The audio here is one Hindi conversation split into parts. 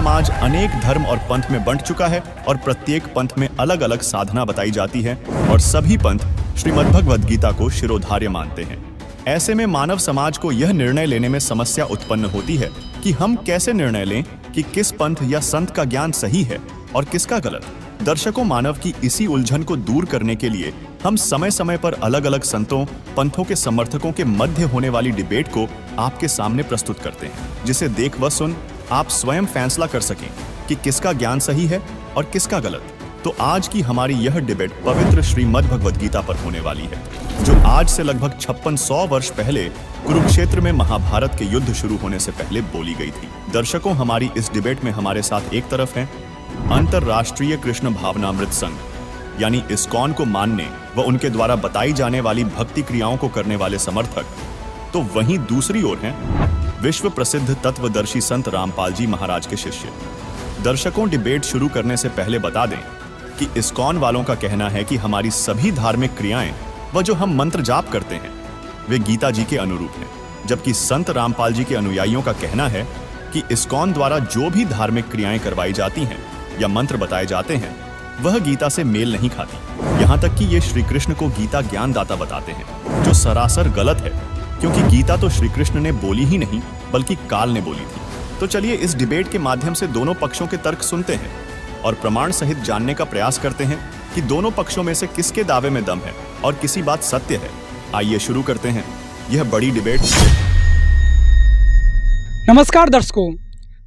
समाज अनेक धर्म और पंथ में बंट चुका है और प्रत्येक पंथ में अलग अलग साधना बताई जाती है और सभी पंथ श्रीमद् भगवद गीता को शिरोधार्य मानते हैं। ऐसे में मानव समाज को यह निर्णय लेने में समस्या उत्पन्न होती है कि हम कैसे निर्णय लें कि किस पंथ या संत का ज्ञान सही है और किसका गलत। दर्शकों, मानव की इसी उलझन को दूर करने के लिए हम समय समय पर अलग अलग संतों, पंथों के समर्थकों के मध्य होने वाली डिबेट को आपके सामने प्रस्तुत करते हैं, जिसे देख व सुन आप स्वयं फैसला कर सकें कि किसका ज्ञान सही है और किसका गलत। तो आज की हमारी यह डिबेट पवित्र श्रीमद् भगवद गीता पर होने वाली है, जो आज से लगभग 5600 वर्ष पहले कुरुक्षेत्र में महाभारत के युद्ध शुरू होने से पहले बोली गई थी। दर्शकों, हमारी इस डिबेट में हमारे साथ एक तरफ हैं अंतरराष्ट्रीय कृष्ण भावनामृत संघ यानी इस्कॉन को मानने व उनके द्वारा बताई जाने वाली भक्ति क्रियाओं को करने वाले समर्थक, तो वहीं दूसरी ओर हैं विश्व प्रसिद्ध तत्वदर्शी संत रामपाल जी महाराज के शिष्य। दर्शकों, डिबेट शुरू करने से पहले बता दें कि इस्कॉन वालों का कहना है कि हमारी सभी धार्मिक क्रियाएं व जो हम मंत्र जाप करते हैं वे गीता जी के अनुरूप हैं, जबकि संत रामपाल जी के अनुयायियों का कहना है कि इस्कॉन द्वारा जो भी धार्मिक क्रियाएं करवाई जाती हैं या मंत्र बताए जाते हैं वह गीता से मेल नहीं खाती। यहाँ तक कि ये श्री कृष्ण को गीता ज्ञानदाता बताते हैं, जो सरासर गलत है, क्योंकि गीता तो श्री कृष्ण ने बोली ही नहीं बल्कि काल ने बोली थी। तो चलिए इस डिबेट के माध्यम से दोनों पक्षों के तर्क सुनते हैं और प्रमाण सहित जानने का प्रयास करते हैं कि दोनों पक्षों में से किसके दावे में दम है और किसी बात सत्य है। आइए शुरू करते हैं यह बड़ी डिबेट। नमस्कार दर्शकों,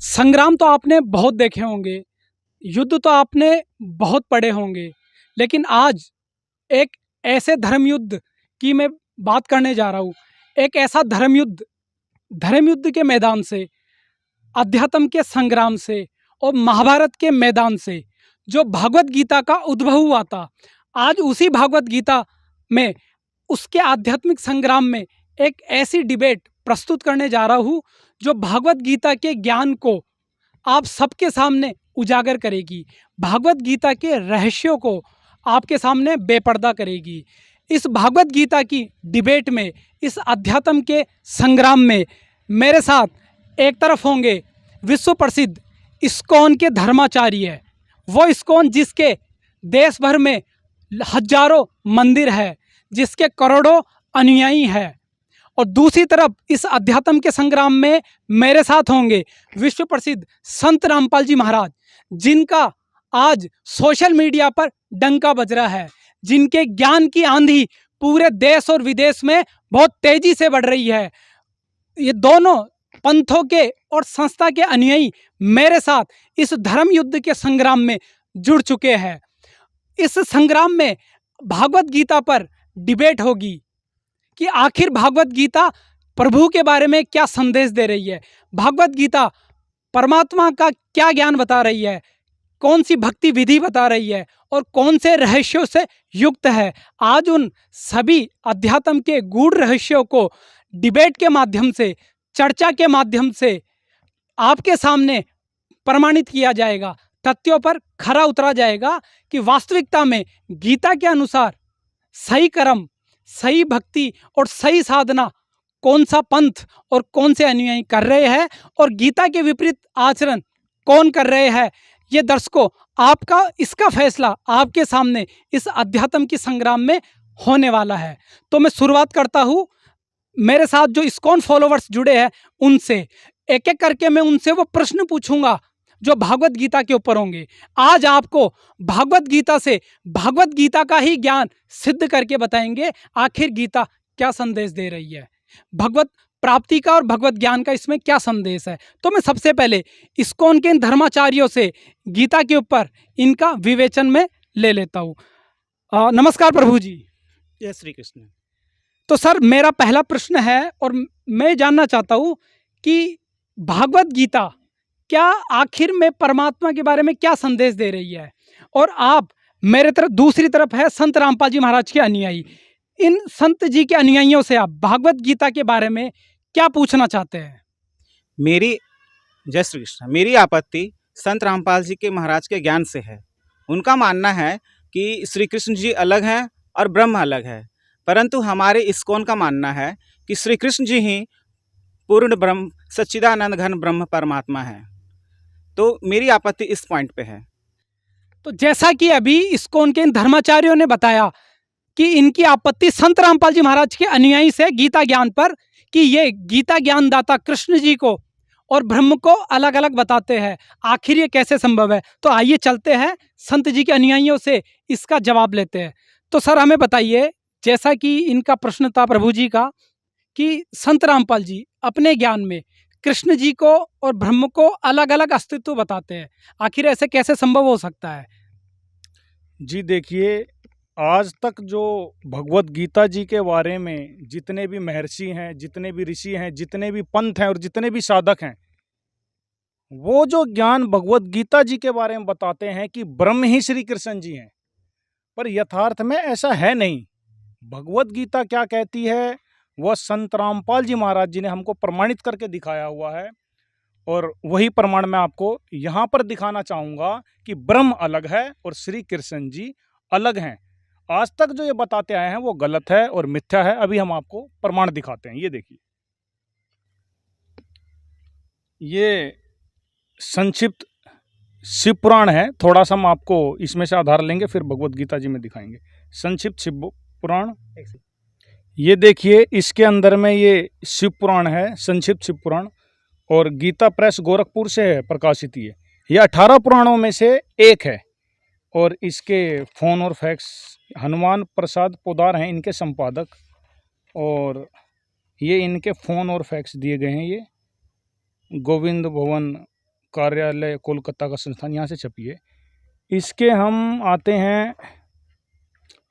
संग्राम तो आपने बहुत देखे होंगे, युद्ध तो आपने बहुत पढ़े होंगे, लेकिन आज एक ऐसे धर्म युद्ध की मैं बात करने जा रहा हूँ। एक ऐसा धर्म युद्ध के मैदान से, अध्यात्म के संग्राम से और महाभारत के मैदान से जो भागवत गीता का उद्भव हुआ था, आज उसी भागवत गीता में उसके आध्यात्मिक संग्राम में एक ऐसी डिबेट प्रस्तुत करने जा रहा हूँ जो भागवत गीता के ज्ञान को आप सबके सामने उजागर करेगी, भागवत गीता के रहस्यों को आपके सामने बेपर्दा करेगी। इस भागवत गीता की डिबेट में, इस अध्यात्म के संग्राम में मेरे साथ एक तरफ होंगे विश्व प्रसिद्ध इस्कॉन के धर्माचार्य, वो इस्कॉन जिसके देश भर में हजारों मंदिर है, जिसके करोड़ों अनुयायी हैं, और दूसरी तरफ इस अध्यात्म के संग्राम में मेरे साथ होंगे विश्व प्रसिद्ध संत रामपाल जी महाराज, जिनका आज सोशल मीडिया पर डंका बज रहा है, जिनके ज्ञान की आंधी पूरे देश और विदेश में बहुत तेजी से बढ़ रही है। ये दोनों पंथों के और संस्था के अनुयायी मेरे साथ इस धर्म युद्ध के संग्राम में जुड़ चुके हैं। इस संग्राम में भागवत गीता पर डिबेट होगी कि आखिर भागवत गीता प्रभु के बारे में क्या संदेश दे रही है, भागवत गीता परमात्मा का क्या ज्ञान बता रही है, कौन सी भक्ति विधि बता रही है और कौन से रहस्यों से युक्त है। आज उन सभी अध्यात्म के गूढ़ रहस्यों को डिबेट के माध्यम से, चर्चा के माध्यम से आपके सामने प्रमाणित किया जाएगा, तथ्यों पर खरा उतरा जाएगा कि वास्तविकता में गीता के अनुसार सही कर्म, सही भक्ति और सही साधना कौन सा पंथ और कौन से अनुयायी कर रहे हैं और गीता के विपरीत आचरण कौन कर रहे हैं। ये दर्शकों, आपका इसका फैसला आपके सामने इस अध्यात्म की संग्राम में होने वाला है। तो मैं शुरुआत करता हूँ, मेरे साथ जो इस्कॉन फॉलोवर्स जुड़े हैं उनसे एक एक करके मैं उनसे वो प्रश्न पूछूंगा जो भागवत गीता के ऊपर होंगे। आज आपको भागवत गीता से भागवत गीता का ही ज्ञान सिद्ध करके बताएंगे आखिर गीता क्या संदेश दे रही है, भगवत प्राप्ति का और भगवत ज्ञान का इसमें क्या संदेश है। तो मैं सबसे पहले इस्कॉन के इन धर्माचार्यों से गीता के ऊपर इनका विवेचन में ले लेता हूँ। नमस्कार प्रभु जी। जय श्री कृष्ण। तो सर, मेरा पहला प्रश्न है और मैं जानना चाहता हूँ कि भागवत गीता क्या आखिर में परमात्मा के बारे में क्या संदेश दे रही है, और आप मेरे तरफ दूसरी तरफ है संत रामपाल जी महाराज के अनुयायी, इन संत जी के अनुयायियों से आप भागवत गीता के बारे में क्या पूछना चाहते हैं? जय श्री कृष्ण। मेरी आपत्ति संत रामपाल जी के महाराज के ज्ञान से है। उनका मानना है कि श्री कृष्ण जी अलग हैं और ब्रह्म अलग है, परंतु हमारे इस्कॉन का मानना है कि श्री कृष्ण जी ही पूर्ण ब्रह्म, सच्चिदानंद घन ब्रह्म परमात्मा है। तो मेरी आपत्ति इस पॉइंट पे है। तो जैसा कि अभी इस्कॉन के इन धर्माचार्यों ने बताया कि इनकी आपत्ति संत रामपाल जी महाराज के अनुयायी से गीता ज्ञान पर, कि ये गीता ज्ञान दाता कृष्ण जी को और ब्रह्म को अलग अलग बताते हैं, आखिर ये कैसे संभव है। तो आइए चलते हैं संत जी के अनुयायियों से इसका जवाब लेते हैं। तो सर हमें बताइए, जैसा कि इनका प्रश्न था प्रभु जी का कि संत रामपाल जी अपने ज्ञान में कृष्ण जी को और ब्रह्म को अलग अलग अस्तित्व बताते हैं, आखिर ऐसे कैसे संभव हो सकता है? जी देखिए, आज तक जो भगवत गीता जी के बारे में जितने भी महर्षि हैं, जितने भी ऋषि हैं, जितने भी पंथ हैं और जितने भी साधक हैं, वो जो ज्ञान भगवत गीता जी के बारे में बताते हैं कि ब्रह्म ही श्री कृष्ण जी हैं, पर यथार्थ में ऐसा है नहीं। भगवत गीता क्या कहती है वह संत रामपाल जी महाराज जी ने हमको प्रमाणित करके दिखाया हुआ है, और वही प्रमाण मैं आपको यहाँ पर दिखाना चाहूँगा कि ब्रह्म अलग है और श्री कृष्ण जी अलग हैं। आज तक जो ये बताते आए हैं वो गलत है और मिथ्या है। अभी हम आपको प्रमाण दिखाते हैं। ये देखिए, ये संक्षिप्त शिव पुराण है। थोड़ा सा हम आपको इसमें से आधार लेंगे, फिर भगवत गीता जी में दिखाएंगे। संक्षिप्त शिव पुराण, ये देखिए, इसके अंदर में ये शिव पुराण है, संक्षिप्त शिव पुराण, और गीता प्रेस गोरखपुर से है प्रकाशित। ये 18 पुराणों में से एक है, और इसके फोन और फैक्स हनुमान प्रसाद पोदार हैं इनके संपादक, और ये इनके फ़ोन और फैक्स दिए गए हैं। ये गोविंद भवन कार्यालय कोलकाता का संस्थान, यहाँ से छपी है। इसके हम आते हैं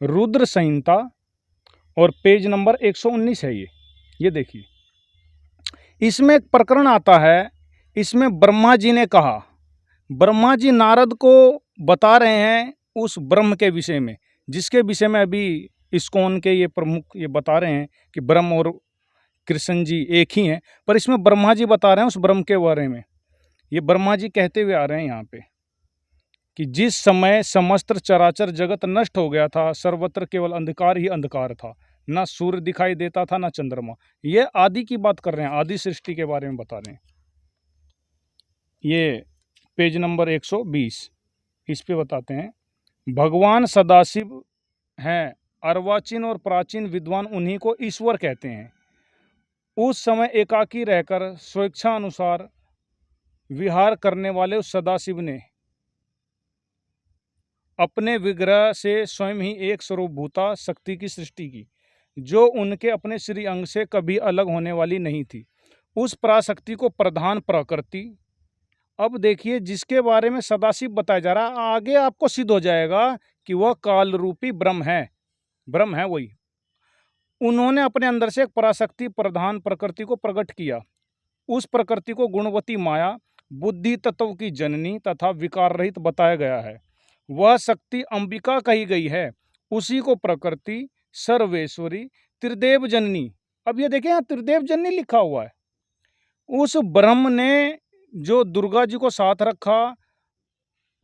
रुद्र संहिता, और पेज नंबर 119 है ये देखिए, इसमें एक प्रकरण आता है। इसमें ब्रह्मा जी ने कहा, ब्रह्मा जी नारद को बता रहे हैं उस ब्रह्म के विषय में, जिसके विषय में अभी इस्कॉन के ये प्रमुख ये बता रहे हैं कि ब्रह्म और कृष्ण जी एक ही हैं, पर इसमें ब्रह्मा जी बता रहे हैं उस ब्रह्म के बारे में। ये ब्रह्मा जी कहते हुए आ रहे हैं यहाँ पे कि जिस समय समस्त चराचर जगत नष्ट हो गया था, सर्वत्र केवल अंधकार ही अंधकार था, ना सूर्य दिखाई देता था ना चंद्रमा। ये आदि की बात कर रहे हैं, आदि सृष्टि के बारे में बता रहे हैं। ये पेज नंबर 120, इस पे बताते हैं, भगवान सदाशिव हैं, अर्वाचीन और प्राचीन विद्वान उन्हीं को ईश्वर कहते हैं। उस समय एकाकी रहकर स्वेच्छा अनुसार विहार करने वाले उस सदाशिव ने अपने विग्रह से स्वयं ही एक स्वरूपभूता शक्ति की सृष्टि की, जो उनके अपने श्री अंग से कभी अलग होने वाली नहीं थी। उस पराशक्ति को प्रधान प्रकृति, अब देखिए जिसके बारे में सदाशिव बताया जा रहा है, आगे आपको सिद्ध हो जाएगा कि वह काल रूपी ब्रह्म है वही। उन्होंने अपने अंदर से एक पराशक्ति प्रधान प्रकृति को प्रकट किया। उस प्रकृति को गुणवती माया, बुद्धि तत्व की जननी तथा विकार रहित बताया गया है। वह शक्ति अंबिका कही गई है। उसी को प्रकृति, सर्वेश्वरी, त्रिदेव जननी, अब ये देखें यहाँ त्रिदेव जननी लिखा हुआ है। उस ब्रह्म ने जो दुर्गा जी को साथ रखा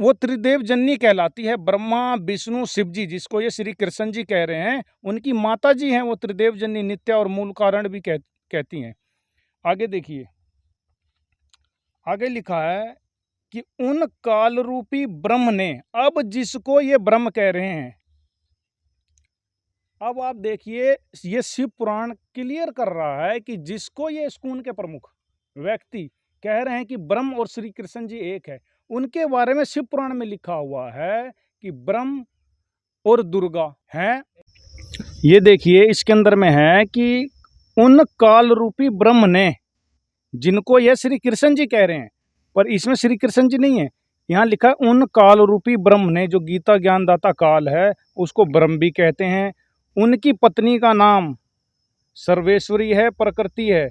वो त्रिदेव जननी कहलाती है। ब्रह्मा विष्णु शिव जी, जिसको ये श्री कृष्ण जी कह रहे हैं, उनकी माता जी हैं वो त्रिदेव जननी, नित्या और मूल कारण भी कहती हैं। आगे देखिए, आगे लिखा है कि उन काल रूपी ब्रह्म ने, अब जिसको ये ब्रह्म कह रहे हैं, अब आप देखिए ये शिव पुराण क्लियर कर रहा है कि जिसको ये इस्कॉन के प्रमुख व्यक्ति कह रहे हैं कि ब्रह्म और श्री कृष्ण जी एक है, उनके बारे में शिव पुराण में लिखा हुआ है कि ब्रह्म और दुर्गा हैं। ये देखिए इसके अंदर में है कि उन काल रूपी ब्रह्म ने, जिनको यह श्री कृष्ण जी कह रहे हैं, पर इसमें श्री कृष्ण जी नहीं है, यहाँ लिखा है उन काल रूपी ब्रह्म ने, जो गीता ज्ञानदाता काल है उसको ब्रह्म भी कहते हैं। उनकी पत्नी का नाम सर्वेश्वरी है, प्रकृति है,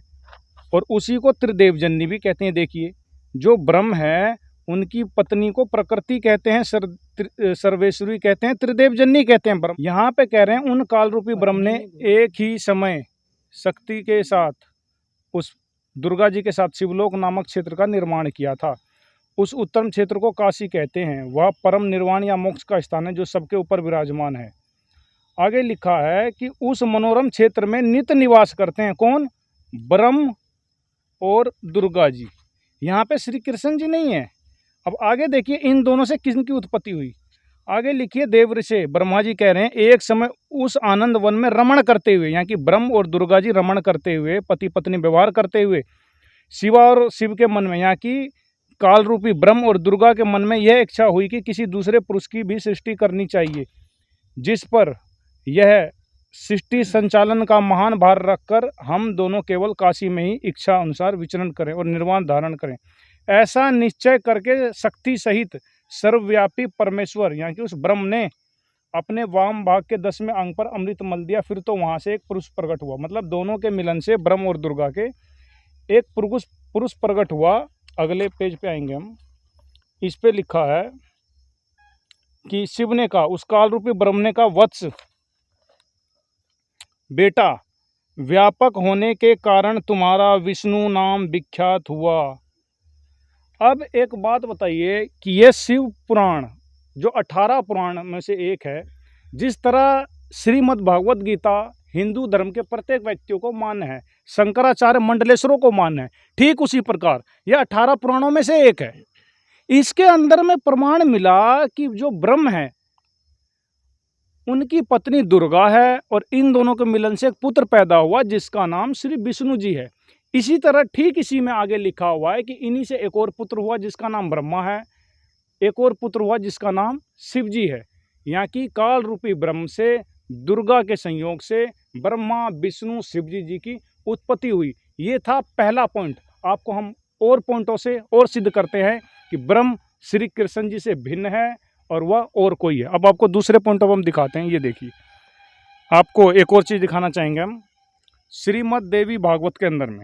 और उसी को त्रिदेव जननी भी कहते हैं। देखिए जो ब्रह्म है उनकी पत्नी को प्रकृति कहते हैं, सर्वेश्वरी कहते हैं, त्रिदेव जननी कहते हैं ब्रह्म। यहाँ पे कह रहे हैं उन काल रूपी ब्रह्म ने एक ही समय शक्ति के साथ उस दुर्गा जी के साथ शिवलोक नामक क्षेत्र का निर्माण किया था। उस उत्तम क्षेत्र को काशी कहते हैं। वह परम निर्वाण या मोक्ष का स्थान है जो सबके ऊपर विराजमान है। आगे लिखा है कि उस मनोरम क्षेत्र में नित्य निवास करते हैं कौन? ब्रह्म और दुर्गा जी। यहाँ पे श्री कृष्ण जी नहीं है। अब आगे देखिए इन दोनों से किसकी उत्पत्ति हुई। आगे लिखिए देवऋषि ब्रह्मा जी कह रहे हैं एक समय उस आनंद वन में रमण करते हुए, यहाँ की ब्रह्म और दुर्गा जी रमण करते हुए, पति पत्नी व्यवहार करते हुए, शिवा और शिव के मन में, यहाँ की काल रूपी ब्रह्म और दुर्गा के मन में यह इच्छा हुई कि किसी दूसरे पुरुष की भी सृष्टि करनी चाहिए, जिस पर यह सृष्टि संचालन का महान भार रखकर हम दोनों केवल काशी में ही इच्छा अनुसार विचरण करें और निर्वाण धारण करें। ऐसा निश्चय करके शक्ति सहित सर्वव्यापी परमेश्वर, यहाँ की उस ब्रह्म ने अपने वाम भाग के 10वें अंग पर अमृत मल दिया। फिर तो वहाँ से एक पुरुष प्रकट हुआ, मतलब दोनों के मिलन से ब्रह्म और दुर्गा के एक पुरुष प्रकट हुआ। अगले पेज पे आएंगे हम। इस पे लिखा है कि शिव ने कहा, उस काल रूपी ब्रह्म ने कहा, वत्स बेटा, व्यापक होने के कारण तुम्हारा विष्णु नाम विख्यात हुआ। अब एक बात बताइए कि ये शिव पुराण जो 18 पुराण में से एक है, जिस तरह श्रीमद् भागवत गीता हिंदू धर्म के प्रत्येक व्यक्तियों को मान्य है, शंकराचार्य मंडलेश्वरों को मान्य है, ठीक उसी प्रकार यह 18 पुराणों में से एक है। इसके अंदर में प्रमाण मिला कि जो ब्रह्म है उनकी पत्नी दुर्गा है और इन दोनों के मिलन से एक पुत्र पैदा हुआ जिसका नाम श्री विष्णु जी है। इसी तरह ठीक इसी में आगे लिखा हुआ है कि इन्हीं से एक और पुत्र हुआ जिसका नाम ब्रह्मा है, एक और पुत्र हुआ जिसका नाम शिव जी है। यहाँ की काल रूपी ब्रह्म से दुर्गा के संयोग से ब्रह्मा विष्णु शिव जी की उत्पत्ति हुई। ये था पहला पॉइंट। आपको हम और पॉइंटों से और सिद्ध करते हैं कि ब्रह्म श्री कृष्ण जी से भिन्न है और वह और कोई है। अब आपको दूसरे पॉइंट पर हम दिखाते हैं। ये देखिए, आपको एक और चीज़ दिखाना चाहेंगे हम। श्रीमद् देवी भागवत के अंदर में,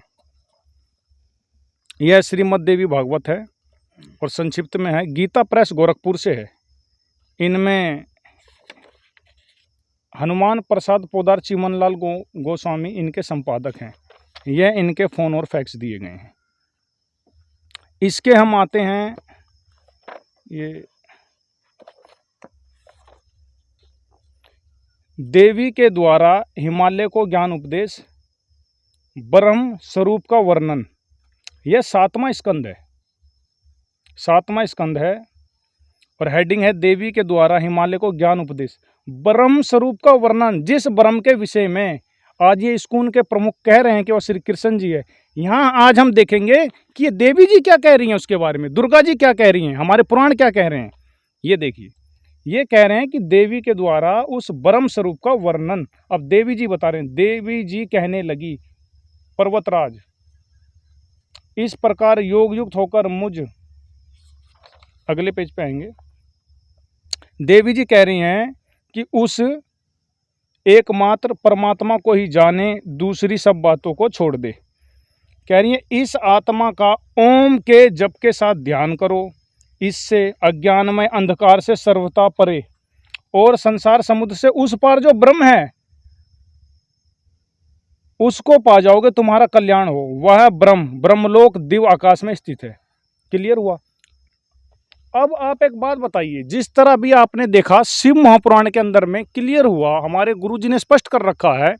यह श्रीमद् देवी भागवत है और संक्षिप्त में है, गीता प्रेस गोरखपुर से है। इनमें हनुमान प्रसाद पोदार चिमनलाल गोस्वामी इनके संपादक हैं। यह इनके फ़ोन और फैक्स दिए गए हैं। इसके हम आते हैं, ये देवी के द्वारा हिमालय को ज्ञान उपदेश, ब्रह्म स्वरूप का वर्णन, यह 7वां स्कंद है। 7वां स्कंद है और हेडिंग है देवी के द्वारा हिमालय को ज्ञान उपदेश, ब्रह्म स्वरूप का वर्णन। जिस ब्रह्म के विषय में आज ये स्कूल के प्रमुख कह रहे हैं कि वह श्री कृष्ण जी है, यहाँ आज हम देखेंगे कि ये देवी जी क्या कह रही हैं उसके बारे में, दुर्गा जी क्या कह रही हैं, हमारे पुराण क्या कह रहे हैं। ये देखिए, ये कह रहे हैं कि देवी के द्वारा उस ब्रह्म स्वरूप का वर्णन। अब देवी जी बता रहे हैं, देवी जी कहने लगी, पर्वतराज इस प्रकार योग युक्त होकर मुझ, अगले पेज पे आएंगे, देवी जी कह रही हैं कि उस एकमात्र परमात्मा को ही जाने, दूसरी सब बातों को छोड़ दे। कह रही है इस आत्मा का ओम के जप के साथ ध्यान करो, इससे अज्ञानमय अंधकार से सर्वथा परे और संसार समुद्र से उस पार जो ब्रह्म है उसको पा जाओगे, तुम्हारा कल्याण हो। वह ब्रह्म ब्रह्मलोक दिव्य आकाश में स्थित है। क्लियर हुआ। अब आप एक बात बताइए, जिस तरह भी आपने देखा शिव महापुराण के अंदर में क्लियर हुआ, हमारे गुरुजी ने स्पष्ट कर रखा है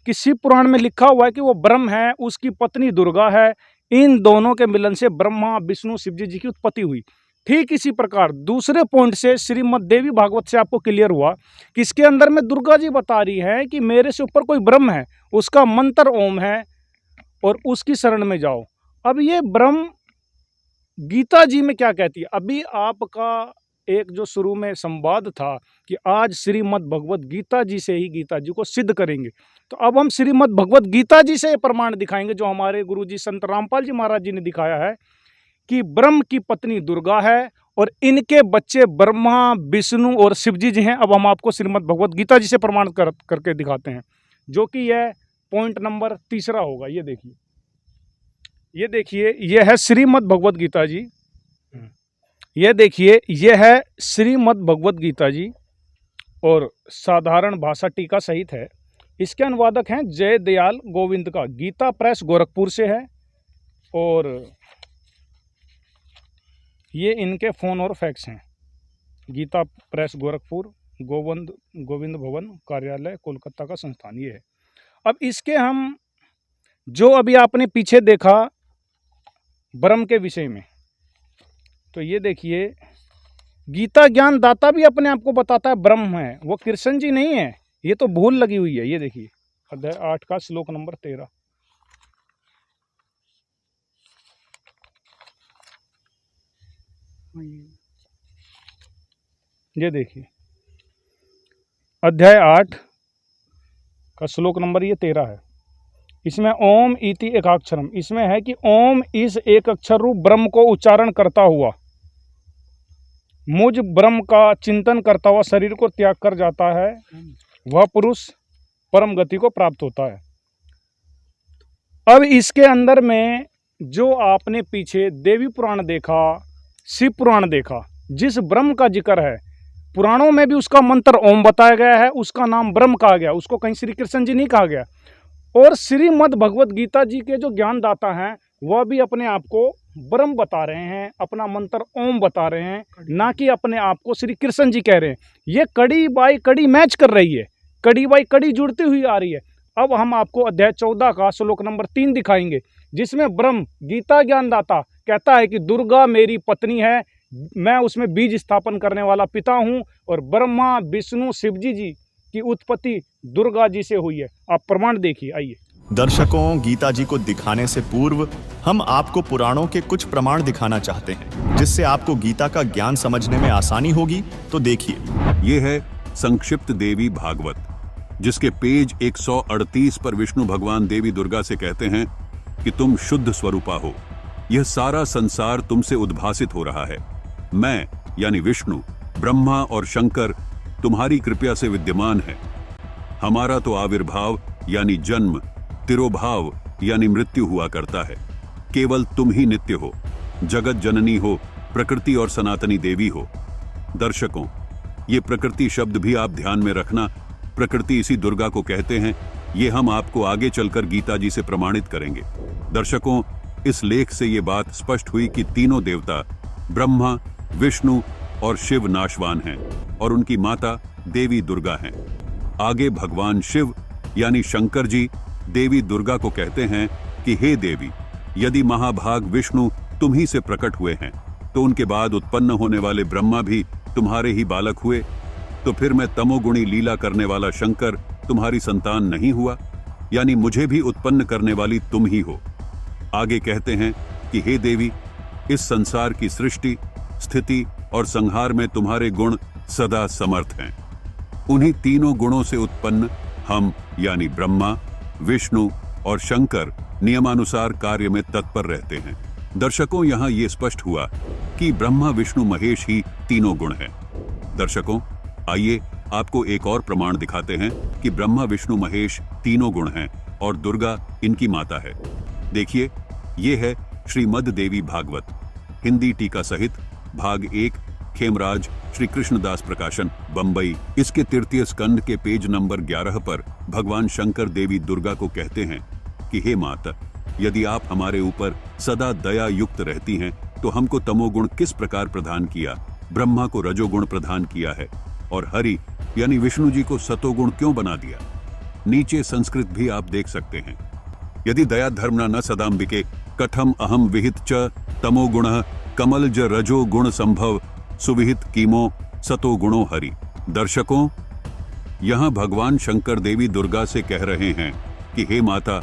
कि शिव पुराण में लिखा हुआ है कि वो ब्रह्म है, उसकी पत्नी दुर्गा है, इन दोनों के मिलन से ब्रह्मा विष्णु शिव जी की उत्पत्ति हुई। ठीक इसी प्रकार दूसरे पॉइंट से श्रीमद् देवी भागवत से आपको क्लियर हुआ कि इसके अंदर में दुर्गा जी बता रही है कि मेरे से ऊपर कोई ब्रह्म है, उसका मंत्र ओम है और उसकी शरण में जाओ। अब ये ब्रह्म गीता जी में क्या कहती है? अभी आपका एक जो शुरू में संवाद था कि आज श्रीमद् भगवत गीता जी से ही गीता जी को सिद्ध करेंगे, तो अब हम श्रीमद् भगवत गीता जी से प्रमाण दिखाएंगे जो हमारे गुरुजी संत रामपाल जी महाराज जी ने दिखाया है कि ब्रह्म की पत्नी दुर्गा है और इनके बच्चे ब्रह्मा विष्णु और शिव जी हैं। अब हम आपको श्रीमद् भगवत गीता जी से प्रमाण करके दिखाते हैं, जो कि यह पॉइंट नंबर 3 होगा। ये देखिए, ये देखिए, यह है श्रीमद् भगवत गीता जी। यह देखिए, यह है श्रीमद् भगवत गीता जी और साधारण भाषा टीका सहित है। इसके अनुवादक हैं जय दयाल गोविंद का, गीता प्रेस गोरखपुर से है और ये इनके फ़ोन और फैक्स हैं। गीता प्रेस गोरखपुर, गोविंद भवन कार्यालय कोलकाता का संस्थान ये है। अब इसके हम जो अभी आपने पीछे देखा ब्रह्म के विषय में, तो ये देखिए, गीता ज्ञान दाता भी अपने आप को बताता है ब्रह्म है, वो कृष्ण जी नहीं है। ये तो भूल लगी हुई है। ये देखिए अध्याय 8 का श्लोक नंबर 13। ये देखिए अध्याय 8 का श्लोक नंबर ये 13 है। इसमें ओम इति एकाक्षरम, इसमें है कि ओम इस एक अक्षर रूप ब्रह्म को उच्चारण करता हुआ मुझ ब्रह्म का चिंतन करता हुआ शरीर को त्याग कर जाता है, वह पुरुष परम गति को प्राप्त होता है। अब इसके अंदर में जो आपने पीछे देवी पुराण देखा, शिव पुराण देखा, जिस ब्रह्म का जिक्र है, पुराणों में भी उसका मंत्र ओम बताया गया है, उसका नाम ब्रह्म कहा गया, उसको कहीं श्री कृष्ण जी नहीं कहा गया। और श्रीमद् भगवत गीता जी के जो ज्ञानदाता हैं वह भी अपने आप को ब्रह्म बता रहे हैं, अपना मंत्र ओम बता रहे हैं, ना कि अपने आप को श्री कृष्ण जी कह रहे हैं। ये कड़ी बाई कड़ी मैच कर रही है, कड़ी बाई कड़ी जुड़ती हुई आ रही है। अब हम आपको अध्याय 14 का श्लोक नंबर 3 दिखाएंगे, जिसमें ब्रह्म गीता ज्ञानदाता कहता है कि दुर्गा मेरी पत्नी है, मैं उसमें बीज स्थापन करने वाला पिता हूँ, और ब्रह्मा विष्णु शिवजी जी की उत्पत्ति दुर्गा जी से हुई है। आप प्रमाण देखिए। आइए दर्शकों, गीता जी को दिखाने से पूर्व हम आपको पुराणों के कुछ प्रमाण दिखाना चाहते हैं, जिससे आपको गीता का ज्ञान समझने में आसानी होगी। तो देखिए, ये है संक्षिप्त देवी भागवत, जिसके पेज 138 पर विष्णु भगवान देवी दुर्गा से कहते हैं कि तुम शुद्ध स्वरूपा हो, यह सारा संसार तुमसे उद्भासित हो रहा है। मैं यानी विष्णु, ब्रह्मा और शंकर तुम्हारी कृपया से विद्यमान है। हमारा तो आविर्भाव यानी जन्म, तिरोभाव यानी मृत्यु हुआ करता है। केवल तुम ही नित्य हो, जगत जननी हो, प्रकृति और सनातनी देवी हो। दर्शकों, ये प्रकृति शब्द भी आप ध्यान में रखना, प्रकृति इसी दुर्गा को कहते हैं। ये हम आपको आगे चलकर गीता जी से प्रमाणित करेंगे। दर्शकों, इस लेख से ये बात स्पष्ट हुई कि तीनों देवता ब्रह्मा, विष्णु और शिव नाशवान हैं और उनकी माता देवी दुर्गा हैं। आगे भगवान शिव यानी शंकर जी देवी दुर्गा को कहते हैं कि हे देवी, यदि महाभाग विष्णु तुम ही से प्रकट हुए हैं, तो उनके बाद उत्पन्न होने वाले ब्रह्मा भी तुम्हारे ही बालक हुए, तो फिर मैं तमोगुणी लीला करने वाला शंकर तुम्हारी संतान नहीं हुआ, यानी मुझे भी उत्पन्न करने वाली तुम ही हो। आगे कहते हैं कि हे देवी, इस संसार की सृष्टि, स्थिति और संहार में तुम्हारे गुण सदा समर्थ हैं। उन्हीं तीनों गुणों से उत्पन्न हम यानी ब्रह्मा, विष्णु और शंकर नियमानुसार कार्य में तत्पर रहते हैं। दर्शकों, यहाँ ये स्पष्ट हुआ कि ब्रह्मा विष्णु महेश ही तीनों गुण हैं। दर्शकों, आइए आपको एक और प्रमाण दिखाते हैं कि ब्रह्मा विष्णु महेश तीनों गुण हैं और दुर्गा इनकी माता है। देखिए, ये है श्रीमद् देवी भागवत, हिंदी टीका सहित, भाग 1, खेमराज श्री कृष्णदास प्रकाशन, बंबई। इसके 3य स्कंद के पेज नंबर 11 पर भगवान शंकर देवी दुर्गा को कहते हैं कि हे माता, यदि आप हमारे ऊपर सदा दया युक्त रहती हैं, तो हमको तमोगुण किस प्रकार प्रदान किया, ब्रह्मा को रजोगुण प्रदान किया है, और हरि यानी विष्णु जी को सतोगुण क्यों बना दिया। नीचे संस्कृत भी आप देख सकते हैं। यदि दया धर्मना न सदाम्बिके कथम अहम विहित च तमोगुण कमल ज रजो गुण संभव सुविहित कीमो सतो गुणो हरि। दर्शकों, यहाँ भगवान शंकर देवी दुर्गा से कह रहे हैं कि हे माता,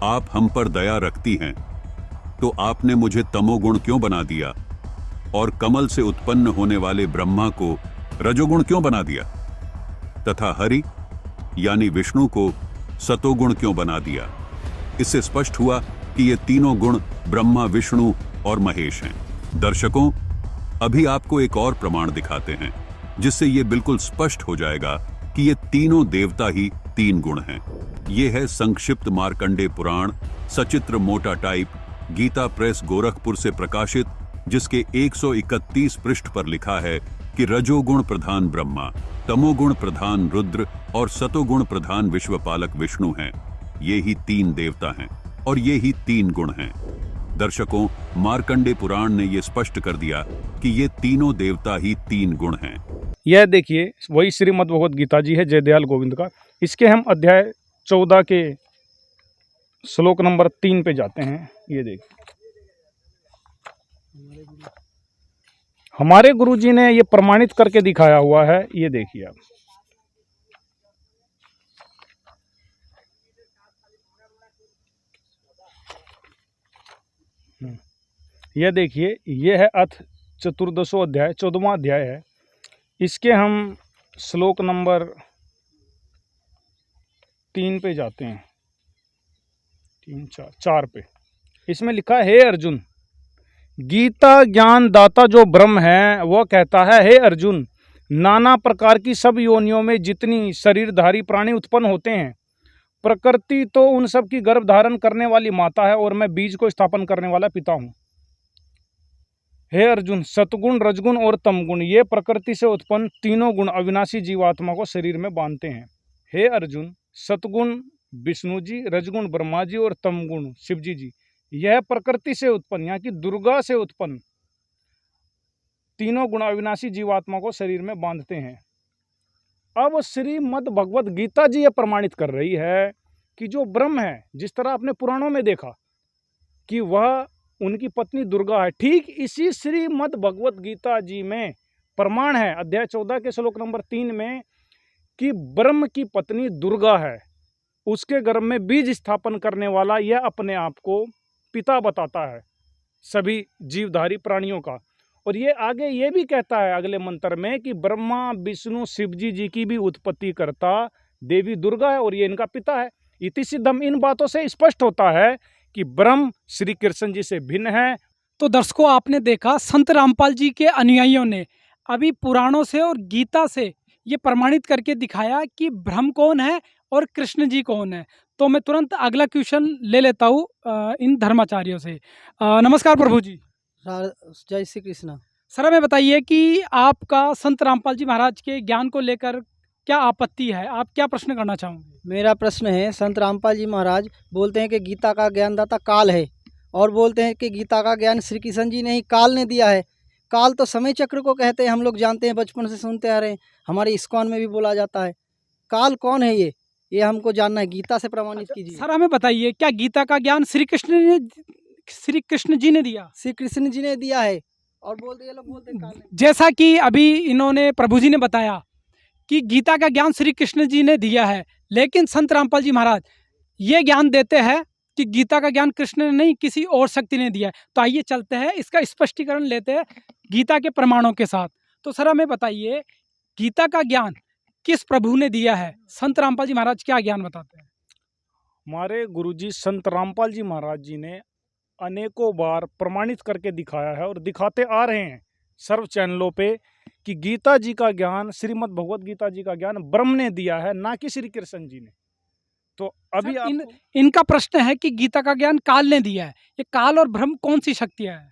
आप हम पर दया रखती हैं, तो आपने मुझे तमोगुण क्यों बना दिया, और कमल से उत्पन्न होने वाले ब्रह्मा को रजोगुण क्यों बना दिया, तथा हरि यानी विष्णु को सतोगुण क्यों बना दिया। इससे स्पष्ट हुआ कि ये तीनों गुण ब्रह्मा, विष्णु और महेश हैं। दर्शकों, अभी आपको एक और प्रमाण दिखाते हैं, जिससे ये बिल्कुल स्पष्ट हो जाएगा कि ये तीनों देवता ही 3 गुण हैं। ये है संक्षिप्त मार्कंडेय पुराण, सचित्र मोटा टाइप, गीता प्रेस गोरखपुर से प्रकाशित, जिसके 131 पृष्ठ पर लिखा है कि रजोगुण प्रधान ब्रह्मा, तमोगुण प्रधान रुद्र और सतोगुण प्रधान विश्वपालक विष्णु हैं। ये ही 3 देवता हैं और ये ही 3 गुण हैं। दर्शकों, मार्कंडेय पुराण ने ये स्पष्ट कर दिया कि ये तीनों देवता ही 3 गुण हैं। यह देखिए, वही श्रीमद् भगवत गीता जी है, जयदयाल गोविंद का। इसके हम अध्याय 14 के श्लोक नंबर 3 पे जाते हैं। ये देखिए, हमारे गुरुजी ने ये प्रमाणित करके दिखाया हुआ है, ये देखिए आप। ये देखिए, ये है अथ चतुर्दशो अध्याय, 14वां अध्याय है। इसके हम श्लोक नंबर 3 पे जाते हैं, 3 4 पे। इसमें लिखा है, हे अर्जुन, गीता ज्ञान दाता जो ब्रह्म है वह कहता है, हे अर्जुन, नाना प्रकार की सब योनियों में जितनी शरीरधारी प्राणी उत्पन्न होते हैं, प्रकृति तो उन सब की गर्भ धारण करने वाली माता है और मैं बीज को स्थापन करने वाला पिता हूँ। हे अर्जुन, सतगुण, रजगुण और तमगुण ये प्रकृति से उत्पन्न तीनों गुण अविनाशी जीवात्मा को शरीर में बांधते हैं। हे अर्जुन, सतगुण विष्णु जी, रजगुण ब्रह्मा जी और तमगुण शिवजी जी, यह प्रकृति से उत्पन्न, यहाँ की दुर्गा से उत्पन्न तीनों गुण अविनाशी जीवात्मा को शरीर में बांधते हैं। अब श्रीमद् भगवत गीता जी यह प्रमाणित कर रही है कि जो ब्रह्म है, जिस तरह आपने पुराणों में देखा कि वह उनकी पत्नी दुर्गा है, ठीक इसी श्रीमद् भगवत गीता जी में प्रमाण है, अध्याय 14 के श्लोक नंबर 3 में, कि ब्रह्म की पत्नी दुर्गा है, उसके गर्भ में बीज स्थापन करने वाला यह अपने आप को पिता बताता है सभी जीवधारी प्राणियों का। और ये आगे ये भी कहता है अगले मंत्र में कि ब्रह्मा विष्णु शिवजी जी की भी उत्पत्ति करता देवी दुर्गा है और ये इनका पिता है। इति सिद्धम, इन बातों से स्पष्ट होता है कि ब्रह्म श्री कृष्ण जी से भिन्न है। तो दर्शकों, आपने देखा संत रामपाल जी के अनुयायियों ने अभी पुराणों से और गीता से ये प्रमाणित करके दिखाया कि ब्रह्म कौन है और कृष्ण जी कौन है। तो मैं तुरंत अगला क्वेश्चन ले लेता हूँ इन धर्माचार्यों से। नमस्कार प्रभु जी। जय श्री कृष्ण। सर, हमें बताइए कि आपका संत रामपाल जी महाराज के ज्ञान को लेकर क्या आपत्ति है, आप क्या प्रश्न करना चाहोगे? मेरा प्रश्न है, संत रामपाल जी महाराज बोलते हैं कि गीता का ज्ञानदाता काल है और बोलते हैं कि गीता का ज्ञान श्री कृष्ण जी ने ही काल ने दिया है। काल तो समय चक्र को कहते हैं, हम लोग जानते हैं, बचपन से सुनते आ रहे हैं, हमारे इस्कॉन में भी बोला जाता है। काल कौन है ये हमको जानना है, गीता से प्रमाणित कीजिए। सर, हमें बताइए, क्या गीता का ज्ञान श्री कृष्ण जी ने दिया? श्री कृष्ण जी ने दिया है और बोलते ये लोग बोलते हैं काल ने। जैसा कि अभी इन्होंने प्रभु जी ने बताया कि गीता का ज्ञान श्री कृष्ण जी ने दिया है, लेकिन संत रामपाल जी महाराज ये ज्ञान देते हैं कि गीता का ज्ञान कृष्ण ने नहीं, किसी और शक्ति ने दिया है। तो आइए चलते हैं, इसका स्पष्टीकरण लेते हैं गीता के प्रमाणों के साथ। तो सर, हमें बताइए, गीता का ज्ञान किस प्रभु ने दिया है? संत रामपाल जी महाराज क्या ज्ञान बताते हैं? हमारे गुरुजी संत रामपाल जी महाराज जी ने अनेकों बार प्रमाणित करके दिखाया है और दिखाते आ रहे हैं सर्व चैनलों पे कि गीता जी का ज्ञान, श्रीमद् भगवत गीता जी का ज्ञान ब्रह्म ने दिया है, ना कि श्री कृष्ण जी ने। तो अभी सर, इनका प्रश्न है कि गीता का ज्ञान काल ने दिया है। ये काल और ब्रह्म कौन सी शक्तियां हैं?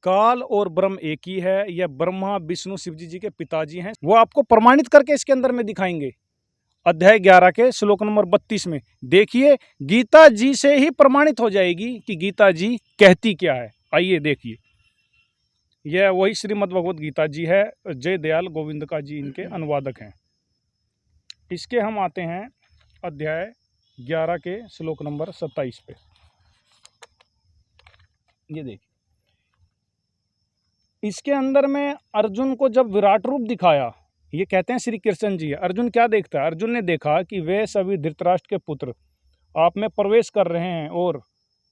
काल और ब्रह्म एक ही है। यह ब्रह्मा विष्णु शिवजी जी के पिताजी हैं। वो आपको प्रमाणित करके इसके अंदर में दिखाएंगे। अध्याय 11 के श्लोक नंबर 32 में देखिए, गीता जी से ही प्रमाणित हो जाएगी कि गीता जी कहती क्या है। आइए देखिए, यह वही श्रीमद् भगवत गीता जी है। जय दयाल गोविंद का जी इनके अनुवादक हैं। इसके हम आते हैं अध्याय 11 के श्लोक नंबर 27 पे। ये देखिए, इसके अंदर में अर्जुन को जब विराट रूप दिखाया, ये कहते हैं श्री कृष्ण जी है। अर्जुन क्या देखता है? अर्जुन ने देखा कि वे सभी धृतराष्ट्र के पुत्र आप में प्रवेश कर रहे हैं और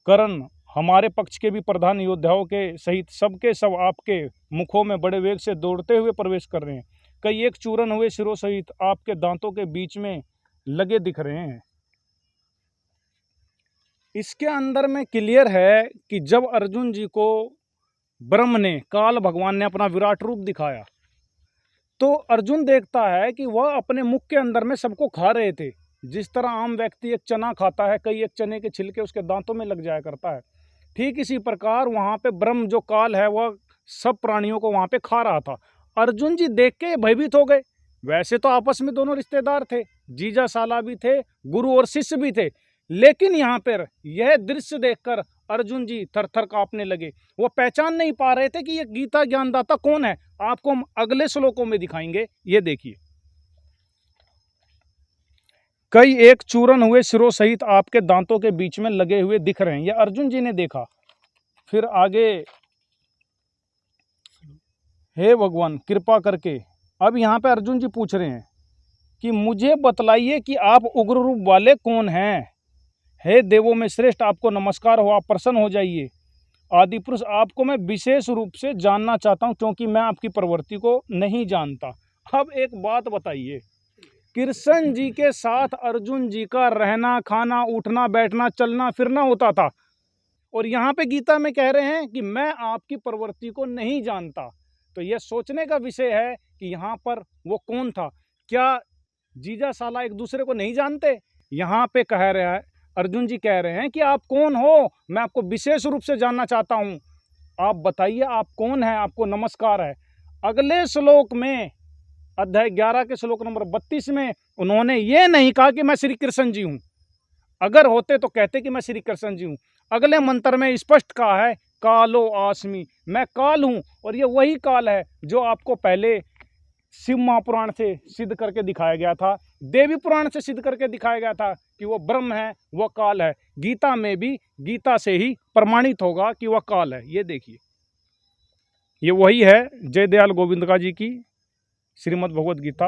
कर्ण हमारे पक्ष के भी प्रधान योद्धाओं के सहित सबके सब आपके मुखों में बड़े वेग से दौड़ते हुए प्रवेश कर रहे हैं। कई एक चूरन हुए सिरों सहित आपके दांतों के बीच में लगे दिख रहे हैं। इसके अंदर में क्लियर है कि जब अर्जुन जी को ब्रह्म ने, काल भगवान ने अपना विराट रूप दिखाया, तो अर्जुन देखता है कि वह अपने मुख के अंदर में सबको खा रहे थे। जिस तरह आम व्यक्ति एक चना खाता है, कई एक चने के छिलके उसके दांतों में लग जाया करता है, ठीक इसी प्रकार वहाँ पे ब्रह्म जो काल है वह सब प्राणियों को वहाँ पे खा रहा था। अर्जुन जी देख के भयभीत हो गए। वैसे तो आपस में दोनों रिश्तेदार थे, जीजा साला भी थे, गुरु और शिष्य भी थे, लेकिन यहाँ पर यह दृश्य देखकर अर्जुन जी थर-थर कांपने लगे। वो पहचान नहीं पा रहे थे कि ये गीता ज्ञानदाता कौन है। आपको हम अगले श्लोकों में दिखाएंगे। ये देखिए, कई एक चूरन हुए सिरों सहित आपके दांतों के बीच में लगे हुए दिख रहे हैं। ये अर्जुन जी ने देखा। फिर आगे हे भगवान कृपा करके, अब यहाँ पे अर्जुन जी पूछ रहे हैं कि मुझे बतलाइए कि आप उग्र रूप वाले कौन हैं। हे देवों में श्रेष्ठ, आपको नमस्कार हो, आप प्रसन्न हो जाइए। आदि पुरुष, आपको मैं विशेष रूप से जानना चाहता हूँ क्योंकि मैं आपकी प्रवृत्ति को नहीं जानता। अब एक बात बताइए, कृष्ण जी के साथ अर्जुन जी का रहना खाना उठना बैठना चलना फिरना होता था, और यहाँ पे गीता में कह रहे हैं कि मैं आपकी प्रवृत्ति को नहीं जानता। तो यह सोचने का विषय है कि यहाँ पर वो कौन था। क्या जीजा साला एक दूसरे को नहीं जानते? यहाँ पे कह रहा है, अर्जुन जी कह रहे हैं कि आप कौन हो, मैं आपको विशेष रूप से जानना चाहता हूँ, आप बताइए आप कौन है, आपको नमस्कार है। अगले श्लोक में अध्याय 11 के श्लोक नंबर 32 में उन्होंने ये नहीं कहा कि मैं श्री कृष्ण जी हूँ, अगर होते तो कहते कि मैं श्री कृष्ण जी हूँ। अगले मंत्र में स्पष्ट कहा है कालो आस्मि, मैं काल हूँ, और ये वही काल है जो आपको पहले शिव महापुराण से सिद्ध करके दिखाया गया था, देवी पुराण से सिद्ध करके दिखाया गया था कि वो ब्रह्म है, वो काल है। गीता में भी गीता से ही प्रमाणित होगा कि वह काल है। ये देखिए, ये वही है जयदयाल गोविंदका जी की श्रीमद् भगवद गीता।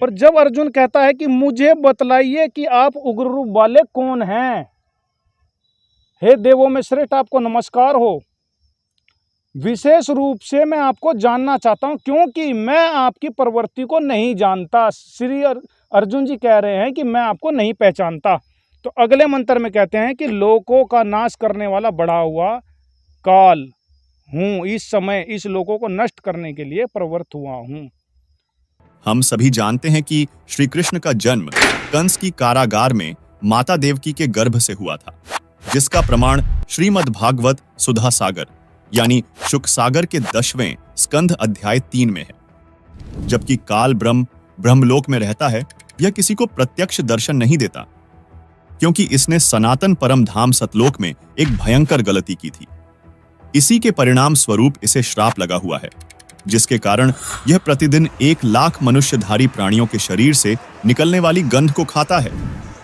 और जब अर्जुन कहता है कि मुझे बतलाइए कि आप उग्र रूप वाले कौन हैं, हे देवों में श्रेष्ठ, आपको नमस्कार हो, विशेष रूप से मैं आपको जानना चाहता हूं क्योंकि मैं आपकी प्रवृत्ति को नहीं जानता। श्री अर्जुन जी कह रहे हैं कि मैं आपको नहीं पहचानता। तो अगले मंत्र में कहते हैं कि लोकों का नाश करने वाला बढ़ा हुआ काल हूं, इस समय इस लोकों को नष्ट करने के लिए प्रवृत्त हुआ हूं। हम सभी जानते हैं कि श्री कृष्ण का जन्म कंस की कारागार में माता देवकी के गर्भ से हुआ था, जिसका प्रमाण श्रीमद् भागवत सुधा सागर यानी शुक सागर के 10वें स्कंध अध्याय 3 में है। जबकि काल ब्रह्म ब्रह्मलोक में रहता है, यह किसी को प्रत्यक्ष दर्शन नहीं देता, क्योंकि इसने सनातन परम धाम सतलोक में एक भयंकर गलती की थी। इसी के परिणाम स्वरूप इसे श्राप लगा हुआ है, जिसके कारण यह प्रतिदिन 1 लाख मनुष्यधारी प्राणियों के शरीर से निकलने वाली गंध को खाता है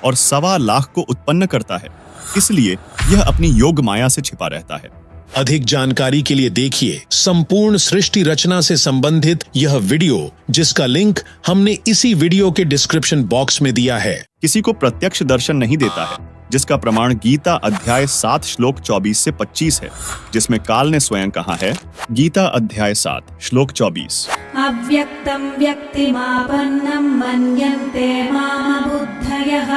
और 1.25 लाख को उत्पन्न करता है। इसलिए यह अपनी योग माया से छिपा रहता है। अधिक जानकारी के लिए देखिए संपूर्ण सृष्टि रचना से संबंधित यह वीडियो, जिसका लिंक हमने इसी वीडियो के डिस्क्रिप्शन बॉक्स में दिया है। किसी को प्रत्यक्ष दर्शन नहीं देता है, जिसका प्रमाण गीता अध्याय 7 श्लोक 24 से 25 है, जिसमें काल ने स्वयं कहा है। गीता अध्याय 7 श्लोक 24, अव्यक्तं व्यक्तिमापन्नं मन्यन्ते माम बुद्धयः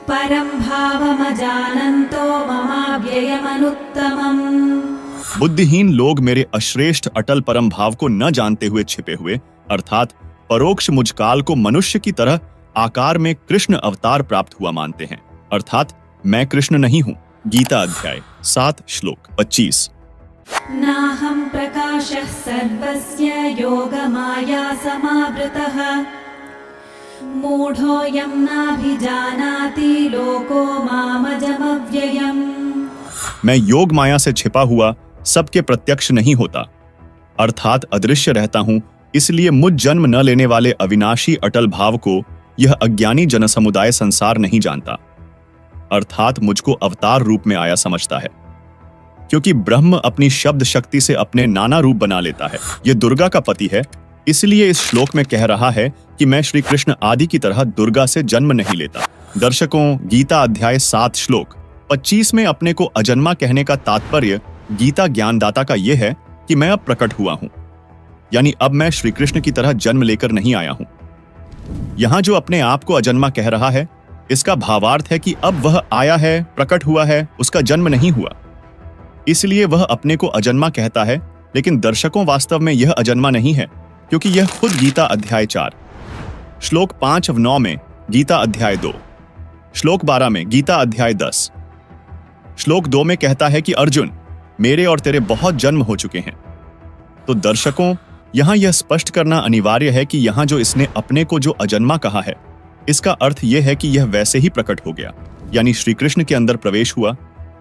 परं भावमजानन्तो ममाव्ययमनुत्तमम्। बुद्धिहीन लोग मेरे अश्रेष्ठ अटल परम भाव को न जानते हुए छिपे हुए अर्थात परोक्ष मुझ काल को मनुष्य की तरह आकार में कृष्ण अवतार प्राप्त हुआ मानते हैं, अर्थात मैं कृष्ण नहीं हूँ। गीता अध्याय 7 श्लोक 25, नाहं प्रकाशः सर्वस्य योगमाया समावृतः मूढोऽयं नाभिजानाति लोको मामजमव्ययम्। मैं योग माया से छिपा हुआ सबके प्रत्यक्ष नहीं होता, अर्थात अदृश्य रहता हूँ। इसलिए मुझ जन्म न लेने वाले अविनाशी अटल भाव को यह अज्ञानी जनसमुदाय संसार नहीं जानता, अर्थात मुझको अवतार रूप में आया समझता है। क्योंकि ब्रह्म अपनी शब्द शक्ति से अपने नाना रूप बना लेता है। यह दुर्गा का पति है, इसलिए इस श्लोक में कह रहा है कि मैं श्री कृष्ण आदि की तरह दुर्गा से जन्म नहीं लेता। दर्शकों, गीता अध्याय 7 श्लोक 25 में अपने को अजन्मा कहने का तात्पर्य गीता ज्ञानदाता का यह है कि मैं अब प्रकट हुआ हूं, यानी अब मैं श्री कृष्ण की तरह जन्म लेकर नहीं आया हूं। यहां जो अपने आप को अजन्मा कह रहा है, इसका भावार्थ है कि अब वह आया है, प्रकट हुआ है, उसका जन्म नहीं हुआ, इसलिए वह अपने को अजन्मा कहता है। लेकिन दर्शकों, वास्तव में यह अजन्मा नहीं है, क्योंकि यह खुद गीता अध्याय 4 श्लोक 5-9 में, गीता अध्याय 2 श्लोक 12 में, गीता अध्याय 10 श्लोक 2 में कहता है कि अर्जुन, मेरे और तेरे बहुत जन्म हो चुके हैं। तो दर्शकों, यहां यह स्पष्ट करना अनिवार्य है कि यहां जो इसने अपने को जो अजन्मा कहा है, इसका अर्थ यह है कि यह वैसे ही प्रकट हो गया, यानी श्री कृष्ण के अंदर प्रवेश हुआ,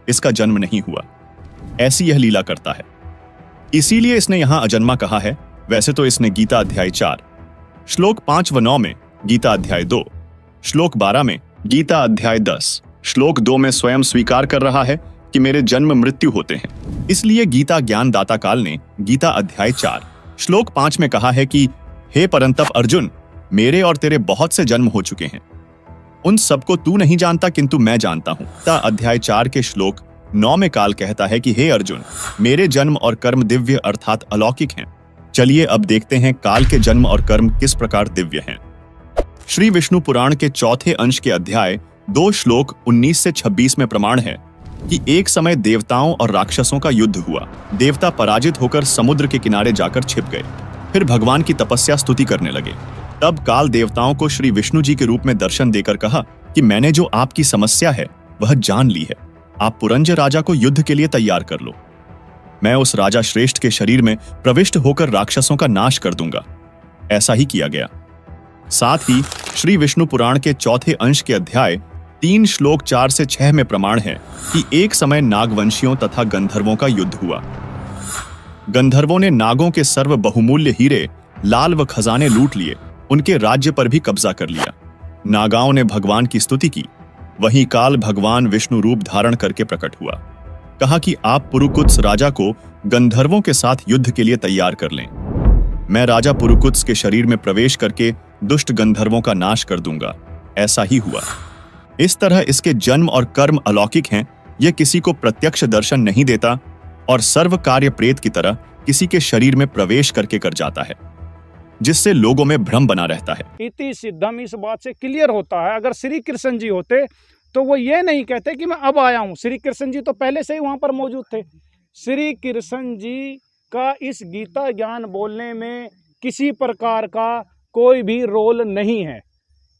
इसका जन्म नहीं हुआ। ऐसी यह लीला करता है, इसीलिए इसने यहां अजन्मा कहा है। वैसे तो इसने गीता अध्याय 4 श्लोक 5-9 में, गीता अध्याय 2 श्लोक 12 में, गीता अध्याय 10 श्लोक 2 में स्वयं स्वीकार कर रहा है कि मेरे जन्म मृत्यु होते हैं। इसलिए गीता ज्ञानदाता काल ने गीता अध्याय 4 श्लोक 5 में कहा है कि हे परंतप अर्जुन, मेरे और तेरे बहुत से जन्म हो चुके हैं, उन सबको तू नहीं जानता किंतु मैं जानता हूं। गीता अध्याय 4 के श्लोक 9 में काल कहता है कि हे अर्जुन, मेरे जन्म और कर्म दिव्य अर्थात अलौकिक हैं। चलिए अब देखते हैं काल के जन्म और कर्म किस प्रकार दिव्य हैं। श्री विष्णु पुराण के चौथे अंश के अध्याय 2 श्लोक 19 से 26 में प्रमाण है कि एक समय देवताओं और राक्षसों का युद्ध हुआ। देवता पराजित होकर समुद्र के किनारे जाकर छिप गए, फिर भगवान की तपस्या स्तुति करने लगे। तब काल देवताओं को श्री विष्णु जी के रूप में दर्शन देकर कहा कि मैंने जो आपकी समस्या है वह जान ली है, आप पुरंज राजा को युद्ध के लिए तैयार कर लो। मैं उस राजा श्रेष्ठ के शरीर में प्रविष्ट होकर राक्षसों का नाश कर दूंगा। ऐसा ही किया गया। साथ ही श्री विष्णु पुराण के चौथे अंश के अध्याय 3 श्लोक 4 से 6 में प्रमाण है कि एक समय नागवंशियों तथा गंधर्वों का युद्ध हुआ। गंधर्वों ने नागों के सर्व बहुमूल्य हीरे, लाल व खजाने लूट लिए, उनके राज्य पर भी कब्जा कर लिया। नागाओं ने भगवान की स्तुति की। वहीं काल भगवान विष्णु रूप धारण करके प्रकट हुआ। कहा कि आप पुरुकुत्स राजा को गंधर्वों के साथ युद्ध के लिए तैयार कर लें। मैं राजा पुरुकुत्स के शरीर में प्रवेश करके दुष्ट गंधर्वों का नाश कर दूंगा। ऐसा ही हुआ। इस तरह इसके जन्म और कर्म अलौकिक हैं। यह किसी को प्रत्यक्ष दर्शन नहीं देता और सर्व कार्य प्रेत की तरह किसी के शरीर में प्रवेश करके कर जाता है, जिससे लोगों में भ्रम बना रहता है। इति सिद्धम इस बात से क्लियर होता है। अगर श्री कृष्ण जी होते तो वो ये नहीं कहते कि मैं अब आया हूँ। श्री कृष्ण जी तो पहले से ही वहां पर मौजूद थे। श्री कृष्ण जी का इस गीता ज्ञान बोलने में किसी प्रकार का कोई भी रोल नहीं है।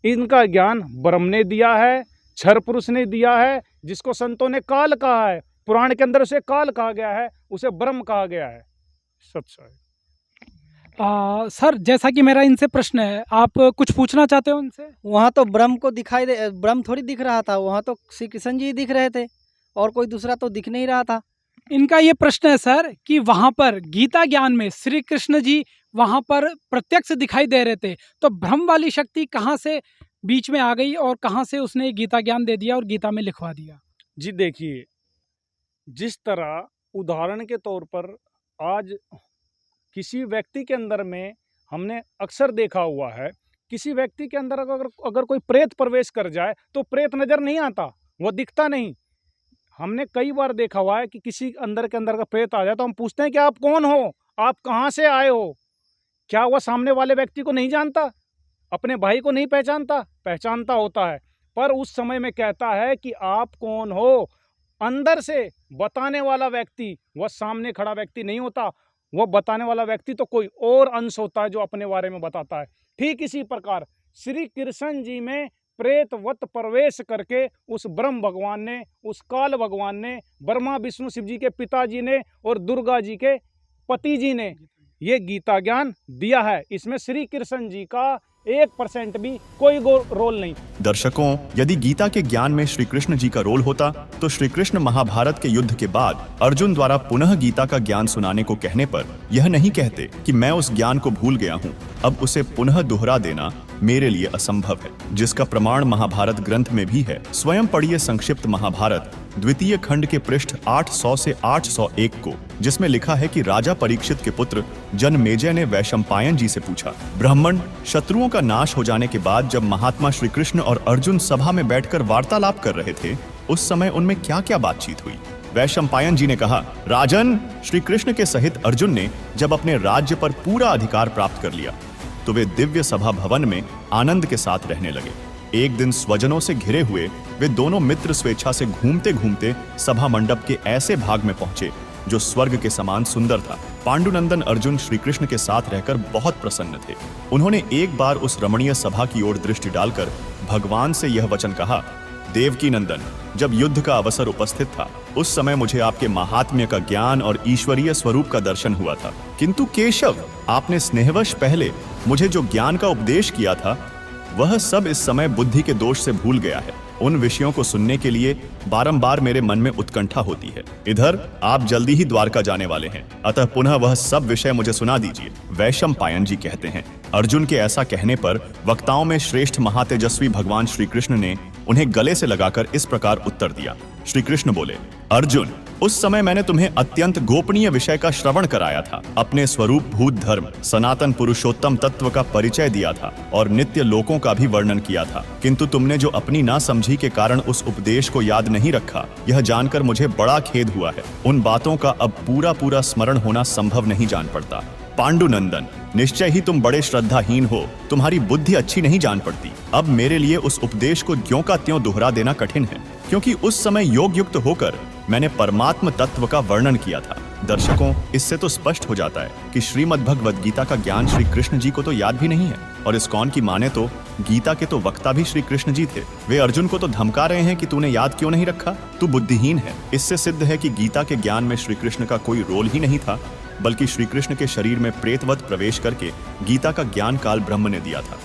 इनका ज्ञान ब्रह्म ने दिया है, क्षर पुरुष ने दिया है, जिसको संतों ने काल कहा है। पुराण के अंदर उसे काल कहा गया है, उसे ब्रह्म कहा गया है। सच। सर, जैसा कि मेरा इनसे प्रश्न है, आप कुछ पूछना चाहते हो उनसे? वहाँ तो ब्रह्म को दिखाई दे, ब्रह्म थोड़ी दिख रहा था, वहाँ तो श्री कृष्ण जी दिख रहे थे और कोई दूसरा तो दिख नहीं रहा था। इनका ये प्रश्न है सर कि वहाँ पर गीता ज्ञान में श्री कृष्ण जी वहाँ पर प्रत्यक्ष दिखाई दे रहे थे, तो ब्रह्म वाली शक्ति कहाँ से बीच में आ गई और कहाँ से उसने गीता ज्ञान दे दिया और गीता में लिखवा दिया? जी देखिए, जिस तरह उदाहरण के तौर पर आज किसी व्यक्ति के अंदर में हमने अक्सर देखा हुआ है, किसी व्यक्ति के अंदर अगर कोई प्रेत प्रवेश कर जाए तो प्रेत नजर नहीं आता, वो दिखता नहीं। हमने कई बार देखा हुआ है कि किसी अंदर के अंदर का प्रेत आ जाए तो हम पूछते हैं कि आप कौन हो, आप कहाँ से आए हो। क्या वह सामने वाले व्यक्ति को नहीं जानता, अपने भाई को नहीं पहचानता होता है, पर उस समय में कहता है कि आप कौन हो। अंदर से बताने वाला व्यक्ति वह सामने खड़ा व्यक्ति नहीं होता, वह बताने वाला व्यक्ति तो कोई और अंश होता है जो अपने बारे में बताता है। ठीक इसी प्रकार श्री कृष्ण जी में प्रेतवत प्रवेश करके उस ब्रह्म भगवान ने, उस काल भगवान ने, ब्रह्मा विष्णु शिव जी के पिताजी ने और दुर्गा जी के पति जी ने ये गीता ज्ञान दिया है। इसमें श्री कृष्ण जी का 1% भी कोई रोल नहीं। दर्शकों, यदि गीता के ज्ञान में श्री कृष्ण जी का रोल होता तो श्री कृष्ण महाभारत के युद्ध के बाद अर्जुन द्वारा पुनः गीता का ज्ञान सुनाने को कहने पर यह नहीं कहते कि मैं उस ज्ञान को भूल गया हूँ, अब उसे पुनः दोहरा देना मेरे लिए असंभव है, जिसका प्रमाण महाभारत ग्रंथ में भी है। स्वयं पढ़िए संक्षिप्त महाभारत द्वितीय खंड के पृष्ठ 800 से 801 को, जिसमें लिखा है कि राजा परीक्षित के पुत्र जनमेजय ने वैशंपायन जी से पूछा, ब्राह्मण, शत्रुओं का नाश हो जाने के बाद जब महात्मा श्री कृष्ण और अर्जुन सभा में बैठकर वार्तालाप कर रहे थे, उस समय उनमें क्या क्या बातचीत हुई? वैशंपायन जी ने कहा, राजन, श्री कृष्ण के सहित अर्जुन ने जब अपने राज्य पर पूरा अधिकार प्राप्त कर लिया तो वे दिव्य सभा भवन में आनंद के साथ रहने लगे। एक दिन स्वजनों से घिरे हुए वे दोनों मित्र स्वेच्छा से घूमते घूमते सभा मंडप के ऐसे भाग में पहुंचे जो स्वर्ग के समान सुंदर था। पांडुनंदन अर्जुन श्री कृष्ण के साथ रहकर बहुत प्रसन्न थे। उन्होंने एक बार उस रमणीय सभा की ओर दृष्टि डालकर भगवान से यह वचन कहा, देवकी नंदन, जब युद्ध का अवसर उपस्थित था उस समय मुझे आपके महात्म्य का ज्ञान और ईश्वरीय स्वरूप का दर्शन हुआ था, किंतु केशव, आपने स्नेहवश पहले मुझे जो ज्ञान का उपदेश किया था वह सब इस समय बुद्धि के दोष से भूल गया है। उन विषयों को सुनने के लिए बारंबार मेरे मन में उत्कंठा होती है। इधर आप जल्दी ही द्वारका जाने वाले हैं, अतः पुनः वह सब विषय मुझे सुना दीजिए। वैशंपायन जी कहते हैं, अर्जुन के ऐसा कहने पर वक्ताओं में श्रेष्ठ महातेजस्वी भगवान श्री कृष्ण ने उन्हें गले से लगाकर इस प्रकार उत्तर दिया, श्री कृष्ण बोले, अर्जुन, उस समय मैंने तुम्हें अत्यंत गोपनीय विषय का श्रवण कराया था, अपने स्वरूप भूत धर्म, सनातन पुरुषोत्तम तत्व का परिचय दिया था और नित्य लोकों का भी वर्णन किया था, किंतु तुमने जो अपनी ना समझी के कारण उस उपदेश को याद नहीं रखा, यह जानकर मुझे बड़ा खेद हुआ है। उन बातों का अब पूरा स्मरण होना संभव नहीं जान पड़ता। पांडुनंदन, निश्चय ही तुम बड़े श्रद्धाहीन हो, तुम्हारी बुद्धि अच्छी नहीं जान पड़ती। अब मेरे लिए उस उपदेश को ज्यों का त्यों दोहरा देना कठिन है, क्योंकि उस समय योग युक्त होकर मैंने परमात्म तत्व का वर्णन किया था। दर्शकों, इससे तो स्पष्ट हो जाता है कि श्रीमद् भगवद गीता का ज्ञान श्री कृष्ण जी को तो याद भी नहीं है, और इस्कॉन की माने तो गीता के तो वक्ता भी श्री कृष्ण जी थे। वे अर्जुन को तो धमका रहे हैं कि तूने याद क्यों नहीं रखा, तू बुद्धिहीन है। इससे सिद्ध है कि गीता के ज्ञान में श्री कृष्ण का कोई रोल ही नहीं था, बल्कि श्री कृष्ण के शरीर में प्रेतवत प्रवेश करके गीता का ज्ञान काल ब्रह्म ने दिया था।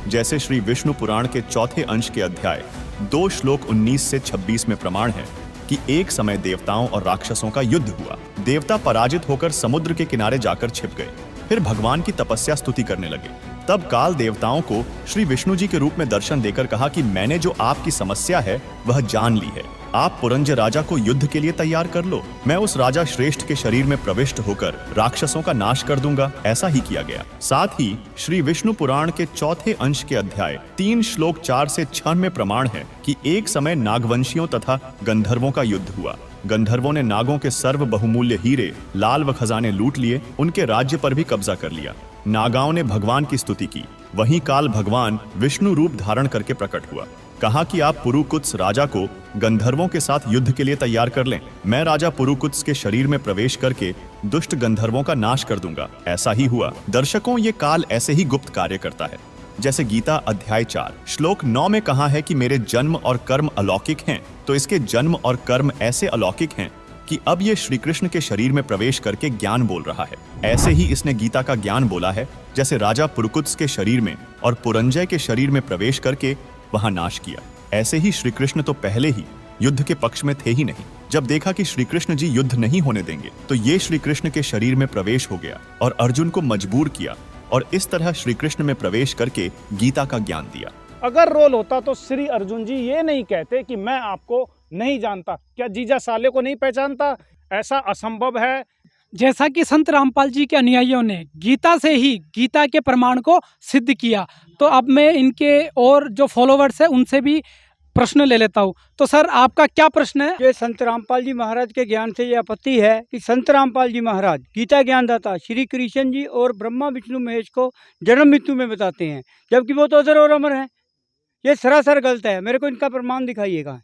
जैसे श्री विष्णु पुराण के चौथे अंश के अध्याय 2 श्लोक 19 से 26 में प्रमाण है कि एक समय देवताओं और राक्षसों का युद्ध हुआ। देवता पराजित होकर समुद्र के किनारे जाकर छिप गए, फिर भगवान की तपस्या स्तुति करने लगे। तब काल देवताओं को श्री विष्णु जी के रूप में दर्शन देकर कहा कि मैंने जो आपकी समस्या है वह जान ली है, आप पुरंज राजा को युद्ध के लिए तैयार कर लो, मैं उस राजा श्रेष्ठ के शरीर में प्रविष्ट होकर राक्षसों का नाश कर दूंगा। ऐसा ही किया गया। साथ ही श्री विष्णु पुराण के चौथे अंश के अध्याय 3 श्लोक 4 से 6 में प्रमाण है कि एक समय नागवंशियों तथा गंधर्वों का युद्ध हुआ। गंधर्वों ने नागों के सर्व बहुमूल्य हीरे, लाल व खजाने लूट लिए, उनके राज्य पर भी कब्जा कर लिया। नागाओं ने भगवान की स्तुति की। वहीं काल भगवान विष्णु रूप धारण करके प्रकट हुआ, कहा कि आप पुरुकुत्स राजा को गंधर्वों के साथ युद्ध के लिए तैयार कर लें, मैं राजा पुरुकुत्स के शरीर में प्रवेश करके दुष्ट गंधर्वों का नाश कर दूंगा। ऐसा ही हुआ। दर्शकों, ये काल ऐसे ही गुप्त कार्य करता है। जैसे गीता अध्याय 4 श्लोक 9 में कहा है कि मेरे जन्म और कर्म अलौकिक हैं, तो इसके जन्म और कर्म ऐसे अलौकिक हैं कि अब ये श्री कृष्ण के शरीर में प्रवेश करके ज्ञान बोल रहा है। ऐसे ही इसने गीता का ज्ञान बोला है, जैसे राजा पुरुकुत्स के शरीर में और पुरंजय के शरीर में प्रवेश करके वहां नाश किया। ऐसे ही श्री कृष्ण तो पहले ही युद्ध के पक्ष में थे ही नहीं। जब देखा कि श्री कृष्ण जी युद्ध नहीं होने देंगे, तो ये श्री कृष्ण के शरीर में प्रवेश हो गया और अर्जुन को मजबूर किया, और इस तरह श्री कृष्ण में प्रवेश करके गीता का ज्ञान दिया। अगर रोल होता तो श्री अर्जुन जी ये नहीं कहते कि मैं आपको नहीं जानता, क्या जीजा साले को नहीं पहचानता, ऐसा असंभव है। जैसा कि संत रामपाल जी के अनुयायियों ने गीता से ही गीता के प्रमाण को सिद्ध किया, तो अब मैं इनके और जो फॉलोवर्स हैं उनसे भी प्रश्न ले लेता हूँ। तो सर, आपका क्या प्रश्न है? ये संत रामपाल जी महाराज के ज्ञान से ये आपत्ति है कि संत रामपाल जी महाराज गीता ज्ञानदाता श्री कृष्ण जी और ब्रह्मा विष्णु महेश को जन्म मृत्यु में बताते हैं, जबकि वो तो अजर और अमर हैं। ये सरासर गलत है। मेरे को इनका प्रमाण दिखाइएगा।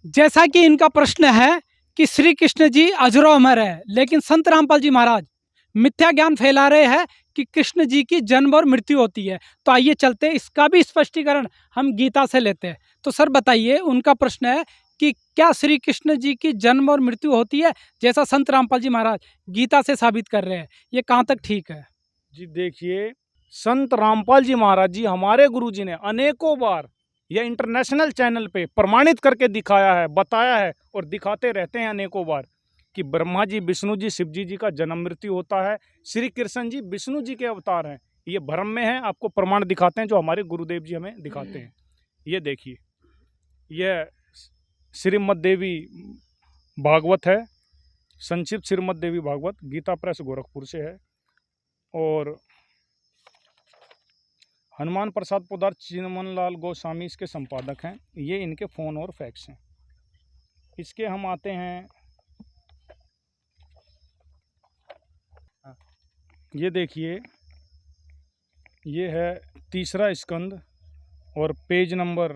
जैसा कि इनका प्रश्न है कि श्री कृष्ण जी अजरो अमर है, लेकिन संत रामपाल जी महाराज मिथ्या ज्ञान फैला रहे हैं कि कृष्ण जी की जन्म और मृत्यु होती है। तो आइए चलते, इसका भी स्पष्टीकरण हम गीता से लेते हैं। तो सर बताइए, उनका प्रश्न है कि क्या श्री कृष्ण जी की जन्म और मृत्यु होती है, जैसा संत रामपाल जी महाराज गीता से साबित कर रहे हैं, ये कहाँ तक ठीक है? जी देखिए, संत रामपाल जी महाराज जी हमारे गुरु जी ने अनेकों बार यह इंटरनेशनल चैनल पे प्रमाणित करके दिखाया है, बताया है और दिखाते रहते हैं अनेकों बार कि ब्रह्मा जी, विष्णु जी, शिव जी का जन्म मृत्यु होता है। श्री कृष्ण जी विष्णु जी के अवतार हैं। ये भ्रम में है। आपको प्रमाण दिखाते हैं जो हमारे गुरुदेव जी हमें दिखाते हैं। ये देखिए, यह श्रीमद् देवी भागवत है, संक्षिप्त श्रीमद् देवी भागवत, गीता प्रेस गोरखपुर से है। और हनुमान प्रसाद पोदार चिन्मनलाल गोस्वामी इसके संपादक हैं। ये इनके फ़ोन और फैक्स हैं। इसके हम आते हैं, ये देखिए, ये है 3रा स्कंद और पेज नंबर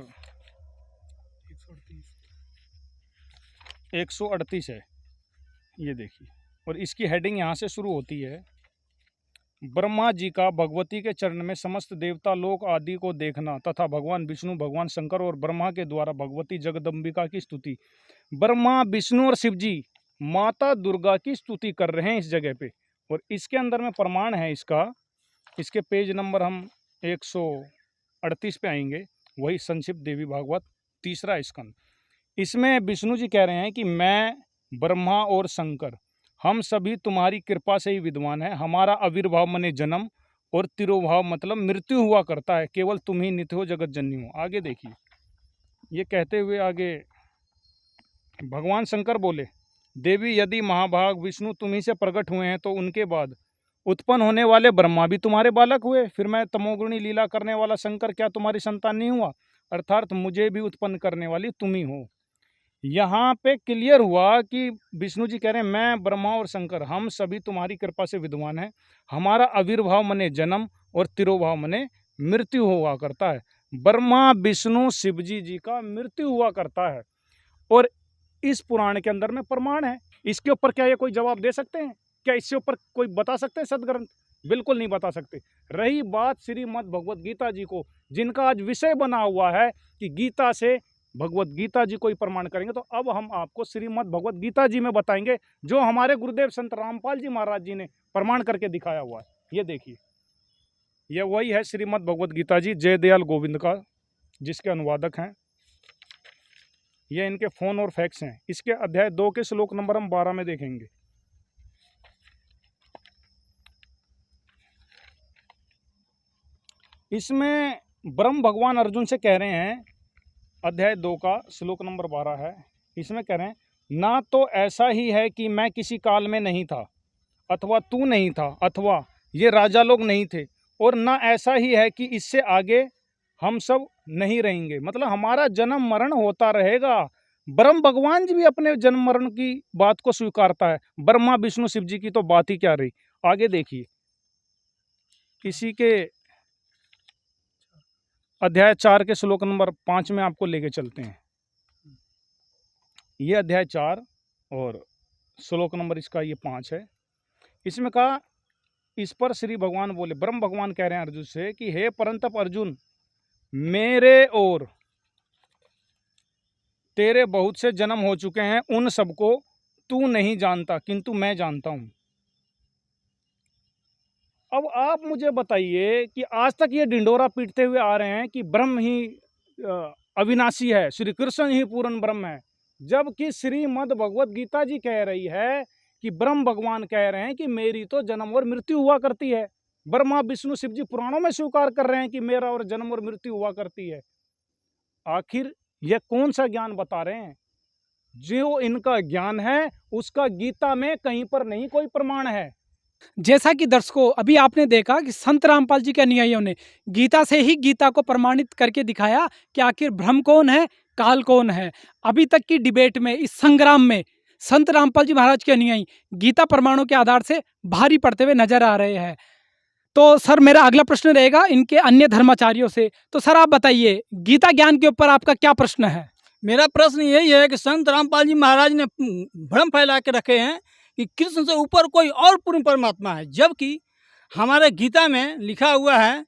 138 है। ये देखिए, और इसकी हेडिंग यहाँ से शुरू होती है, ब्रह्मा जी का भगवती के चरण में समस्त देवता लोक आदि को देखना तथा भगवान विष्णु, भगवान शंकर और ब्रह्मा के द्वारा भगवती जगदम्बिका की स्तुति। ब्रह्मा, विष्णु और शिव जी माता दुर्गा की स्तुति कर रहे हैं इस जगह पे, और इसके अंदर में प्रमाण है इसका। इसके पेज नंबर हम 138 पे आएंगे, वही संक्षिप्त देवी भागवत 3रा स्कंद। इसमें विष्णु जी कह रहे हैं कि मैं, ब्रह्मा और शंकर, हम सभी तुम्हारी कृपा से ही विद्वान हैं। हमारा आविर्भाव मने जन्म और तिरोभाव मतलब मृत्यु हुआ करता है। केवल तुम ही नित्य हो, जगत जननी हो। आगे देखिए, ये कहते हुए आगे भगवान शंकर बोले, देवी यदि महाभाग विष्णु तुम्ही से प्रकट हुए हैं तो उनके बाद उत्पन्न होने वाले ब्रह्मा भी तुम्हारे बालक हुए, फिर मैं तमोगुणी लीला करने वाला शंकर क्या तुम्हारी संतान नहीं हुआ? अर्थात मुझे भी उत्पन्न करने वाली तुम ही हो। यहाँ पे क्लियर हुआ कि विष्णु जी कह रहे हैं मैं ब्रह्मा और शंकर हम सभी तुम्हारी कृपा से विद्वान हैं। हमारा आविर्भाव मने जन्म और तिरोभाव मने मृत्यु हुआ करता है। ब्रह्मा विष्णु शिव जी का मृत्यु हुआ करता है और इस पुराण के अंदर में प्रमाण है। इसके ऊपर क्या ये कोई जवाब दे सकते हैं? क्या इससे ऊपर कोई बता सकते हैं सदग्रंथ? बिल्कुल नहीं बता सकते। रही बात श्रीमद् भगवत गीता जी को, जिनका आज विषय बना हुआ है कि गीता से भगवत गीता जी कोई प्रमाण करेंगे, तो अब हम आपको श्रीमद् भगवत गीता जी में बताएंगे जो हमारे गुरुदेव संत रामपाल जी महाराज जी ने प्रमाण करके दिखाया हुआ है। ये देखिए, ये वही है श्रीमद् भगवत गीता जी जयदयाल गोविंद का, जिसके अनुवादक हैं। ये इनके फोन और फैक्स हैं। इसके अध्याय 2 के श्लोक नंबर हम 12 में देखेंगे। इसमें ब्रह्म भगवान अर्जुन से कह रहे हैं, अध्याय 2 का श्लोक नंबर 12 है। इसमें कह रहे हैं, ना तो ऐसा ही है कि मैं किसी काल में नहीं था, अथवा तू नहीं था, अथवा ये राजा लोग नहीं थे, और ना ऐसा ही है कि इससे आगे हम सब नहीं रहेंगे। मतलब हमारा जन्म मरण होता रहेगा। ब्रह्म भगवान जी भी अपने जन्म मरण की बात को स्वीकारता है। ब्रह्मा विष्णु शिव जी की तो बात ही क्या रही। आगे देखिए, इसी के अध्याय 4 के श्लोक नंबर 5 में आपको लेके चलते हैं। ये अध्याय 4 और श्लोक नंबर इसका ये 5 है। इसमें कहा, इस पर श्री भगवान बोले, ब्रह्म भगवान कह रहे हैं अर्जुन से कि हे परंतप अर्जुन, मेरे और तेरे बहुत से जन्म हो चुके हैं, उन सबको तू नहीं जानता किंतु मैं जानता हूं। अब आप मुझे बताइए कि आज तक ये ढिंडोरा पीटते हुए आ रहे हैं कि ब्रह्म ही अविनाशी है, श्री कृष्ण ही पूर्ण ब्रह्म है, जबकि श्रीमद् भगवत गीता जी कह रही है कि ब्रह्म भगवान कह रहे हैं कि मेरी तो जन्म और मृत्यु हुआ करती है। ब्रह्मा विष्णु शिव जी पुराणों में स्वीकार कर रहे हैं कि मेरा और जन्म और मृत्यु हुआ करती है। आखिर यह कौन सा ज्ञान बता रहे हैं? जो इनका ज्ञान है उसका गीता में कहीं पर नहीं कोई प्रमाण है। जैसा कि दर्शकों अभी आपने देखा कि संत रामपाल जी के अनुयायियों ने गीता से ही गीता को प्रमाणित करके दिखाया कि आखिर ब्रह्म कौन है, काल कौन है। अभी तक की डिबेट में, इस संग्राम में संत रामपाल जी महाराज के अनुयायी गीता प्रमाणों के आधार से भारी पड़ते हुए नजर आ रहे हैं। तो सर मेरा अगला प्रश्न रहेगा इनके अन्य धर्माचार्यों से। तो सर आप बताइए, गीता ज्ञान के ऊपर आपका क्या प्रश्न है? मेरा प्रश्न यही है कि संत रामपाल जी महाराज ने भ्रम फैला के रखे हैं कि कृष्ण से ऊपर कोई और पूर्ण परमात्मा है, जबकि हमारे गीता में लिखा हुआ है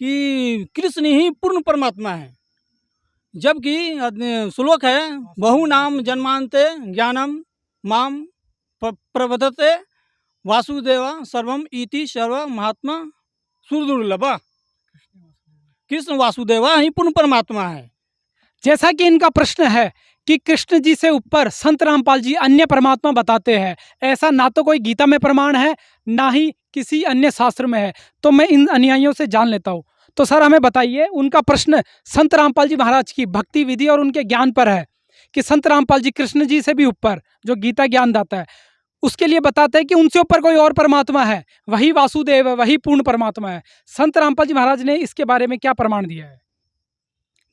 कि कृष्ण ही पूर्ण परमात्मा है। जबकि श्लोक है, बहु नाम जन्मांते ज्ञानम माम प्रबधते वासुदेवा सर्वम इति सर्व महात्मा सुरदुर्लभा। कृष्ण वासुदेवा ही पूर्ण परमात्मा है। जैसा कि इनका प्रश्न है कि कृष्ण जी से ऊपर संत रामपाल जी अन्य परमात्मा बताते हैं, ऐसा ना तो कोई गीता में प्रमाण है ना ही किसी अन्य शास्त्र में है। तो मैं इन अनुयायियों से जान लेता हूँ। तो सर हमें बताइए, उनका प्रश्न संत रामपाल जी महाराज की भक्ति विधि और उनके ज्ञान पर है कि संत रामपाल जी कृष्ण जी से भी ऊपर जो गीता ज्ञान दाता है उसके लिए बताते हैं कि उनसे ऊपर कोई और परमात्मा है, वही वासुदेव है, वही पूर्ण परमात्मा है। संत रामपाल जी महाराज ने इसके बारे में क्या प्रमाण दिया है?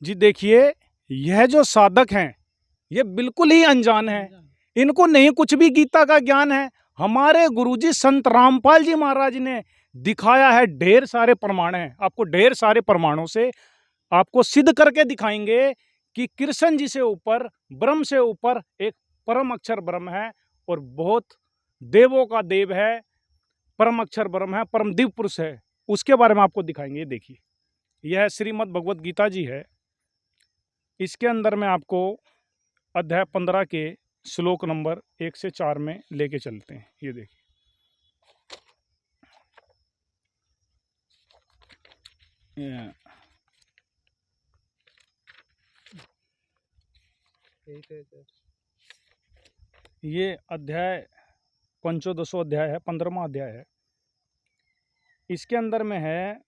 जी देखिए, यह जो साधक हैं ये बिल्कुल ही अनजान है, इनको नहीं कुछ भी गीता का ज्ञान है। हमारे गुरुजी संत रामपाल जी महाराज ने दिखाया है, ढेर सारे प्रमाण हैं। आपको ढेर सारे प्रमाणों से आपको सिद्ध करके दिखाएंगे कि कृष्ण जी से ऊपर, ब्रह्म से ऊपर एक परम अक्षर ब्रह्म है और बहुत देवों का देव है, परम अक्षर ब्रह्म है, परम दिव्य पुरुष है। उसके बारे में आपको दिखाएंगे। देखिए, यह श्रीमद् भगवत गीता जी है। इसके अंदर में आपको अध्याय 15 के श्लोक नंबर 1 से 4 में लेके चलते हैं। ये देखिए, ये अध्याय पंचोदशो अध्याय है, 15वां अध्याय है। इसके अंदर में है,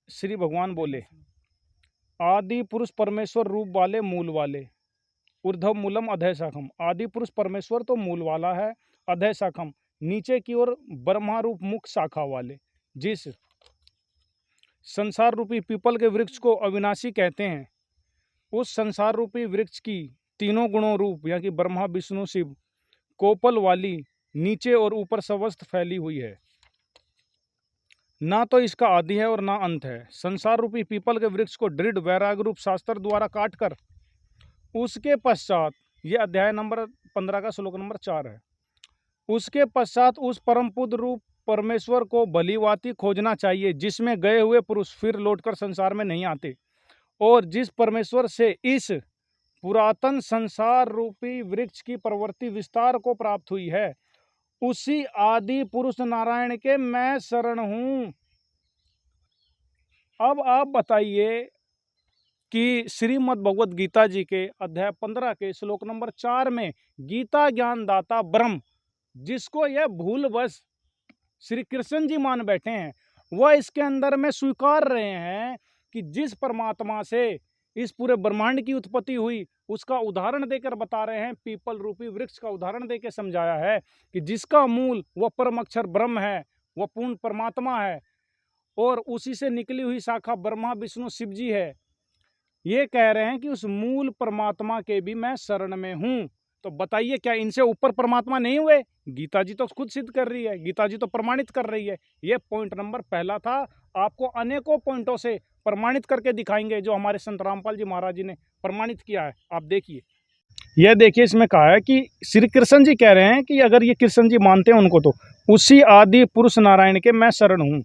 श्री भगवान बोले, आदि पुरुष परमेश्वर रूप वाले मूल वाले, ऊर्ध्व मूलम अधय शाखम। आदि पुरुष परमेश्वर तो मूल वाला है, अधय शाखम नीचे की ओर ब्रह्मा रूप मुख शाखा वाले। जिस संसार रूपी पीपल के वृक्ष को अविनाशी कहते हैं, उस संसार रूपी वृक्ष की तीनों गुणों रूप यानी कि ब्रह्मा विष्णु शिव कोपल वाली नीचे और ऊपर सवस्त फैली हुई है। ना तो इसका आदि है और ना अंत है। संसार रूपी पीपल के वृक्ष को दृढ़ वैराग रूप शास्त्र द्वारा काटकर उसके पश्चात, ये अध्याय नंबर 15 का श्लोक नंबर 4 है, उसके पश्चात उस परम पुत्र रूप परमेश्वर को भलीभांति खोजना चाहिए, जिसमें गए हुए पुरुष फिर लौटकर संसार में नहीं आते, और जिस परमेश्वर से इस पुरातन संसार रूपी वृक्ष की प्रवृत्ति विस्तार को प्राप्त हुई है, उसी आदि पुरुष नारायण के मैं शरण हूं। अब आप बताइए कि श्रीमद् भगवत गीता जी के अध्याय 15 के श्लोक नंबर 4 में गीता ज्ञान दाता ब्रह्म, जिसको यह भूलवश श्री कृष्ण जी मान बैठे हैं, वह इसके अंदर में स्वीकार रहे हैं कि जिस परमात्मा से इस पूरे ब्रह्मांड की उत्पत्ति हुई, उसका उदाहरण देकर बता रहे हैं, पीपल रूपी वृक्ष का उदाहरण देकर समझाया है कि जिसका मूल वह परम अक्षर ब्रह्म है, वह पूर्ण परमात्मा है, और उसी से निकली हुई शाखा ब्रह्मा विष्णु शिव जी है। ये कह रहे हैं कि उस मूल परमात्मा के भी मैं शरण में हूँ। तो बताइए, क्या इनसे ऊपर परमात्मा नहीं हुए? गीता जी तो खुद सिद्ध कर रही है, गीता जी तो प्रमाणित कर रही है। ये पॉइंट नंबर पहला था। आपको अनेकों पॉइंटों से प्रमाणित करके दिखाएंगे जो हमारे संत रामपाल जी महाराज जी ने प्रमाणित किया है। आप देखिए, यह देखिए, इसमें कहा है कि श्री कृष्ण जी कह रहे हैं कि अगर ये कृष्ण जी मानते हैं उनको, तो उसी आदि पुरुष नारायण के मैं शरण हूँ।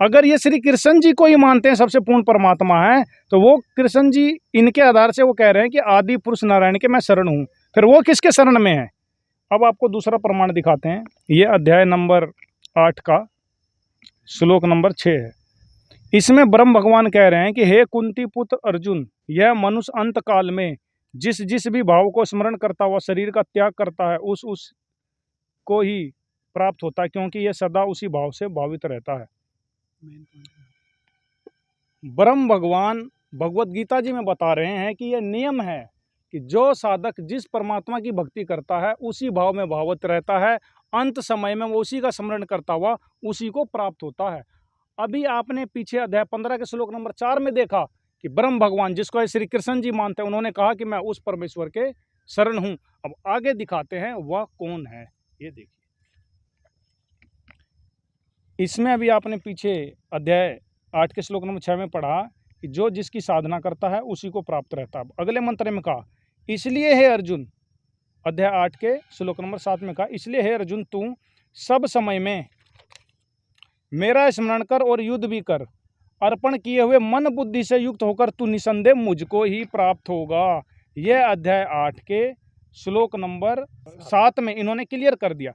अगर ये श्री कृष्ण जी को ही मानते हैं सबसे पूर्ण परमात्मा है, तो वो कृष्ण जी इनके आधार से वो कह रहे हैं कि आदि पुरुष नारायण के मैं शरण हूँ, फिर वो किसके शरण में है? अब आपको दूसरा प्रमाण दिखाते हैं। ये अध्याय नंबर 8 का श्लोक नंबर 6 है। इसमें ब्रह्म भगवान कह रहे हैं कि हे कुंती पुत्र अर्जुन, यह मनुष्य अंत काल में जिस भी भाव को स्मरण करता हुआ शरीर का त्याग करता है, उस को ही प्राप्त होता है, क्योंकि यह सदा उसी भाव से भावित रहता है। ब्रह्म भगवान भगवत गीता जी में बता रहे हैं कि यह नियम है कि जो साधक जिस परमात्मा की भक्ति करता है उसी भाव में भावित रहता है, अंत समय में वो उसी का स्मरण करता हुआ उसी को प्राप्त होता है। अभी आपने पीछे अध्याय 15 के श्लोक नंबर 4 में देखा कि ब्रह्म भगवान, जिसको श्री कृष्ण जी मानते हैं, उन्होंने कहा कि मैं उस परमेश्वर के शरण हूं। अब आगे दिखाते हैं वह कौन है। ये देखिए, इसमें अभी आपने पीछे अध्याय 8 के श्लोक नंबर 6 में पढ़ा कि जो जिसकी साधना करता है उसी को प्राप्त रहता है। अगले मंत्र में कहा, इसलिए हे अर्जुन, अध्याय 8 के श्लोक नंबर 7 में कहा, इसलिए हे अर्जुन, तू सब समय में मेरा स्मरण कर और युद्ध भी कर। अर्पण किए हुए मन बुद्धि से युक्त होकर तू निसंदेह मुझको ही प्राप्त होगा। यह अध्याय 8 के श्लोक नंबर 7 में इन्होंने क्लियर कर दिया।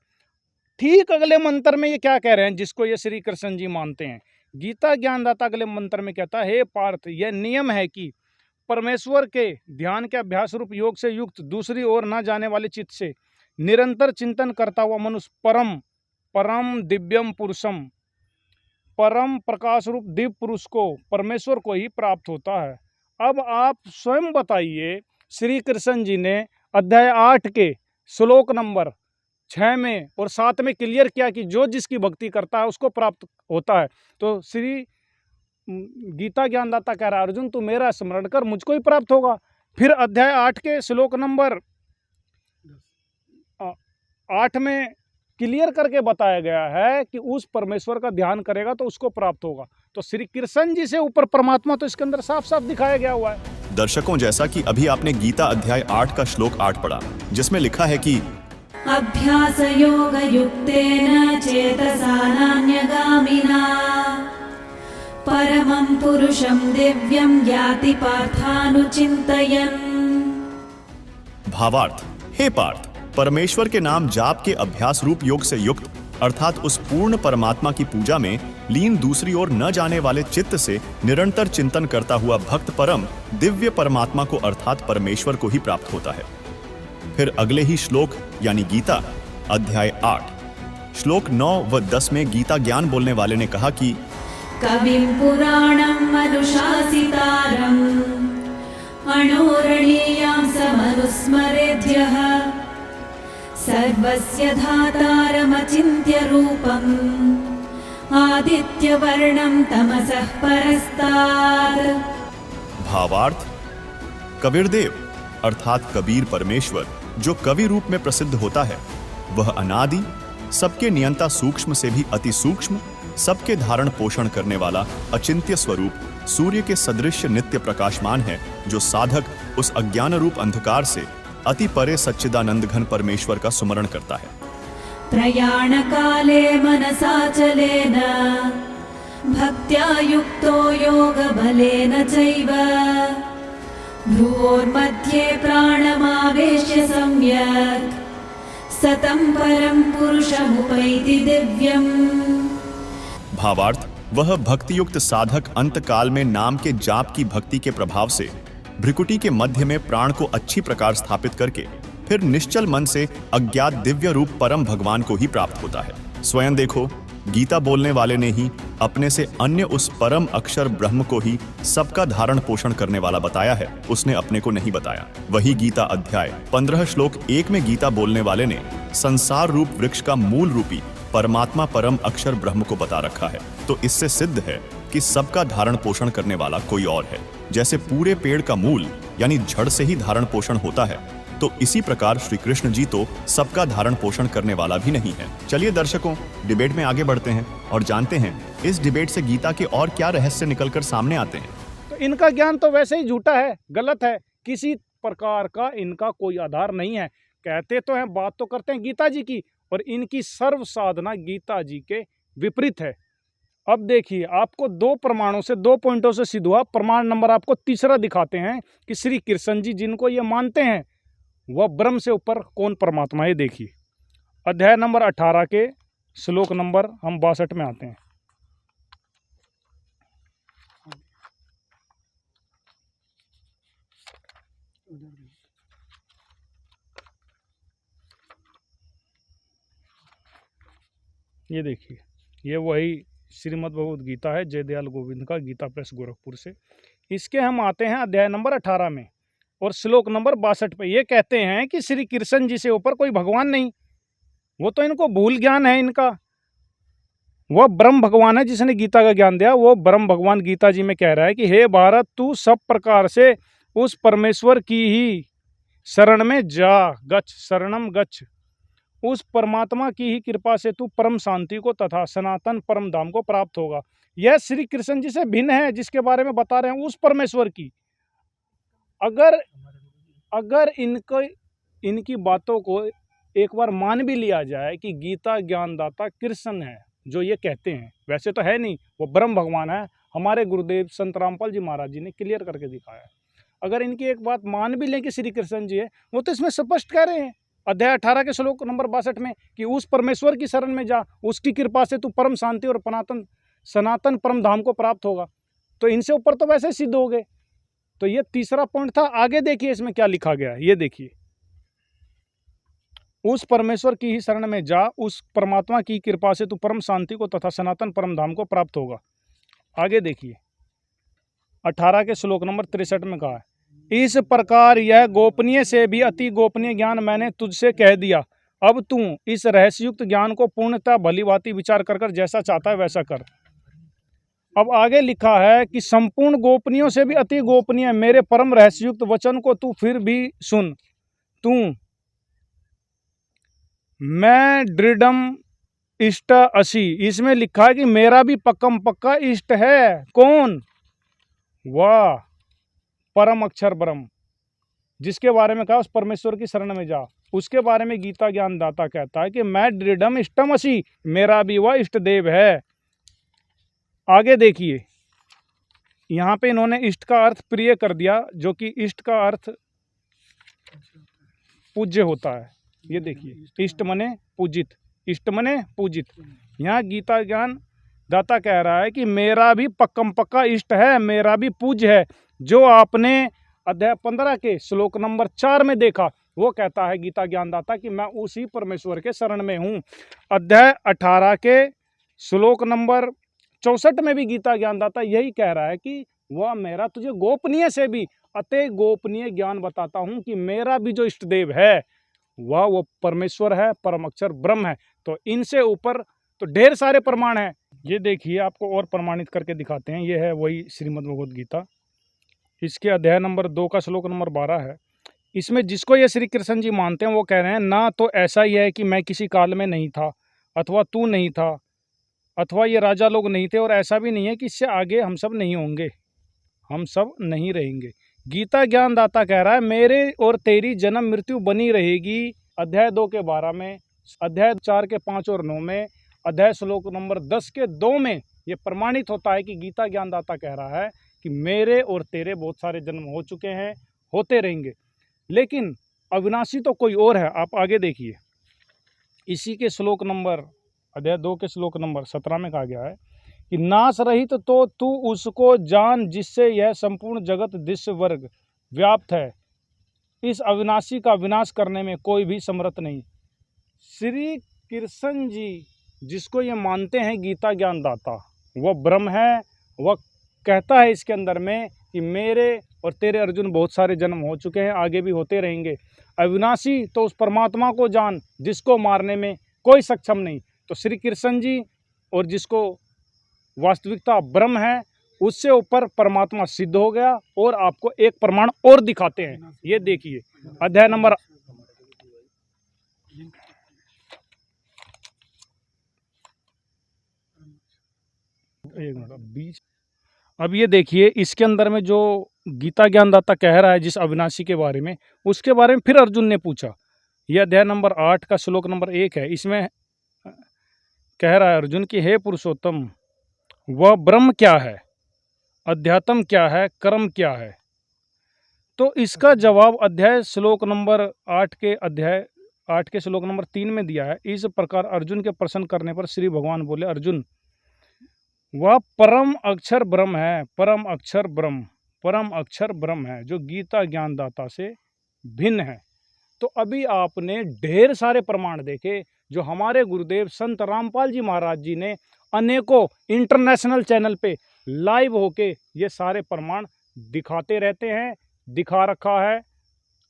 ठीक अगले मंत्र में ये क्या कह रहे हैं, जिसको ये श्री कृष्ण जी मानते हैं? गीता ज्ञानदाता अगले मंत्र में कहता है, हे पार्थ, यह नियम है कि परमेश्वर के ध्यान के अभ्यास रूप योग से युक्त दूसरी ओर न जाने वाले चित्त से निरंतर चिंतन करता हुआ मनुष्य परम दिव्यम पुरुषम, परम प्रकाश रूप दिव्य पुरुष को, परमेश्वर को ही प्राप्त होता है। अब आप स्वयं बताइए, श्री कृष्ण जी ने अध्याय 8 के श्लोक नंबर 6 में और 7 में क्लियर किया कि जो जिसकी भक्ति करता है उसको प्राप्त होता है। तो श्री गीता ज्ञानदाता कह रहा है, अर्जुन तू मेरा स्मरण कर, मुझको ही प्राप्त होगा। फिर अध्याय 8 के श्लोक नंबर 8 में क्लियर करके बताया गया है कि उस परमेश्वर का ध्यान करेगा तो उसको प्राप्त होगा। तो श्री कृष्ण जी से ऊपर परमात्मा तो इसके अंदर साफ साफ दिखाया गया हुआ है। दर्शकों, जैसा कि अभी आपने गीता अध्याय 8 का श्लोक 8 पढ़ा, जिसमें लिखा है कि अभ्यास योग युक्तेन चेतसा नान्यगामिना परमं पुरुषं दिव्यं याति पार्थानुचिन्तयन्। भावार्थ, हे पार्थ, परमेश्वर के नाम जाप के अभ्यास रूप योग से युक्त अर्थात उस पूर्ण परमात्मा की पूजा में लीन दूसरी ओर न जाने वाले चित्त से निरंतर चिंतन करता हुआ भक्त परम दिव्य परमात्मा को अर्थात परमेश्वर को ही प्राप्त होता है। फिर अगले ही श्लोक यानी गीता अध्याय 8 श्लोक 9 व 10 में गीता ज्ञान बोलने वाले ने कहा कि कविं पुराणं अनुशासितारं अणोरणीयां समनुस्मरेद्यः सर्वस्य धातारमचिन्त्य रूपम् आदित्यवर्णं तमसः परस्तात्। भावार्थ, कबीरदेव अर्थात कबीर परमेश्वर जो कवि रूप में प्रसिद्ध होता है, वह अनादि, सबके नियंता सूक्ष्म से भी अति सूक्ष्म, सबके धारण पोषण करने वाला अचिंत्य स्वरूप सूर्य के सदृश नित्य प्रकाशमान है, जो साधक उस अज्ञान रूप अंधकार से अति परे सच्चिदानंद घन परमेश्वर का सुमरण करता है। प्रयाणकाले मनसाचलेन भक्त्या युक्तो योगबलेन चैव भ्रुवोर्मध्ये प्राणमावेश्य सम्यक् सतं परं पुरुषमुपैति दिव्यम्। भावार्थ, वह भक्ति युक्त साधक अंत काल में नाम के जाप की भक्ति के प्रभाव से भ्रिकुटी के मध्य में प्राण को अच्छी प्रकार स्थापित करके फिर निश्चल मन से अज्ञात दिव्य रूप परम भगवान को ही प्राप्त होता है। स्वयं देखो, गीता बोलने वाले ने ही अपने से अन्य उस परम अक्षर ब्रह्म को ही सबका धारण पोषण करने वाला बताया है, उसने अपने को नहीं बताया। वही गीता अध्याय 15 श्लोक 1 में गीता बोलने वाले ने संसार रूप वृक्ष का मूल रूपी परमात्मा परम अक्षर ब्रह्म को बता रखा है। तो इससे सिद्ध है कि सबका धारण पोषण करने वाला कोई और है। जैसे पूरे पेड़ का मूल यानी जड़ से ही धारण पोषण होता है, तो इसी प्रकार श्री कृष्ण जी तो सबका धारण पोषण करने वाला भी नहीं है। चलिए दर्शकों, डिबेट में आगे बढ़ते हैं और जानते हैं इस डिबेट से गीता के और क्या रहस्य निकलकर सामने आते हैं। तो इनका ज्ञान तो वैसे ही झूठा है, गलत है, किसी प्रकार का इनका कोई आधार नहीं है। कहते तो हैं, बात तो करते हैं गीता जी की, और इनकी सर्व साधना गीता जी के विपरीत है। अब देखिए, आपको 2 प्रमाणों से 2 पॉइंटों से सिद्ध हुआ। प्रमाण नंबर आपको तीसरा दिखाते हैं कि श्री कृष्ण जी जिनको ये मानते हैं वह ब्रह्म से ऊपर कौन परमात्मा है। देखिए, अध्याय नंबर 18 के श्लोक नंबर हम 62 में आते हैं। ये देखिए, ये वही श्रीमद् भगवद गीता है, जयदयाल गोविंद का, गीता प्रेस गोरखपुर से। इसके हम आते हैं अध्याय नंबर 18 में और श्लोक नंबर 62 पे। ये कहते हैं कि श्री कृष्ण जी से ऊपर कोई भगवान नहीं। वो तो इनको भूल ज्ञान है इनका। वह ब्रह्म भगवान है जिसने गीता का ज्ञान दिया। वो ब्रह्म भगवान गीता जी में कह रहा है कि हे भारत, तू सब प्रकार से उस परमेश्वर की ही शरण में जा, गच्छ शरणम गच्छ। उस परमात्मा की ही कृपा से तू परम शांति को तथा सनातन परम धाम को प्राप्त होगा। यह श्री कृष्ण जी से भिन्न है, जिसके बारे में बता रहे हैं उस परमेश्वर की। अगर इनकी बातों को एक बार मान भी लिया जाए कि गीता ज्ञानदाता कृष्ण है, जो ये कहते हैं, वैसे तो है नहीं, वो ब्रह्म भगवान है। हमारे गुरुदेव संत रामपाल जी महाराज जी ने क्लियर करके दिखाया है। अगर इनकी एक बात मान भी लें कि श्री कृष्ण जी है, वो तो इसमें स्पष्ट कह रहे हैं अध्याय 18 के श्लोक नंबर 62 में कि उस परमेश्वर की शरण में जा, उसकी कृपा से तू परम शांति और सनातन परम धाम को प्राप्त होगा। तो इनसे ऊपर तो वैसे सिद्ध हो गए। तो ये तीसरा पॉइंट था। आगे देखिए इसमें क्या लिखा गया है। ये देखिए, उस परमेश्वर की ही शरण में जा, उस परमात्मा की कृपा से तू परम शांति को तथा सनातन परम धाम को प्राप्त होगा। आगे देखिए, 18 के श्लोक नंबर 63 में कहा है, इस प्रकार यह गोपनीय से भी अति गोपनीय ज्ञान मैंने तुझसे कह दिया। अब तू इस रहस्ययुक्त ज्ञान को पूर्णतः भली भांति विचार कर जैसा चाहता है वैसा कर। अब आगे लिखा है कि संपूर्ण गोपनीयों से भी अति गोपनीय मेरे परम रहस्ययुक्त वचन को तू फिर भी सुन। तू मैं दृढ़म इष्ट असी, इसमें लिखा है कि मेरा भी पक्कम पक्का इष्ट है। कौन? वाह, परम अक्षर ब्रह्म, जिसके बारे में कहा उस परमेश्वर की शरण में जा। उसके बारे में गीता ज्ञानदाता कहता है कि मैं दृढ़म इष्टम असी, मेरा भी वह इष्ट देव है। आगे देखिए, यहाँ पे इन्होंने इष्ट का अर्थ प्रिय कर दिया, जो कि इष्ट का अर्थ पूज्य होता है। ये देखिए, इष्ट मने पूजित, इष्ट मने पूजित। यहाँ गीता ज्ञान दाता कह रहा है कि मेरा भी पक्कम पक्का इष्ट है, मेरा भी पूज्य है। जो आपने अध्याय 15 के श्लोक नंबर 4 में देखा, वो कहता है गीता ज्ञानदाता कि मैं उसी परमेश्वर के शरण में हूँ। अध्याय 18 के श्लोक नंबर 64 में भी गीता ज्ञानदाता यही कह रहा है कि वह मेरा तुझे गोपनीय से भी अति गोपनीय ज्ञान बताता हूँ कि मेरा भी जो इष्ट देव है वह वो परमेश्वर है, परम अक्षर ब्रह्म है। तो इनसे ऊपर तो ढेर सारे प्रमाण हैं। ये देखिए, आपको और प्रमाणित करके दिखाते हैं। ये है वही श्रीमद् भगवद गीता, इसके अध्याय नंबर 2 का श्लोक नंबर 12 है। इसमें जिसको ये श्री कृष्ण जी मानते हैं वो कह रहे हैं, ना तो ऐसा ही है कि मैं किसी काल में नहीं था, अथवा तू नहीं था, अथवा ये राजा लोग नहीं थे, और ऐसा भी नहीं है कि इससे आगे हम सब नहीं होंगे, हम सब नहीं रहेंगे। गीता ज्ञानदाता कह रहा है मेरे और तेरी जन्म मृत्यु बनी रहेगी। अध्याय 2 के 12 में, अध्याय 4 के 5 और 9 में, अध्याय श्लोक नंबर 10 के 2 में ये प्रमाणित होता है कि गीता ज्ञानदाता कह रहा है कि मेरे और तेरे बहुत सारे जन्म हो चुके हैं, होते रहेंगे, लेकिन अविनाशी तो कोई और है। आप आगे देखिए, इसी के श्लोक नंबर अध्याय 2 के श्लोक नंबर 17 में कहा गया है कि नाश रहित तो तू उसको जान जिससे यह संपूर्ण जगत दृश्य वर्ग व्याप्त है। इस अविनाशी का विनाश करने में कोई भी समर्थ नहीं। श्री कृष्ण जी जिसको ये मानते हैं गीता ज्ञानदाता, वह ब्रह्म है। वह कहता है इसके अंदर में कि मेरे और तेरे अर्जुन बहुत सारे जन्म हो चुके हैं, आगे भी होते रहेंगे। अविनाशी तो उस परमात्मा को जान जिसको मारने में कोई सक्षम नहीं। तो श्री कृष्ण जी और जिसको वास्तविकता ब्रह्म है, उससे ऊपर परमात्मा सिद्ध हो गया। और आपको एक प्रमाण और दिखाते हैं, ये देखिए अध्याय नंबर अब ये देखिए, इसके अंदर में जो गीता ज्ञानदाता कह रहा है जिस अविनाशी के बारे में, उसके बारे में फिर अर्जुन ने पूछा। यह अध्याय नंबर 8 का श्लोक नंबर 1 है। इसमें कह रहा है अर्जुन कि हे पुरुषोत्तम, वह ब्रह्म क्या है, अध्यात्म क्या है, कर्म क्या है। तो इसका जवाब अध्याय श्लोक नंबर 8 के अध्याय 8 के श्लोक नंबर 3 में दिया है। इस प्रकार अर्जुन के प्रश्न करने पर श्री भगवान बोले, अर्जुन वह परम अक्षर ब्रह्म है, परम अक्षर ब्रह्म, परम अक्षर ब्रह्म है, जो गीता ज्ञानदाता से भिन्न है। तो अभी आपने ढेर सारे प्रमाण देखे जो हमारे गुरुदेव संत रामपाल जी महाराज जी ने अनेकों इंटरनेशनल चैनल पे लाइव होके ये सारे प्रमाण दिखाते रहते हैं, दिखा रखा है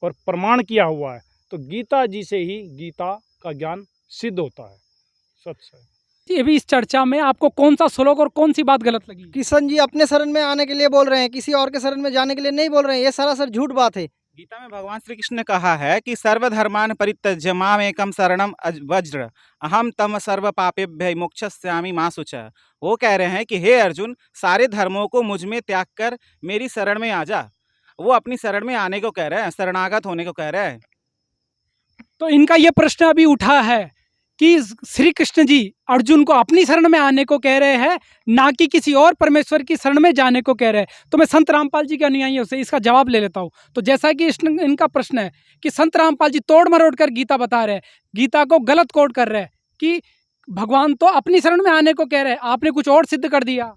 और प्रमाण किया हुआ है। तो गीता जी से ही गीता का ज्ञान सिद्ध होता है। सत्य। ये भी इस चर्चा में आपको कौन सा श्लोक और कौन सी बात गलत लगी? किशन जी अपने शरण में आने के लिए बोल रहे हैं, किसी और के शरण में जाने के लिए नहीं बोल रहे हैं। ये सरासर झूठ बात है। गीता में भगवान श्री कृष्ण ने कहा है कि सर्वधर्मान परित्यज्य माम एकम शरणम वज्र अहम तम सर्व पापेभ्य मोक्षयिष्यामि मा शुचः। वो कह रहे हैं कि हे अर्जुन, सारे धर्मों को मुझ में त्याग कर मेरी शरण में आ जा। वो अपनी शरण में आने को कह रहे हैं, शरणागत होने को कह रहे हैं। तो इनका ये प्रश्न अभी उठा है कि श्री कृष्ण जी अर्जुन को अपनी शरण में आने को कह रहे हैं, ना कि किसी और परमेश्वर की शरण में जाने को कह रहे हैं। तो मैं संत रामपाल जी के अनुयायियों से इसका जवाब ले लेता हूँ। तो जैसा कि इनका प्रश्न है कि संत रामपाल जी तोड़ मरोड़ कर गीता बता रहे हैं, गीता को गलत कोट कर रहे हैं कि भगवान तो अपनी शरण में आने को कह रहे हैं, आपने कुछ और सिद्ध कर दिया।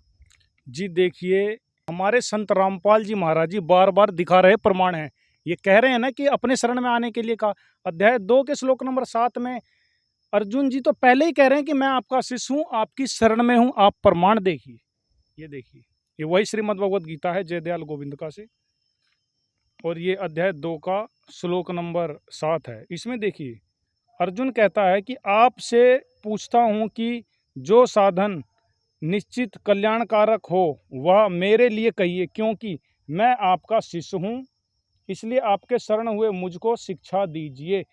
जी देखिए, हमारे संत रामपाल जी महाराज जी बार बार दिखा रहे प्रमाण हैं। ये कह रहे हैं ना कि अपने शरण में आने के लिए कहा। अध्याय 2 के श्लोक नंबर 7 में अर्जुन जी तो पहले ही कह रहे हैं कि मैं आपका शिष्य हूँ, आपकी शरण में हूँ, आप प्रमाण देखिए। ये देखिए, ये वही श्रीमद् भगवद गीता है जयदयाल गोविंद का से, और ये अध्याय 2 का श्लोक नंबर 7 है। इसमें देखिए अर्जुन कहता है कि आपसे पूछता हूँ कि जो साधन निश्चित कल्याणकारक हो वह मेरे लिए कहिए, क्योंकि मैं आपका शिष्य हूँ, इसलिए आपके शरण हुए मुझको शिक्षा दीजिए।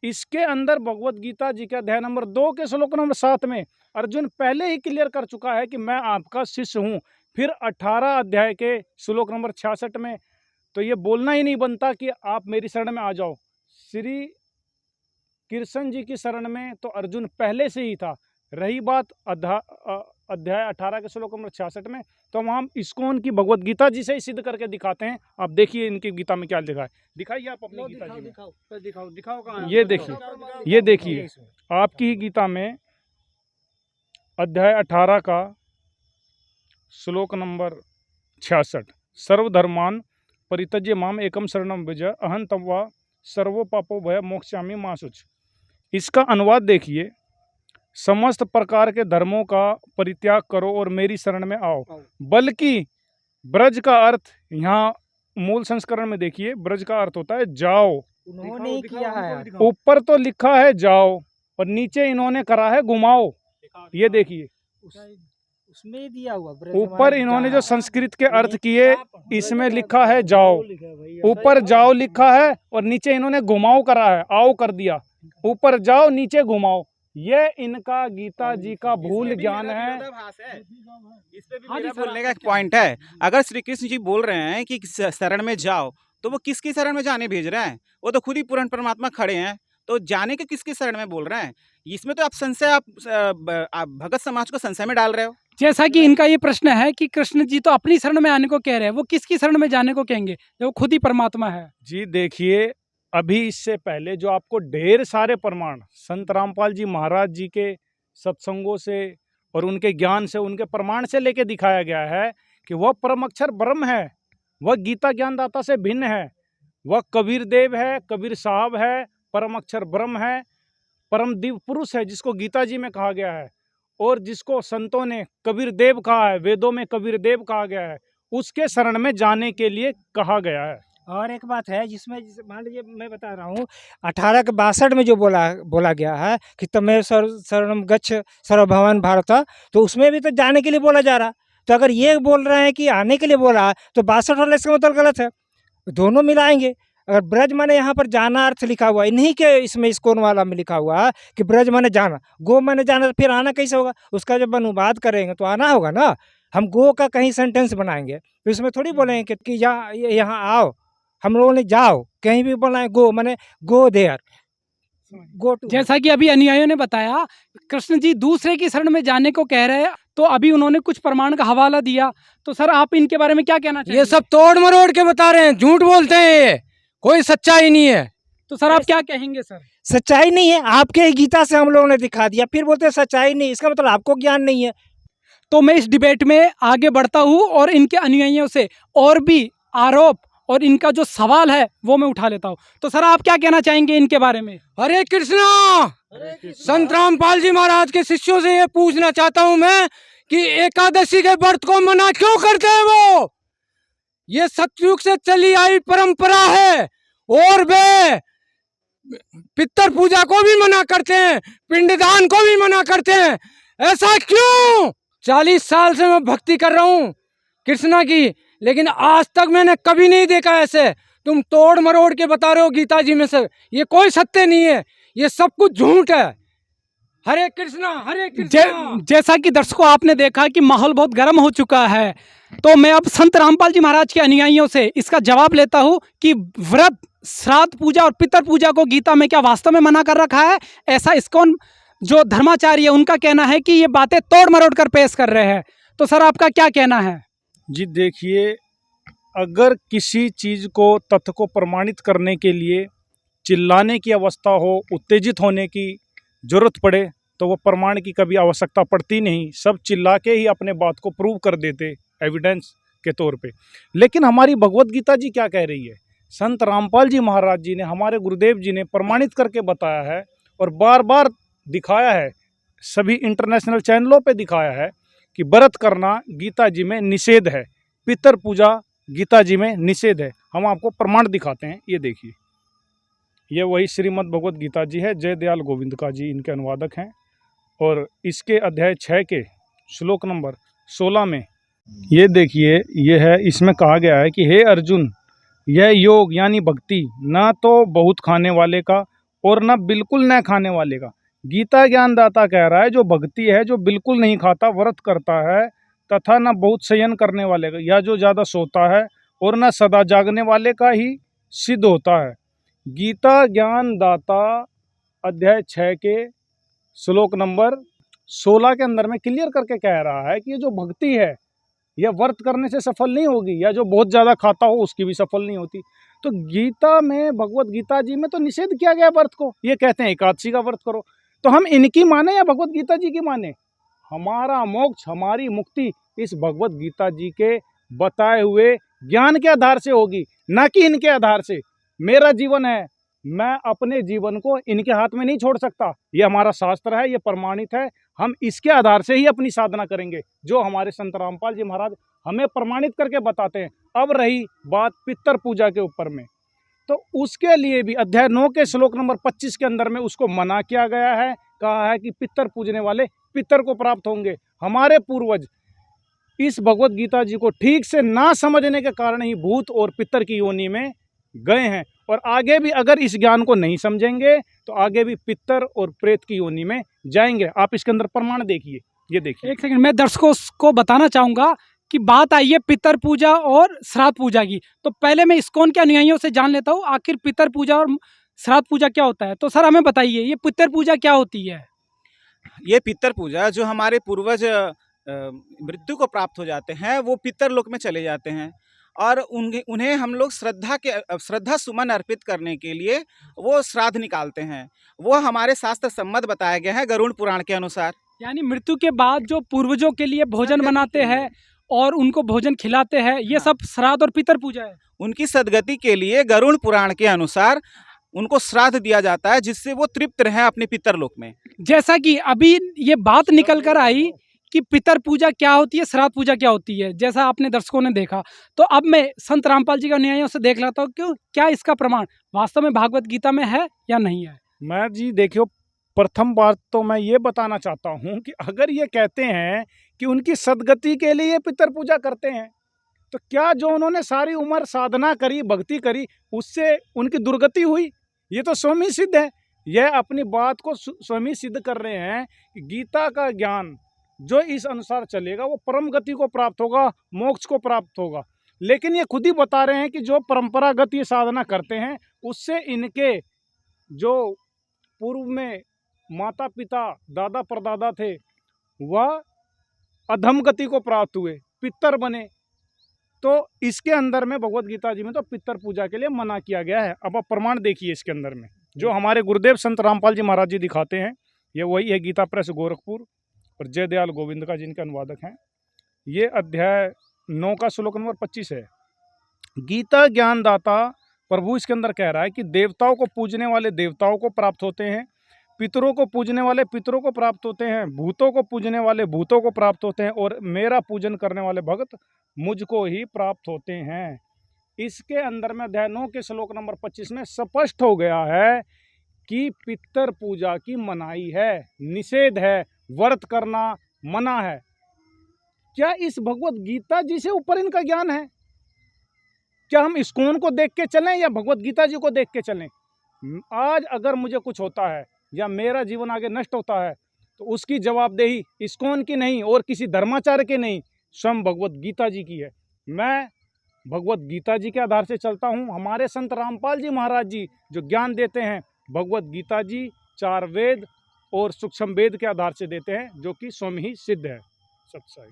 इसके अंदर भगवत गीता जी के अध्याय नंबर 2 के श्लोक नंबर 7 में अर्जुन पहले ही क्लियर कर चुका है कि मैं आपका शिष्य हूँ। फिर 18 अध्याय के श्लोक नंबर 66 में तो ये बोलना ही नहीं बनता कि आप मेरी शरण में आ जाओ। श्री कृष्ण जी की शरण में तो अर्जुन पहले से ही था। रही बात अध्याय 18 के श्लोक नंबर 66 में, तो हम इसको उनकी भगवत गीता जी से ही सिद्ध करके दिखाते हैं। आप देखिए इनकी गीता में क्या लिखा है, दिखाइए आप अपनी गीता जी में। दिखाओ कहाँ? ये देखिए आपकी ही गीता में अध्याय 18 का श्लोक नंबर 66, सर्वधर्मान परित्यज्य माम एकम शरणम व्रज अहं तम सर्वो पापो भय मोक्षयामि मा शुचः। इसका अनुवाद देखिए, समस्त प्रकार के धर्मों का परित्याग करो और मेरी शरण में आओ। बल्कि ब्रज का अर्थ यहाँ मूल संस्करण में देखिए, ब्रज का अर्थ होता है जाओ। उन्होंने ही किया है। ऊपर तो लिखा है जाओ और नीचे इन्होंने करा है घुमाओ। ये देखिए, उसमें ही दिया हुआ ऊपर इन्होंने जो संस्कृत के अर्थ किए, इसमें लिखा है जाओ। ऊपर जाओ लिखा है और नीचे इन्होंने घुमाओ करा है, आओ कर दिया। ऊपर जाओ नीचे घुमाओ। ये इनका गीता जी का भूल ज्ञान है। इस पे भी मेरा बोलने का एक पॉइंट है। अगर श्री कृष्ण जी बोल रहे हैं कि शरण में जाओ, तो वो किसकी शरण में जाने भेज रहे हैं? वो तो खुद ही पूर्ण परमात्मा खड़े हैं, तो जाने के किसकी शरण में बोल रहे हैं? इसमें तो आप संशय, आप भगत समाज को संशय में डाल रहे हो। जैसा कि इनका ये प्रश्न है कि कृष्ण जी तो अपनी शरण में आने को कह रहे हैं, वो किसकी शरण में जाने को कहेंगे जो खुद ही परमात्मा है? जी देखिए, अभी इससे पहले जो आपको ढेर सारे प्रमाण संत रामपाल जी महाराज जी के सत्संगों से और उनके ज्ञान से, उनके प्रमाण से लेके दिखाया गया है कि वह परम अक्षर ब्रह्म है, वह गीता ज्ञानदाता से भिन्न है, वह कबीर देव है, कबीर साहब है, परम अक्षर ब्रह्म है, परम दिव्य पुरुष है जिसको गीता जी में कहा गया है और जिसको संतों ने कबीर देव कहा है, वेदों में कबीर देव कहा गया है, उसके शरण में जाने के लिए कहा गया है। और एक बात है जिसमें मान लीजिए मैं बता रहा हूँ 1862 में जो बोला गया है कि तमेव शरणम गच्छ सर्वभवन भारत, तो उसमें भी तो जाने के लिए बोला जा रहा। तो अगर ये बोल रहे हैं कि आने के लिए बोला तो 62 वाला इसका मतलब गलत है, दोनों मिलाएंगे। अगर ब्रज माने यहाँ पर जाना अर्थ लिखा हुआ है, इन्हीं के इसमें इस्कोन वाला में लिखा हुआ है कि ब्रज माने जाना, गो माने जाना, तो फिर आना कैसे होगा? उसका जब अनुवाद करेंगे तो आना होगा ना। हम गो का कहीं सेंटेंस बनाएंगे तो इसमें थोड़ी बोलेंगे कि यहाँ आओ, हम लोगों ने जाओ, कहीं भी बोलना है गो माने गो देयर, गो टू। जैसा कि अभी अनुयायियों ने बताया, कृष्ण जी दूसरे की शरण में जाने को कह रहे हैं, तो अभी उन्होंने कुछ प्रमाण का हवाला दिया, तो सर आप इनके बारे में क्या कहना चाहिए? ये सब तोड़ मरोड़ के बता रहे हैं, झूठ बोलते हैं, ये कोई सच्चाई नहीं है। तो सर आप क्या कहेंगे? सर सच्चाई नहीं है, आपके गीता से हम लोगों ने दिखा दिया, फिर बोलते हैं सच्चाई नहीं, इसका मतलब आपको ज्ञान नहीं है। तो मैं इस डिबेट में आगे बढ़ता हूँ और इनके अनुयायियों से और भी आरोप और इनका जो सवाल है वो मैं उठा लेता हूँ। तो सर आप क्या कहना चाहेंगे इनके बारे में? हरे कृष्णा। संत रामपाल जी महाराज के शिष्यों से ये पूछना चाहता हूँ मैं कि एकादशी के व्रत को मना क्यों करते हैं वो? ये सतयुग से चली आई परंपरा है और वे पितर पूजा को भी मना करते हैं, पिंडदान को भी मना करते हैं। ऐसा क्यों? 40 साल से मैं भक्ति कर रहा हूँ कृष्णा की, लेकिन आज तक मैंने कभी नहीं देखा ऐसे। तुम तोड़ मरोड़ के बता रहे हो गीता जी में से, ये कोई सत्य नहीं है, ये सब कुछ झूठ है। हरे कृष्णा हरे कृष्णा। जैसा कि दर्शकों आपने देखा कि माहौल बहुत गर्म हो चुका है, तो मैं अब संत रामपाल जी महाराज के अनुयायियों से इसका जवाब लेता हूँ कि व्रत, श्राद्ध पूजा और पितर पूजा को गीता में क्या वास्तव में मना कर रखा है? ऐसा इस्कॉन जो धर्माचार्य है उनका कहना है कि ये बातें तोड़ मरोड़ कर पेश कर रहे हैं। तो सर आपका क्या कहना है? जी देखिए, अगर किसी चीज़ को, तथ्य को प्रमाणित करने के लिए चिल्लाने की अवस्था हो, उत्तेजित होने की जरूरत पड़े, तो वो प्रमाण की कभी आवश्यकता पड़ती नहीं। सब चिल्ला के ही अपने बात को प्रूव कर देते एविडेंस के तौर पे। लेकिन हमारी भगवत गीता जी क्या कह रही है? संत रामपाल जी महाराज जी ने, हमारे गुरुदेव जी ने प्रमाणित करके बताया है और बार बार दिखाया है, सभी इंटरनेशनल चैनलों पे दिखाया है कि व्रत करना गीता जी में निषेध है, पितर पूजा गीता जी में निषेध है। हम आपको प्रमाण दिखाते हैं, ये देखिए, ये वही श्रीमद् भगवत गीता जी है। जय दयाल गोविंद का जी इनके अनुवादक हैं और इसके अध्याय 6 के श्लोक नंबर 16 में ये देखिए, ये है, इसमें कहा गया है कि हे अर्जुन, यह योग यानी भक्ति ना तो बहुत खाने वाले का और ना बिल्कुल न खाने वाले का। गीता ज्ञानदाता कह रहा है जो भक्ति है, जो बिल्कुल नहीं खाता, व्रत करता है, तथा न बहुत शयन करने वाले का या जो ज़्यादा सोता है, और न सदा जागने वाले का ही सिद्ध होता है। गीता ज्ञानदाता अध्याय 6 के श्लोक नंबर 16 के अंदर में क्लियर करके कह रहा है कि ये जो भक्ति है यह व्रत करने से सफल नहीं होगी, या जो बहुत ज़्यादा खाता हो उसकी भी सफल नहीं होती। तो गीता में, भगवत गीता जी में तो निषेध किया गया व्रत को। ये कहते हैं एकादशी का व्रत करो, तो हम इनकी माने या भगवत गीता जी की माने? हमारा मोक्ष, हमारी मुक्ति इस भगवत गीता जी के बताए हुए ज्ञान के आधार से होगी, ना कि इनके आधार से। मेरा जीवन है, मैं अपने जीवन को इनके हाथ में नहीं छोड़ सकता। ये हमारा शास्त्र है, ये प्रमाणित है, हम इसके आधार से ही अपनी साधना करेंगे, जो हमारे संत रामपाल जी महाराज हमें प्रमाणित करके बताते हैं। अब रही बात पितर पूजा के ऊपर में, तो उसके लिए भी अध्याय 9 के श्लोक नंबर 25 के अंदर में उसको मना किया गया है। कहा है कि पितर पूजने वाले पितर को प्राप्त होंगे। हमारे पूर्वज इस भगवत गीता जी को ठीक से ना समझने के कारण ही भूत और पितर की योनि में गए हैं, और आगे भी अगर इस ज्ञान को नहीं समझेंगे तो आगे भी पितर और प्रेत की योनि में जाएंगे। आप इसके अंदर प्रमाण देखिए, ये देखिए। एक सेकंड, मैं दर्शकों को बताना चाहूँगा कि बात आई है पितर पूजा और श्राद्ध पूजा की, तो पहले मैं इस्कॉन के अनुयायियों से जान लेता हूँ आखिर पितर पूजा और श्राद्ध पूजा क्या होता है। तो सर हमें बताइए, ये पितर पूजा क्या होती है? ये पितर पूजा, जो हमारे पूर्वज मृत्यु को प्राप्त हो जाते हैं, वो पितर लोक में चले जाते हैं, और उन्हें हम लोग श्रद्धा सुमन अर्पित करने के लिए वो श्राद्ध निकालते हैं। वो हमारे शास्त्र सम्मत बताया गया है गरुड़ पुराण के अनुसार। यानी मृत्यु के बाद जो पूर्वजों के लिए भोजन बनाते हैं और उनको भोजन खिलाते हैं, ये सब श्राद्ध और पितर पूजा है। उनकी सदगति के लिए गरुड़ पुराण के अनुसार उनको श्राद्ध दिया जाता है, जिससे वो तृप्त रहे अपने पितर लोक में। जैसा कि अभी ये बात निकल कर आई कि पितर पूजा क्या होती है, श्राद्ध पूजा क्या होती है, जैसा आपने दर्शकों ने देखा, तो अब मैं संत रामपाल जी के अनुयायियों से देख लेता हूँ क्यों क्या इसका प्रमाण वास्तव में भागवत गीता में है या नहीं है। मैं जी देखियो, प्रथम बात तो मैं ये बताना चाहता हूँ कि अगर ये कहते हैं कि उनकी सदगति के लिए पितर पूजा करते हैं, तो क्या जो उन्होंने सारी उम्र साधना करी, भक्ति करी, उससे उनकी दुर्गति हुई? ये तो स्वयं सिद्ध है। यह अपनी बात को स्वयं सिद्ध कर रहे हैं कि गीता का ज्ञान जो इस अनुसार चलेगा वो परम गति को प्राप्त होगा, मोक्ष को प्राप्त होगा। लेकिन ये खुद ही बता रहे हैं कि जो परंपरागत ये साधना करते हैं, उससे इनके जो पूर्व में माता पिता दादा परदादा थे वह अधम गति को प्राप्त हुए, पितर बने। तो इसके अंदर में भगवत गीता जी में तो पितर पूजा के लिए मना किया गया है। अब आप प्रमाण देखिए इसके अंदर में, जो हमारे गुरुदेव संत रामपाल जी महाराज जी दिखाते हैं, ये वही है गीता प्रेस गोरखपुर और जय दयाल गोविंद का जिनके अनुवादक हैं। ये अध्याय 9 का श्लोक नंबर 25 है। गीता ज्ञानदाता प्रभु इसके अंदर कह रहा है कि देवताओं को पूजने वाले देवताओं को प्राप्त होते हैं, पितरों को पूजने वाले पितरों को प्राप्त होते हैं, भूतों को पूजने वाले भूतों को प्राप्त होते हैं, और मेरा पूजन करने वाले भक्त मुझको ही प्राप्त होते हैं। इसके अंदर में अध्याय 9 के श्लोक नंबर 25 में स्पष्ट हो गया है कि पितर पूजा की मनाही है, निषेध है, व्रत करना मना है। क्या इस भगवत गीता जी से ऊपर इनका ज्ञान है? क्या हम इस्कॉन को देख के चलें या भगवत गीता जी को देख के चलें? आज अगर मुझे कुछ होता है या मेरा जीवन आगे नष्ट होता है, तो उसकी जवाबदेही इस्कॉन की नहीं और किसी धर्माचार्य के नहीं, स्वयं भगवत गीता जी की है। मैं भगवत गीता जी के आधार से चलता हूँ। हमारे संत रामपाल जी महाराज जी जो ज्ञान देते हैं, भगवत गीता जी 4 वेद और सूक्ष्म वेद के आधार से देते हैं, जो कि स्वयं ही सिद्ध है। सत्संग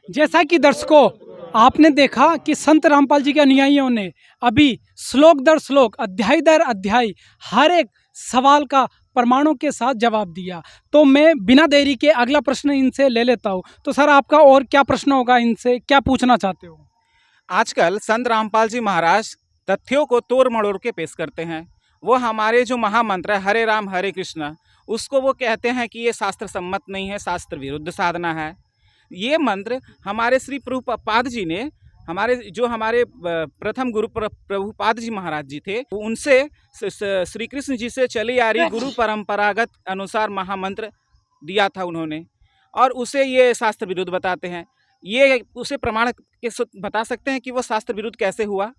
जैसा कि दर्शकों आपने देखा कि संत रामपाल जी के अनुयायियों ने अभी श्लोक दर श्लोक, अध्याय दर अध्याय हर एक सवाल का प्रमाणों के साथ जवाब दिया। तो मैं बिना देरी के अगला प्रश्न इनसे ले लेता हूँ। तो सर आपका और क्या प्रश्न होगा, इनसे क्या पूछना चाहते हो? आजकल संत रामपाल जी महाराज तथ्यों को तोड़ मड़ोड़ के पेश करते हैं। वो हमारे जो महामंत्र है हरे राम हरे कृष्ण, उसको वो कहते हैं कि ये शास्त्र सम्मत नहीं है, शास्त्र विरुद्ध साधना है। ये मंत्र हमारे श्री प्रभुपाद जी ने, हमारे प्रथम गुरु प्रभुपाद जी महाराज जी थे, उनसे श्री कृष्ण जी से चली आ रही गुरु परंपरागत अनुसार महामंत्र दिया था उन्होंने, और उसे ये शास्त्र विरुद्ध बताते हैं। ये उसे प्रमाण के बता सकते हैं कि वो शास्त्र विरुद्ध कैसे हुआ?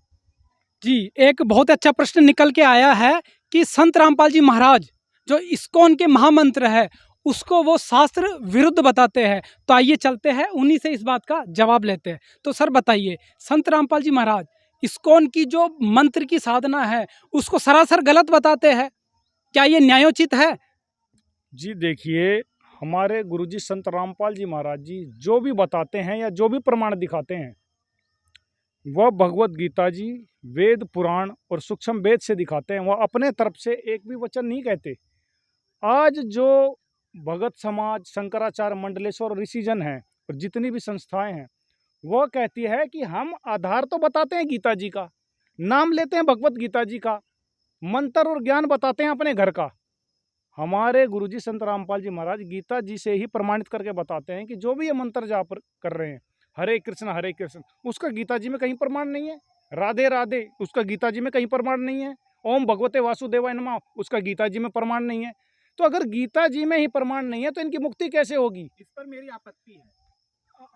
जी, एक बहुत अच्छा प्रश्न निकल के आया है कि संत रामपाल जी महाराज जो इस्कॉन के महामंत्र है उसको वो शास्त्र विरुद्ध बताते हैं। तो आइए चलते हैं उन्हीं से इस बात का जवाब लेते हैं। तो सर बताइए, संत रामपाल जी महाराज इस्कॉन की जो मंत्र की साधना है उसको सरासर गलत बताते हैं, क्या ये न्यायोचित है? जी देखिए, हमारे गुरुजी संत रामपाल जी महाराज जी जो भी बताते हैं या जो भी प्रमाण दिखाते हैं, वह भगवत गीता जी, वेद पुराण और सूक्ष्म वेद से दिखाते हैं। वह अपने तरफ से एक भी वचन नहीं कहते। आज जो भगत समाज, शंकराचार्य, मंडलेश्वर, ऋषिजन हैं और जितनी भी संस्थाएं हैं, वह कहती है कि हम आधार तो बताते हैं गीता जी का, नाम लेते हैं भगवत गीता जी का, मंत्र और ज्ञान बताते हैं अपने घर का, हमारे गुरुजी संत रामपाल जी महाराज गीता जी से ही प्रमाणित करके बताते हैं कि जो भी ये मंत्र जाप कर रहे हैं, हरे कृष्ण, उसका गीता जी में कहीं प्रमाण नहीं है। राधे राधे, उसका गीता जी में कहीं प्रमाण नहीं है। ओम भगवते वासुदेवाय नमः, उसका गीता जी में प्रमाण नहीं है। तो अगर गीता जी में ही प्रमाण नहीं है तो इनकी मुक्ति कैसे होगी? इस पर मेरी आपत्ति है।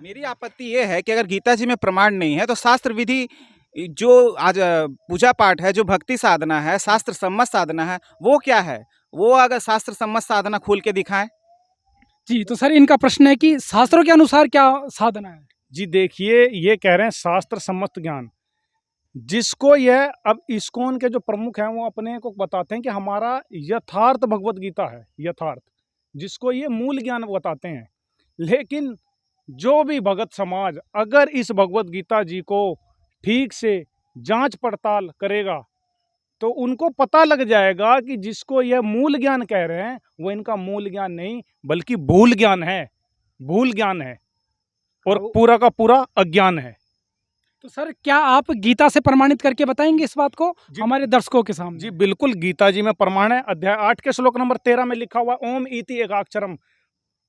मेरी आपत्ति ये है कि अगर गीता जी में प्रमाण नहीं है तो शास्त्र विधि जो आज पूजा पाठ है, जो भक्ति साधना है, शास्त्र सम्मत साधना है, वो क्या है? वो अगर शास्त्र सम्मत साधना खोल के दिखाएं। जी, तो सर इनका प्रश्न है कि शास्त्रों के अनुसार क्या साधना है? जी देखिए, ये कह रहे हैं शास्त्र सम्मत ज्ञान, जिसको यह अब इस्कॉन के जो प्रमुख हैं वो अपने को बताते हैं कि हमारा यथार्थ भगवत गीता है, यथार्थ, जिसको ये मूल ज्ञान बताते हैं। लेकिन जो भी भगत समाज अगर इस भगवत गीता जी को ठीक से जांच पड़ताल करेगा तो उनको पता लग जाएगा कि जिसको यह मूल ज्ञान कह रहे हैं वो इनका मूल ज्ञान नहीं बल्कि भूल ज्ञान है, भूल ज्ञान है और पूरा का पूरा अज्ञान है। तो सर क्या आप गीता से प्रमाणित करके बताएंगे इस बात को हमारे दर्शकों के सामने? जी बिल्कुल, गीता जी में प्रमाण है। अध्याय 8 के श्लोक नंबर 13 में लिखा हुआ ओम इति एकाक्षरम,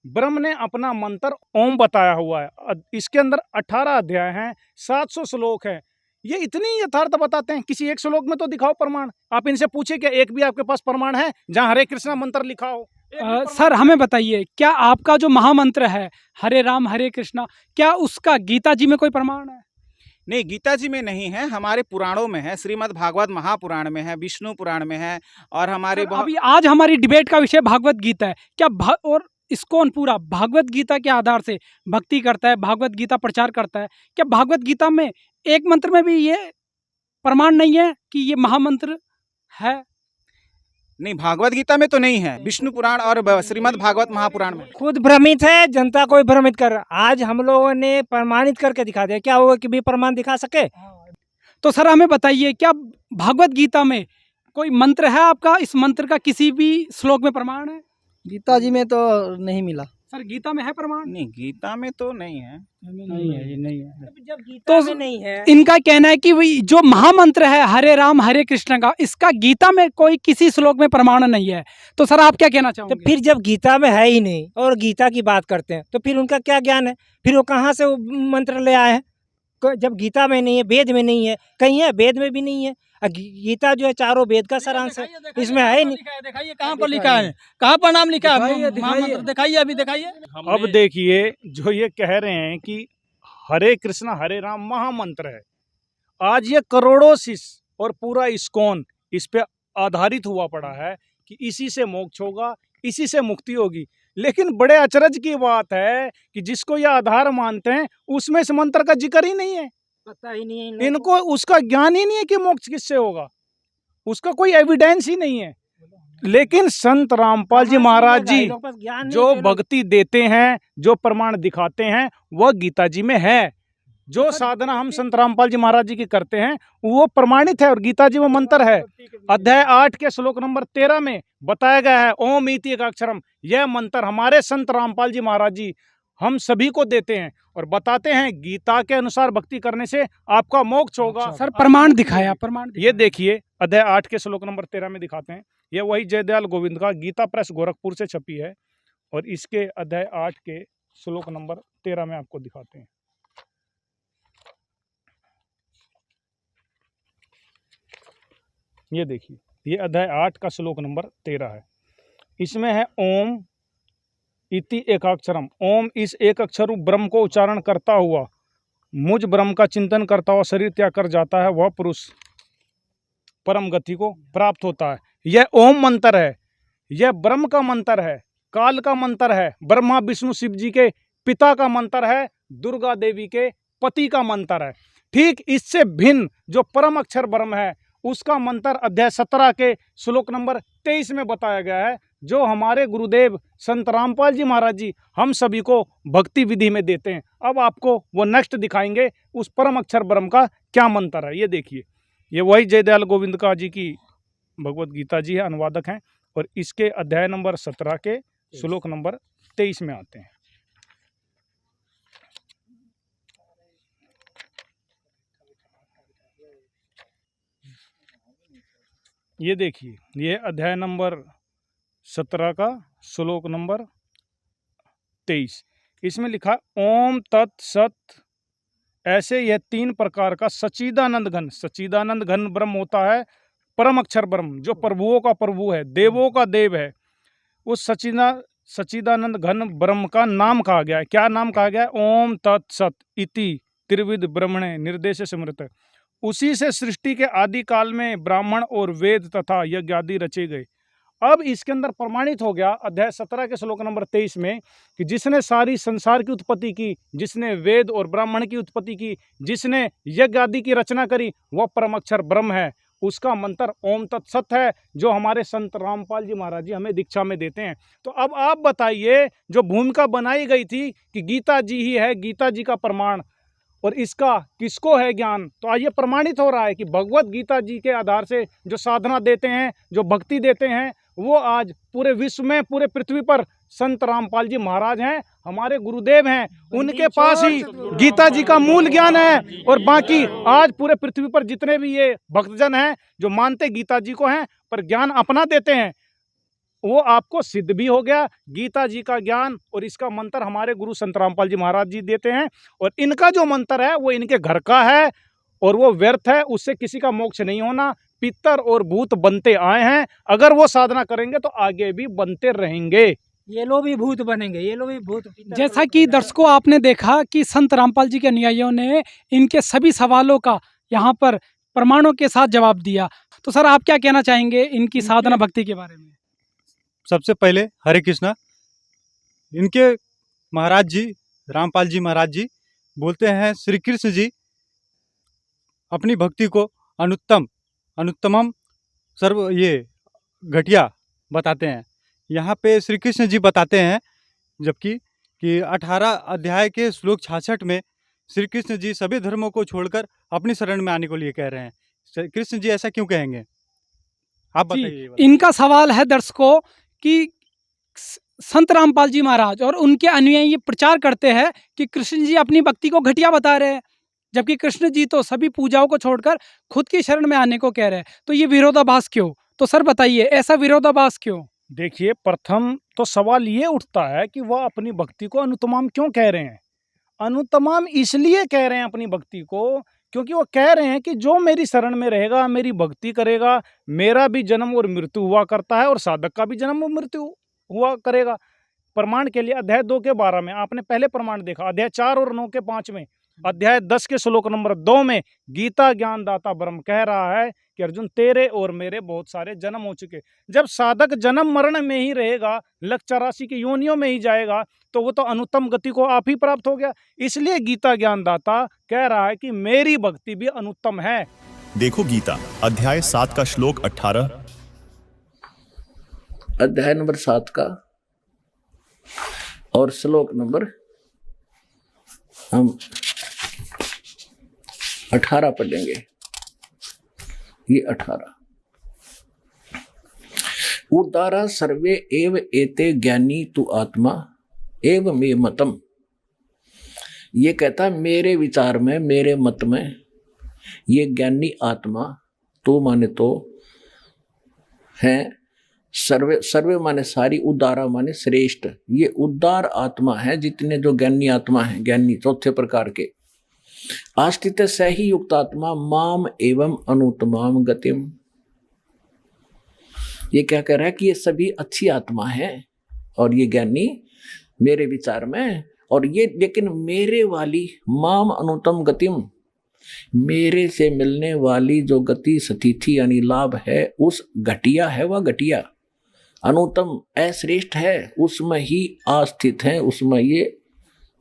ब्रह्म ने अपना मंत्र ओम बताया हुआ है। इसके अंदर 18 अध्याय हैं, 700 श्लोक हैं। ये इतनी यथार्थ बताते हैं, किसी एक श्लोक में तो दिखाओ प्रमाण। आप इनसे पूछे क्या एक भी आपके पास प्रमाण है जहां हरे कृष्णा मंत्र लिखा हो? सर हमें बताइए, क्या आपका जो महामंत्र है हरे राम हरे कृष्णा, क्या उसका गीता जी में कोई प्रमाण है? नहीं, गीता जी में नहीं है, हमारे पुराणों में है, श्रीमद् भागवत महापुराण में है, विष्णु पुराण में है और हमारे अभी आज हमारी डिबेट का विषय भागवत गीता है। क्या और इस्कॉन पूरा भागवत गीता के आधार से भक्ति करता है, भागवत गीता प्रचार करता है? क्या भागवत गीता में एक मंत्र में भी ये प्रमाण नहीं है कि ये महामंत्र है? नहीं, भागवत गीता में तो नहीं है, विष्णु पुराण और श्रीमद् भागवत महापुराण में। खुद भ्रमित है, जनता को भ्रमित कर। आज हम लोगों ने प्रमाणित करके दिखा दिया, क्या होगा कि भी प्रमाण दिखा सके? तो सर हमें बताइए, क्या भागवत गीता में कोई मंत्र है आपका, इस मंत्र का किसी भी श्लोक में प्रमाण है? गीता जी में तो नहीं मिला। सर गीता में है प्रमाण? नहीं, गीता में तो नहीं है। नहीं है, ये नहीं है। जब गीता तो में नहीं है, इनका कहना है कि वही जो महामंत्र है हरे राम हरे कृष्ण का, इसका गीता में कोई किसी श्लोक में प्रमाण नहीं है। तो सर आप क्या कहना तो चाहोगे? फिर जब गीता में है ही नहीं और गीता की बात करते हैं तो फिर उनका क्या ज्ञान है? फिर वो कहाँ से वो मंत्र ले आए हैं? जब गीता में नहीं है, वेद में नहीं है, कहीं है वेद में भी नहीं है। गीता जो है चारों वेद का सारांश है, इसमें है ही नहीं। दिखाइए कहाँ पर लिखा है, कहाँ पर नाम लिखा है? दिखाइए, अभी दिखाइए। अब देखिए, जो ये कह रहे हैं कि हरे कृष्णा हरे राम महामंत्र है, आज ये करोड़ों शिष्य और पूरा इस्कॉन इस पे आधारित हुआ पड़ा है कि इसी से मोक्ष होगा, इसी से मुक्ति होगी। लेकिन बड़े अचरज की बात है कि जिसको ये आधार मानते हैं उसमें इस मंत्र का जिक्र ही नहीं है, पता ही नहीं है इनको उसका ज्ञान ही नहीं है कि मोक्ष किससे होगा, उसका कोई एविडेंस ही नहीं है। लेकिन संत रामपाल जी महाराज जी जो भक्ति देते हैं, जो प्रमाण दिखाते हैं, वह गीता जी में है। जो साधना हम संत रामपाल जी महाराज जी की करते हैं वो प्रमाणित है और गीता जी में मंत्र है। अध्याय 8 के श्लोक नंबर 13 में बताया गया है ओम इति एकाक्षरम। यह मंत्र हमारे संत रामपाल जी महाराज जी हम सभी को देते हैं और बताते हैं गीता के अनुसार भक्ति करने से आपका मोक्ष होगा। सर प्रमाण दिखाया, प्रमाण ये देखिए, अध्याय 8 के श्लोक नंबर 13 में दिखाते हैं। ये वही जयदयाल गोविंद का गीता प्रेस गोरखपुर से छपी है और इसके अध्याय 8 के श्लोक नंबर 13 में आपको दिखाते हैं। ये देखिए, ये अध्याय 8 का श्लोक नंबर 13 है। इसमें है ओम इति एकाक्षरम। ओम इस एक अक्षर ब्रह्म को उच्चारण करता हुआ मुझ ब्रह्म का चिंतन करता हुआ शरीर त्याग कर जाता है, वह पुरुष परम गति को प्राप्त होता है। यह ओम मंत्र है, यह ब्रह्म का मंत्र है, काल का मंत्र है, ब्रह्मा विष्णु शिव जी के पिता का मंत्र है, दुर्गा देवी के पति का मंत्र है। ठीक इससे भिन्न जो परम अक्षर ब्रह्म है उसका मंत्र अध्याय 17 के श्लोक नंबर 23 में बताया गया है, जो हमारे गुरुदेव संत रामपाल जी महाराज जी हम सभी को भक्ति विधि में देते हैं। अब आपको वो नेक्स्ट दिखाएंगे उस परम अक्षर ब्रह्म का क्या मंत्र है। ये देखिए, ये वही जयदयाल गोविंद का जी की भगवत गीता जी है, अनुवादक हैं और इसके अध्याय नंबर 17 के श्लोक नंबर 23 में आते हैं। ये देखिए, ये अध्याय नंबर 17 का श्लोक नंबर 23। इसमें लिखा ओम तत् सत। ऐसे यह 3 प्रकार का सच्चिदानंद घन, सच्चिदानंद घन ब्रह्म होता है परम अक्षर ब्रह्म, जो प्रभुओं का प्रभु है, देवों का देव है। उस सच्चिदानंद घन ब्रह्म का नाम कहा गया है। क्या नाम कहा गया है? ओम तत् सत इति त्रिविध ब्रह्मणे निर्देश स्मृत। उसी से सृष्टि के आदि काल में ब्राह्मण और वेद तथा यज्ञ आदि रचे गए। अब इसके अंदर प्रमाणित हो गया अध्याय 17 के श्लोक नंबर 23 में कि जिसने सारी संसार की उत्पत्ति की, जिसने वेद और ब्राह्मण की उत्पत्ति की, जिसने यज्ञ आदि की रचना करी, वह परम अक्षर ब्रह्म है। उसका मंत्र ओम तत्सत है, जो हमारे संत रामपाल जी महाराज जी हमें दीक्षा में देते हैं। तो अब आप बताइए, जो भूमिका बनाई गई थी कि गीता जी ही है गीता जी का प्रमाण, और इसका किसको है ज्ञान, तो आज ये प्रमाणित हो रहा है कि भगवत गीता जी के आधार से जो साधना देते हैं, जो भक्ति देते हैं, वो आज पूरे विश्व में, पूरे पृथ्वी पर संत रामपाल जी महाराज हैं, हमारे गुरुदेव हैं। उनके पास ही गीता जी का मूल ज्ञान है। और बाकी आज पूरे पृथ्वी पर जितने भी ये भक्तजन हैं जो मानते गीता जी को हैं पर ज्ञान अपना देते हैं, वो आपको सिद्ध भी हो गया। गीता जी का ज्ञान और इसका मंत्र हमारे गुरु संत रामपाल जी महाराज जी देते हैं, और इनका जो मंत्र है वो इनके घर का है और वो व्यर्थ है, उससे किसी का मोक्ष नहीं होना। पितर और भूत बनते आए हैं, अगर वो साधना करेंगे तो आगे भी बनते रहेंगे। ये लोग भी भूत बनेंगे, ये लोग भी भूत। जैसा कि दर्शकों आपने देखा कि संत रामपाल जी के अनुयायियों ने इनके सभी सवालों का यहाँ पर प्रमाणों के साथ जवाब दिया। तो सर, आप क्या कहना चाहेंगे इनकी साधना भक्ति के बारे में? सबसे पहले हरे कृष्णा। इनके महाराज जी रामपाल जी महाराज जी बोलते हैं श्री कृष्ण जी अपनी भक्ति को अनुत्तमम सर्व ये घटिया बताते हैं। यहाँ पे श्री कृष्ण जी बताते हैं, जबकि कि 18 अध्याय के श्लोक 66 में श्री कृष्ण जी सभी धर्मों को छोड़कर अपनी शरण में आने को लिए कह रहे हैं। श्री कृष्ण जी ऐसा क्यों कहेंगे, आप बताइए। इनका सवाल है दर्शकों कि संत रामपाल जी महाराज और उनके अनुयायी ये प्रचार करते हैं कि कृष्ण जी अपनी भक्ति को घटिया बता रहे हैं, जबकि कृष्ण जी तो सभी पूजाओं को छोड़कर खुद की शरण में आने को कह रहे हैं। तो ये विरोधाभास क्यों? तो सर बताइए, ऐसा विरोधाभास क्यों? देखिए, प्रथम तो सवाल ये उठता है कि वह अपनी भक्ति को अनुत्तमाम क्यों कह रहे हैं। अनुत्तमाम इसलिए कह रहे हैं अपनी भक्ति को क्योंकि वो कह रहे हैं कि जो मेरी शरण में रहेगा, मेरी भक्ति करेगा, मेरा भी जन्म और मृत्यु हुआ करता है और साधक का भी जन्म और मृत्यु हुआ करेगा। प्रमाण के लिए अध्याय 2 के 12 में आपने पहले प्रमाण देखा, अध्याय 4 और 9 के 5 में, अध्याय 10 के श्लोक नंबर 2 में गीता ज्ञानदाता ब्रह्म कह रहा है कि अर्जुन तेरे और मेरे बहुत सारे जन्म हो चुके। जब साधक जन्म मरण में ही रहेगा, लक्ष्य 84 की योनियों में ही जाएगा, तो वो तो अनुत्तम गति को आप ही प्राप्त हो गया। इसलिए गीता ज्ञानदाता कह रहा है कि मेरी भक्ति भी अनुत्तम है। देखो गीता अध्याय 7 का श्लोक 18, अध्याय नंबर 7 का और श्लोक नंबर हम 18 पढ़ेंगे। ये 18, उदारा सर्वे एव एते ज्ञानी तु आत्मा एव मे मतम। ये कहता मेरे विचार में, मेरे मत में ये ज्ञानी आत्मा, तो माने तो है, सर्वे सर्वे माने सारी, उदारा माने श्रेष्ठ, ये उदार आत्मा है। जितने जो ज्ञानी आत्मा है, ज्ञानी चौथे प्रकार के, आस्थित सही युक्त आत्मा माम एवं अनुत्तमाम गतिम। ये क्या कह रहा है कि ये सभी अच्छी आत्मा है और ये ज्ञानी मेरे विचार में, और ये लेकिन मेरे वाली माम अनुत्तम गतिम, मेरे से मिलने वाली जो गति सतिथि यानी लाभ है, उस घटिया है, वह घटिया अनुत्तम अश्रेष्ठ है, उसमें ही आस्थित हैं, उसमें ये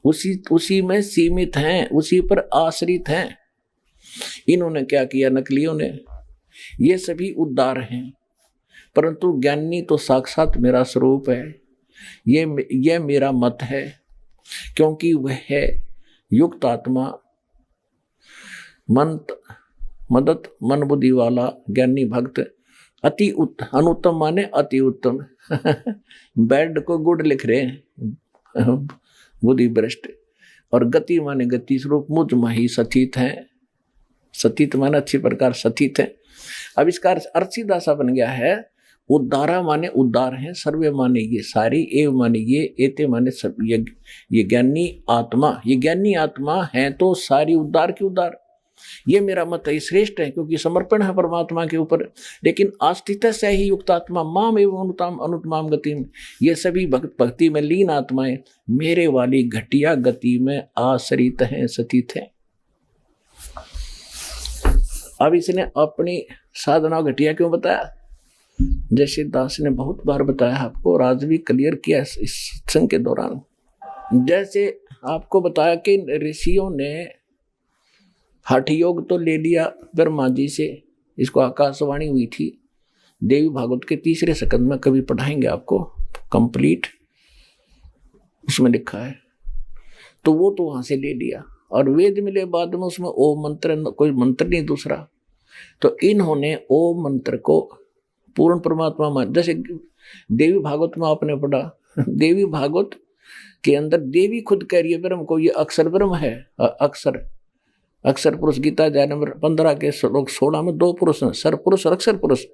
उसी में सीमित हैं, उसी पर आश्रित हैं। इन्होंने क्या किया, नकलियों ने, ये सभी उद्धार हैं, परंतु ज्ञानी तो साक्षात मेरा स्वरूप है। ये मेरा मत है, क्योंकि वह है युक्त आत्मा, मदत मन बुद्धि वाला ज्ञानी भक्त, अति अनुत्तम माने अति उत्तम। बैड को गुड लिख रहे हैं, बुद्धि भ्रष्ट, और गति माने गति स्वरूप मुझ में ही सथित है। सथित माने अच्छी प्रकार सथित है। अब इसका अर्थ सीधा सा बन गया है, उद्धारा माने उद्धार है, सर्वे माने ये सारी, एव माने ये, एते माने सब। ये ज्ञानी आत्मा, ये ज्ञानी आत्मा है तो सारी उद्धार की उद्धार। ये मेरा मत है, श्रेष्ठ है, क्योंकि समर्पण है परमात्मा के ऊपर। लेकिन आस्थित से ही युक्त आत्मा माम एवं अनुत्तमाम गति में, ये सभी भक्ति में लीन आत्माएं मेरे वाली घटिया गति में आश्रित हैं, स्थित हैं। अब इसने अपनी साधना घटिया क्यों बताया? जैसे दास ने बहुत बार बताया आपको, और आज भी क्लियर किया इस सत्संग के दौरान। जैसे आपको बताया कि ऋषियों ने हठ योग तो ले लिया ब्रह्मा जी से, इसको आकाशवाणी हुई थी। देवी भागवत के 3रे स्कंद में कभी पढ़ाएंगे आपको कंप्लीट, उसमें लिखा है। तो वो तो वहां से ले लिया, और वेद मिले बाद में उसमें ओम मंत्र, कोई मंत्र नहीं दूसरा। तो इन्होंने ओम मंत्र को पूर्ण परमात्मा मान। जैसे देवी भागवत में आपने पढ़ा, देवी भागवत के अंदर देवी खुद कह रही है ब्रह्म को, ये अक्षर ब्रह्म है। अक्षर पुरुष, गीता अध्याय नंबर 15 के श्लोक 16 में 2 पुरुष हैं, सर पुरुष और अक्षर पुरुष,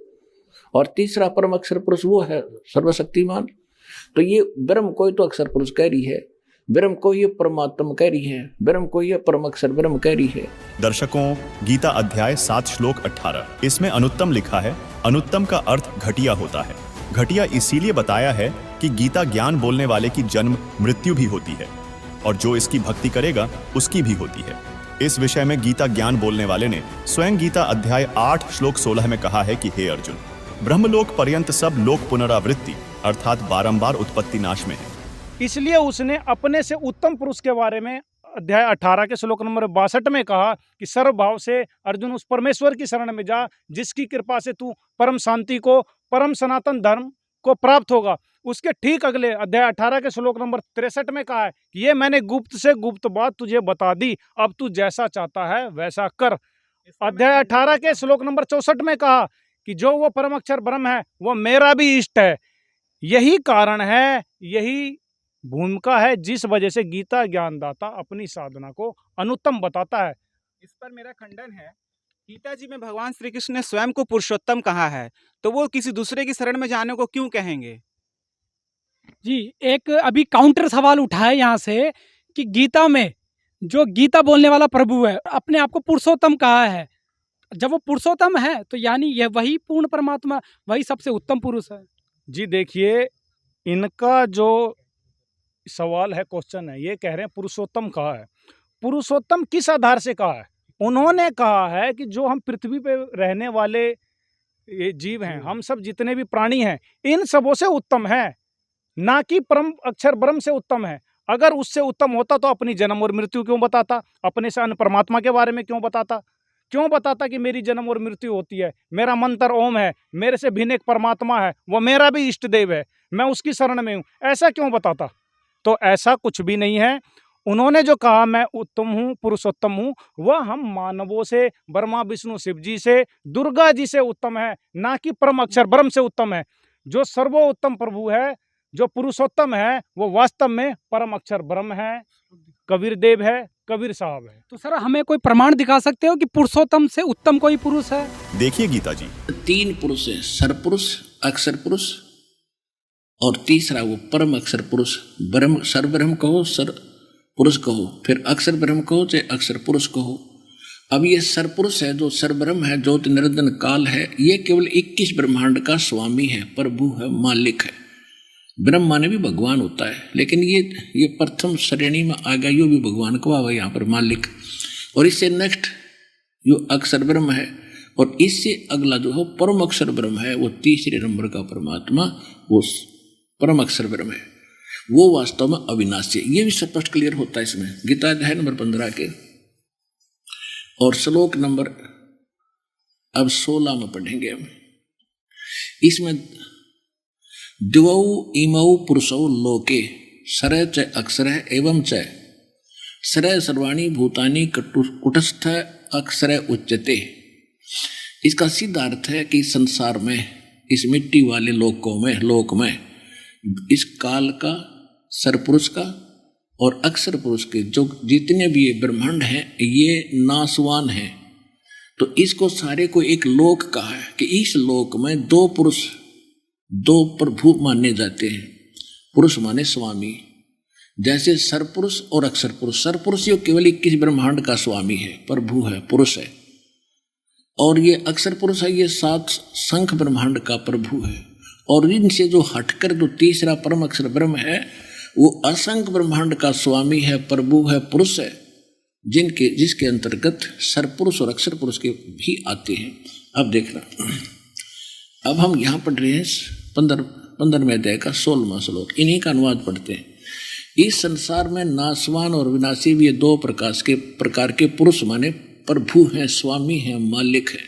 और तीसरा परम अक्षर पुरुष वो है सर्वशक्तिमान। तो ये ब्रह्म को ही तो अक्षर पुरुष कह रही है, ब्रह्म को ये परमात्मा कह रही है, ब्रह्म को ये परम अक्षर ब्रह्म कह रही है। दर्शकों, गीता अध्याय 7 श्लोक 18, इसमें अनुत्तम लिखा है। अनुत्तम का अर्थ घटिया होता है। घटिया इसीलिए बताया है कि गीता ज्ञान बोलने वाले की जन्म मृत्यु भी होती है, और जो इसकी भक्ति करेगा उसकी भी होती है। इस विषय में गीता ज्ञान बोलने वाले ने स्वयं गीता अध्याय 8 श्लोक 16 में कहा है कि हे अर्जुन, ब्रह्मलोक पर्यंत सब लोक पुनरावृत्ति अर्थात बारंबार उत्पत्ति नाश में है। इसलिए उसने अपने से उत्तम पुरुष के बारे में अध्याय 18 के श्लोक नंबर 62 में कहा कि सर्वभाव से अर्जुन उस परमेश्वर की शरण में जा, जिसकी कृपा से तू परम शांति को, परम सनातन धर्म को प्राप्त होगा। उसके ठीक अगले अध्याय 18 के श्लोक नंबर 63 में कहा है कि ये मैंने गुप्त से गुप्त बात तुझे बता दी, अब तू जैसा चाहता है वैसा कर। अध्याय 18 के श्लोक नंबर 64 में कहा कि जो वो परम अक्षर ब्रह्म है वो मेरा भी इष्ट है। यही कारण है, यही भूमिका है जिस वजह से गीता ज्ञानदाता अपनी साधना को अनुत्तम बताता है। इस पर मेरा खंडन है। गीता जी में भगवान श्री कृष्ण ने स्वयं को पुरुषोत्तम कहा है, तो वो किसी दूसरे की शरण में जाने को क्यों कहेंगे? जी, एक अभी काउंटर सवाल उठा है यहाँ से कि गीता में जो गीता बोलने वाला प्रभु है अपने आप को पुरुषोत्तम कहा है। जब वो पुरुषोत्तम है तो यानी यह वही पूर्ण परमात्मा, वही सबसे उत्तम पुरुष है। जी देखिए, इनका जो सवाल है, क्वेश्चन है, ये कह रहे हैं पुरुषोत्तम कहा है। पुरुषोत्तम किस आधार से कहा है? उन्होंने कहा है कि जो हम पृथ्वी पे रहने वाले ये जीव हैं, हम सब जितने भी प्राणी हैं, इन सबों से उत्तम है, ना कि परम अक्षर ब्रह्म से उत्तम है। अगर उससे उत्तम होता तो अपनी जन्म और मृत्यु क्यों बताता? अपने से अन्य परमात्मा के बारे में क्यों बताता? क्यों बताता कि मेरी जन्म और मृत्यु होती है, मेरा मंत्र ओम है, मेरे से भिन्न एक परमात्मा है, वो मेरा भी इष्ट देव है, मैं उसकी शरण में हूँ, ऐसा क्यों बताता? तो ऐसा कुछ भी नहीं है। उन्होंने जो कहा मैं उत्तम हूँ, पुरुषोत्तम हूँ, वह हम मानवों से, ब्रह्मा विष्णु शिव जी से, दुर्गा जी से उत्तम है, ना कि परम अक्षर ब्रह्म से उत्तम है। जो सर्वोत्तम प्रभु है, जो पुरुषोत्तम है, वो वास्तव में परम अक्षर ब्रह्म है, कबीर देव है, कबीर साहब है। तो सर हमें कोई प्रमाण दिखा सकते हो कि पुरुषोत्तम से उत्तम कोई पुरुष है? देखिए गीता जी, 3 पुरुष है, सरपुरुष, अक्षर पुरुष, और तीसरा वो परम अक्षर पुरुष। ब्रह्म, सर्वब्रह्म कहो, सर पुरुष कहो, फिर अक्षर ब्रह्म कहो चाहे अक्षर पुरुष कहो। अब ये सरपुरुष है, जो सर्वब्रह्म है, ज्योति निरंजन काल है, ये केवल 21 ब्रह्मांड का स्वामी है, प्रभु है, मालिक है। ब्रह्म माने भी भगवान होता है, लेकिन ये प्रथम श्रेणी में आ गया, यो भी भगवान को आवा यहाँ पर मालिक। और इससे नेक्स्ट जो अक्षर ब्रह्म है, और इससे अगला जो है परम अक्षर ब्रह्म है, वो तीसरे नंबर का परमात्मा, वो परम अक्षर ब्रह्म है, वो वास्तव में अविनाशी है। ये भी स्पष्ट क्लियर होता है इसमें, गीता अध्याय नंबर 15 के और श्लोक नंबर अब 16 में पढ़ेंगे हम। इसमें द्वौ इमौ पुरुषौ लोके सरय च अक्षर एवं च सरय सर्वाणी भूतानि कुटस्थ अक्षर उच्यते। इसका सीधा अर्थ है कि संसार में, इस मिट्टी वाले लोक में इस काल का, सरपुरुष का और अक्षर पुरुष के जो जितने भी ये ब्रह्मांड हैं, ये नासवान हैं। तो इसको सारे को एक लोक कहा है कि इस लोक में 2 पुरुष दो प्रभु माने जाते हैं। पुरुष माने स्वामी, जैसे सरपुरुष और अक्षर पुरुष। सरपुरुष ये केवल 21 ब्रह्मांड का स्वामी है, प्रभु है, पुरुष है। और ये अक्षर पुरुष है, ये 7 संख ब्रह्मांड का प्रभु है। और इनसे जो हटकर जो तीसरा परम अक्षर ब्रह्म है, वो असंख्य ब्रह्मांड का स्वामी है, प्रभु है, पुरुष है, जिसके अंतर्गत सरपुरुष और अक्षर पुरुष के भी आते हैं। अब देखना, अब हम यहाँ पढ़ रहे हैं 15वें अध्याय का 16वां श्लोक, इन्हीं का अनुवाद पढ़ते हैं। इस संसार में नाशवान और विनाशी भी ये 2 प्रकार के पुरुष माने प्रभु हैं, स्वामी हैं, मालिक हैं,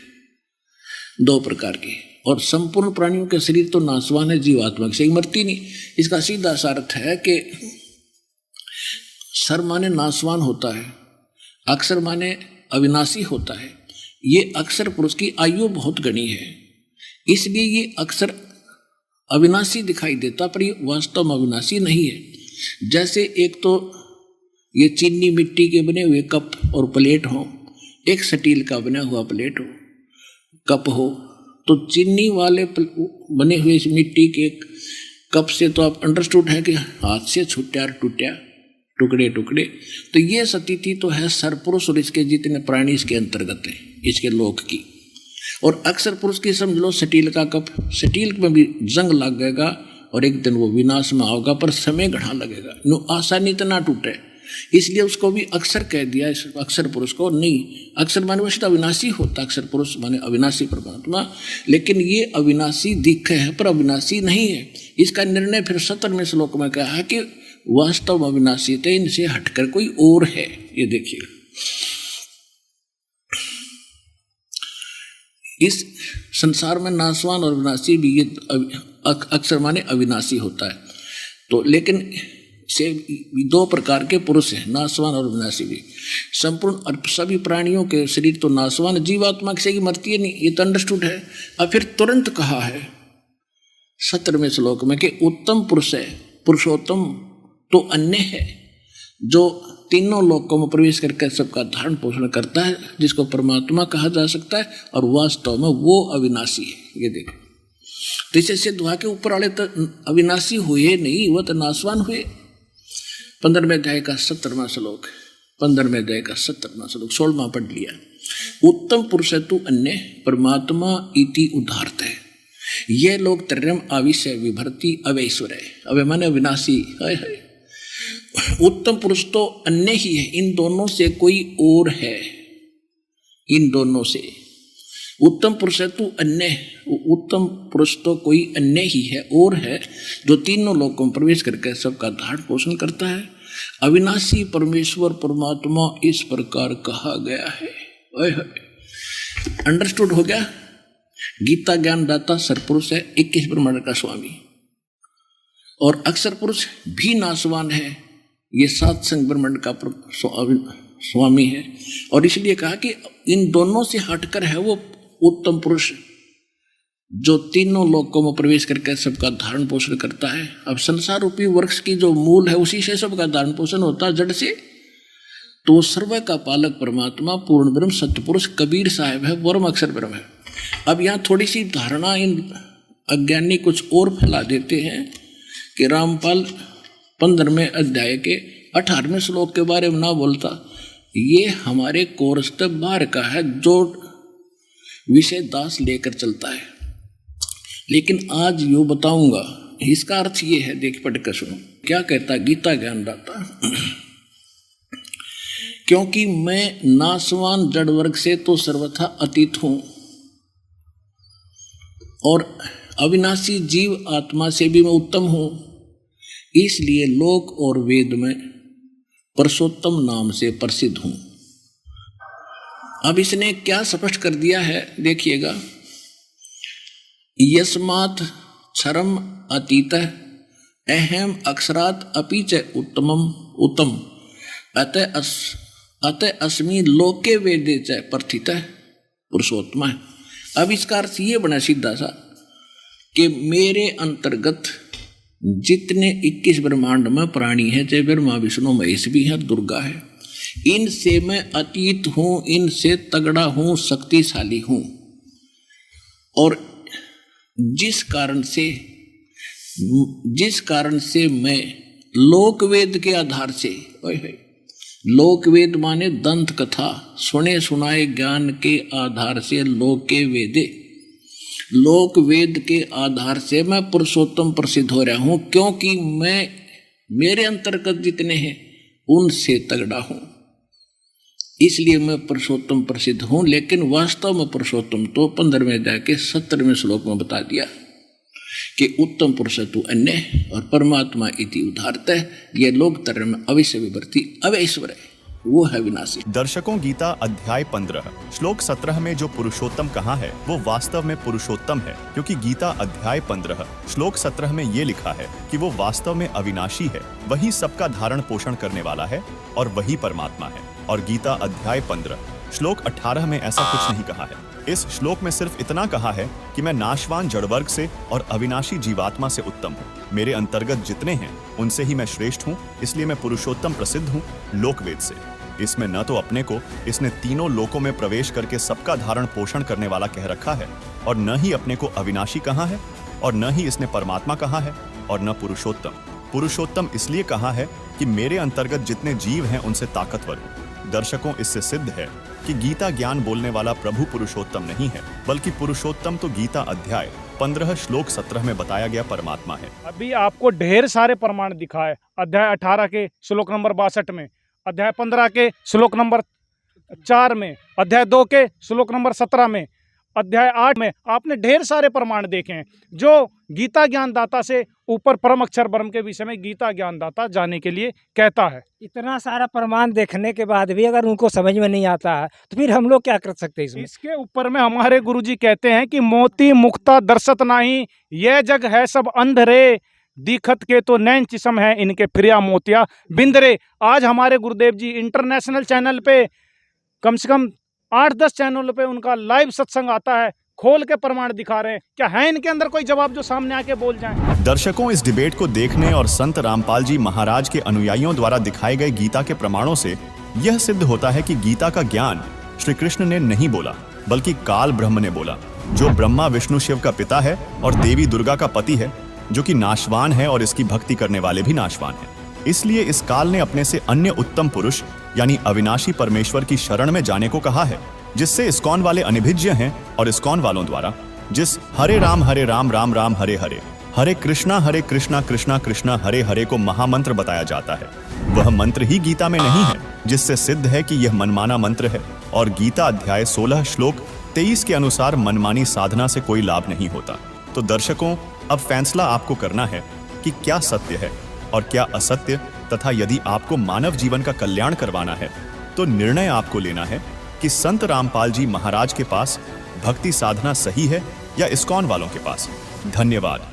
2 प्रकार के। और संपूर्ण प्राणियों के शरीर तो नाशवान है, जीवात्मा से मरती नहीं। इसका सीधा सा अर्थ है कि सर माने नाशवान होता है, अक्षर माने अविनाशी होता है। ये अक्षर पुरुष की आयु बहुत घनी है, इसलिए ये अक्षर अविनाशी दिखाई देता, पर ये वास्तव में अविनाशी नहीं है। जैसे एक तो ये चीनी मिट्टी के बने हुए कप और प्लेट हो, एक स्टील का बना हुआ प्लेट हो, कप हो, तो चीनी वाले बने हुए इस मिट्टी के कप से तो आप अंडरस्टूड है कि हाथ से छूटा टूटा, टुकड़े टुकड़े। तो ये स्थिति तो है सरपुरुष और इसके जितने प्राणी इसके अंतर्गत है, इसके लोक की। और अक्षर पुरुष की समझ लो स्टील का कप, स्टील में भी जंग लग गएगा और एक दिन वो विनाश में आओगा, पर समय घना लगेगा, नो आसानी तो ना टूटे। इसलिए उसको भी अक्षर कह दिया, इस अक्षर पुरुष को। नहीं, अक्षर माने वैसे अविनाशी होता, अक्षर पुरुष माने अविनाशी परमात्मा, लेकिन ये अविनाशी दिख है पर अविनाशी नहीं है। इसका निर्णय फिर 17वें श्लोक में कहा है कि वास्तव में अविनाशी थे, इनसे हटकर कोई और है। ये देखिए, इस संसार में नाशवान और विनाशी भी ये अक्षर माने अविनाशी होता है। तो लेकिन से 2 प्रकार के पुरुष हैं, नाशवान और विनाशी भी। संपूर्ण सभी प्राणियों के शरीर तो नाशवान, जीवात्मा से ही मरती है नहीं, ये तो अंडरस्टूड है। अब फिर तुरंत कहा है 17वें श्लोक में कि उत्तम पुरुष है, पुरुषोत्तम तो अन्य है, जो तीनों लोकों में प्रवेश करके सबका धारण पोषण करता है, जिसको परमात्मा कहा जा सकता है, और वास्तव में वो अविनाशी है। ये देखो, तो इसे सिद्ध हुआ के ऊपर वाले तो अविनाशी हुए नहीं, वो तो नाशवान हुए। 15वें अध्याय का 17वां श्लोक, 15वें अध्याय का 17वां श्लोक, 16वां पढ़ लिया। उत्तम पुरुष तु अन्य परमात्मा इति उदाहरत है, ये लोग त्रयम आविष्य विभर्ति अवैश्वर है। अवे माने अविनाशी है। उत्तम पुरुष तो अन्य ही है, इन दोनों से कोई और है, इन दोनों से। उत्तम पुरुष है तू अन्य, उत्तम पुरुष तो कोई अन्य ही है और है, जो तीनों लोकों में प्रवेश करके सबका धारण पोषण करता है। अविनाशी परमेश्वर परमात्मा इस प्रकार कहा गया है। अंडरस्टूड हो गया? गीता ज्ञान दाता सरपुरुष है, 21 ब्रह्मांड का स्वामी, और अक्षर पुरुष भी नाशवान है, ये 7 संग ब्रह्मांड का स्वामी है। और इसलिए कहा कि इन दोनों से हटकर है वो उत्तम पुरुष, जो तीनों लोकों में प्रवेश करके सबका धारण पोषण करता है। अब संसार रूपी वृक्ष की जो मूल है, उसी से सबका धारण पोषण होता है, जड़ से। तो वो सर्व का पालक परमात्मा पूर्ण ब्रह्म सत्यपुरुष कबीर साहब है, वर्म अक्षर ब्रह्म है। अब यहाँ थोड़ी सी धारणा इन अज्ञानी कुछ और फैला देते हैं कि रामपाल 15वें अध्याय के 18वें श्लोक के बारे में ना बोलता, ये हमारे कोर्स तक बाहर का है, जो विषय दास लेकर चलता है। लेकिन आज यो बताऊंगा, इसका अर्थ ये है, देख पढ़ कर सुनो क्या कहता गीता ज्ञान दाता। क्योंकि मैं नाशवान जड़ वर्ग से तो सर्वथा अतीत हूं, और अविनाशी जीव आत्मा से भी मैं उत्तम हूं, इसलिए लोक और वेद में पुरुषोत्तम नाम से प्रसिद्ध हूं। अब इसने क्या स्पष्ट कर दिया है, देखिएगा। यस्मात् क्षरम अतीत अहम अक्षरात् अपि च उत्तमम उत्तम अतः अस्मि लोके वेदे च प्रथित पुरुषोत्तम है। अब इसका अर्थ ये बना सीधा सा कि मेरे अंतर्गत जितने 21 ब्रह्मांड में प्राणी हैं, चाहे ब्रह्मा विष्णु महेश भी है, दुर्गा है, इनसे मैं अतीत हूं, इनसे तगड़ा हूं, शक्तिशाली हूं। और जिस कारण से मैं लोकवेद के आधार से, लोकवेद माने दंत कथा, सुने सुनाए ज्ञान के आधार से, लोकवेद के आधार से मैं पुरुषोत्तम प्रसिद्ध हो रहा हूं, क्योंकि मेरे अंतर्गत जितने हैं उनसे तगड़ा हूं, इसलिए मैं पुरुषोत्तम प्रसिद्ध हूं। लेकिन वास्तव में पुरुषोत्तम तो 15वें अध्याय के 17वें श्लोक में बता दिया कि उत्तम पुरुष तु अन्य और परमात्मा इति उदारत, ये लोक तरह में अवश्य विवर्ती अवैश्वर है, वो है विनाशी। दर्शकों, गीता अध्याय 15 श्लोक 17 में जो पुरुषोत्तम कहा है वो वास्तव में पुरुषोत्तम है, क्योंकि गीता अध्याय 15 श्लोक 17 में ये लिखा है कि वो वास्तव में अविनाशी है, वही सबका धारण पोषण करने वाला है और वही परमात्मा है। और गीता अध्याय 15 श्लोक 18 में ऐसा कुछ नहीं कहा है। इस श्लोक में सिर्फ इतना कहा है कि मैं नाशवान जड़वर्ग से और अविनाशी जीवात्मा से उत्तम हूँ, मेरे अंतर्गत जितने हैं उनसे ही मैं श्रेष्ठ हूँ, इसलिए मैं पुरुषोत्तम प्रसिद्ध हूँ लोकवेद से। इसमें न तो अपने को इसने तीनों लोकों में प्रवेश करके सबका धारण पोषण करने वाला कह रखा है, और न ही अपने को अविनाशी कहा है, और न ही इसने परमात्मा कहा है, और न पुरुषोत्तम। पुरुषोत्तम इसलिए कहा है कि मेरे अंतर्गत जितने जीव हैं उनसे ताकतवर हूँ। दर्शकों, इससे सिद्ध है कि गीता ज्ञान बोलने वाला प्रभु पुरुषोत्तम नहीं है, बल्कि पुरुषोत्तम तो गीता अध्याय 15 श्लोक 17 में बताया गया परमात्मा है। अभी आपको ढेर सारे प्रमाण दिखाए, अध्याय 18 के श्लोक नंबर 62 में, अध्याय 15 के श्लोक नंबर 4 में, अध्याय 2 के श्लोक नंबर 17 में, अध्याय 8 में आपने ढेर सारे प्रमाण देखे हैं जो गीता ज्ञानदाता से ऊपर परम अक्षर ब्रह्म के विषय में गीता ज्ञानदाता जाने के लिए कहता है। इतना सारा प्रमाण देखने के बाद भी अगर उनको समझ में नहीं आता है तो फिर हम लोग क्या कर सकते हैं इसमें? इसके ऊपर में हमारे गुरुजी कहते हैं कि मोती मुक्ता दर्शत नाही, यह जग है सब अंधरे, दिखत के तो नैन चिसम है इनके प्रिया मोतिया बिंदरे। आज हमारे गुरुदेव जी इंटरनेशनल चैनल पे कम से कम 8-10 चैनलों पे उनका लाइव सत्संग आता है, खोल के प्रमाण दिखा रहे हैं। क्या है इनके अंदर कोई जवाब जो सामने आके बोल जाएं? दर्शकों, इस डिबेट को देखने और संत रामपाल जी महाराज के अनुयायियों द्वारा दिखाए गए गीता के प्रमाणों से यह सिद्ध होता है कि गीता का ज्ञान श्री कृष्ण ने नहीं बोला, बल्कि काल ब्रह्म ने बोला, जो ब्रह्मा विष्णु शिव का पिता है और देवी दुर्गा का पति है, जो कि नाशवान है और इसकी भक्ति करने वाले भी नाशवान हैं। इसलिए इस काल ने अपने से अन्य उत्तम पुरुष यानी अविनाशी परमेश्वर की शरण में जाने को कहा है, जिससे इस्कॉन वाले अनिभिज्य हैं, और इस्कॉन वालों द्वारा जिस हरे राम राम राम हरे हरे, हरे कृष्णा कृष्णा कृष्णा हरे हरे को महामंत्र बताया जाता है, वह मंत्र ही गीता में नहीं है, जिससे सिद्ध है कि यह मनमाना मंत्र है। और गीता अध्याय 16 श्लोक 23 के अनुसार मनमानी साधना से कोई लाभ नहीं होता। तो दर्शकों, अब फैसला आपको करना है कि क्या सत्य है और क्या असत्य, तथा यदि आपको मानव जीवन का कल्याण करवाना है तो निर्णय आपको लेना है कि संत रामपाल जी महाराज के पास भक्ति साधना सही है या इस्कॉन वालों के पास। धन्यवाद।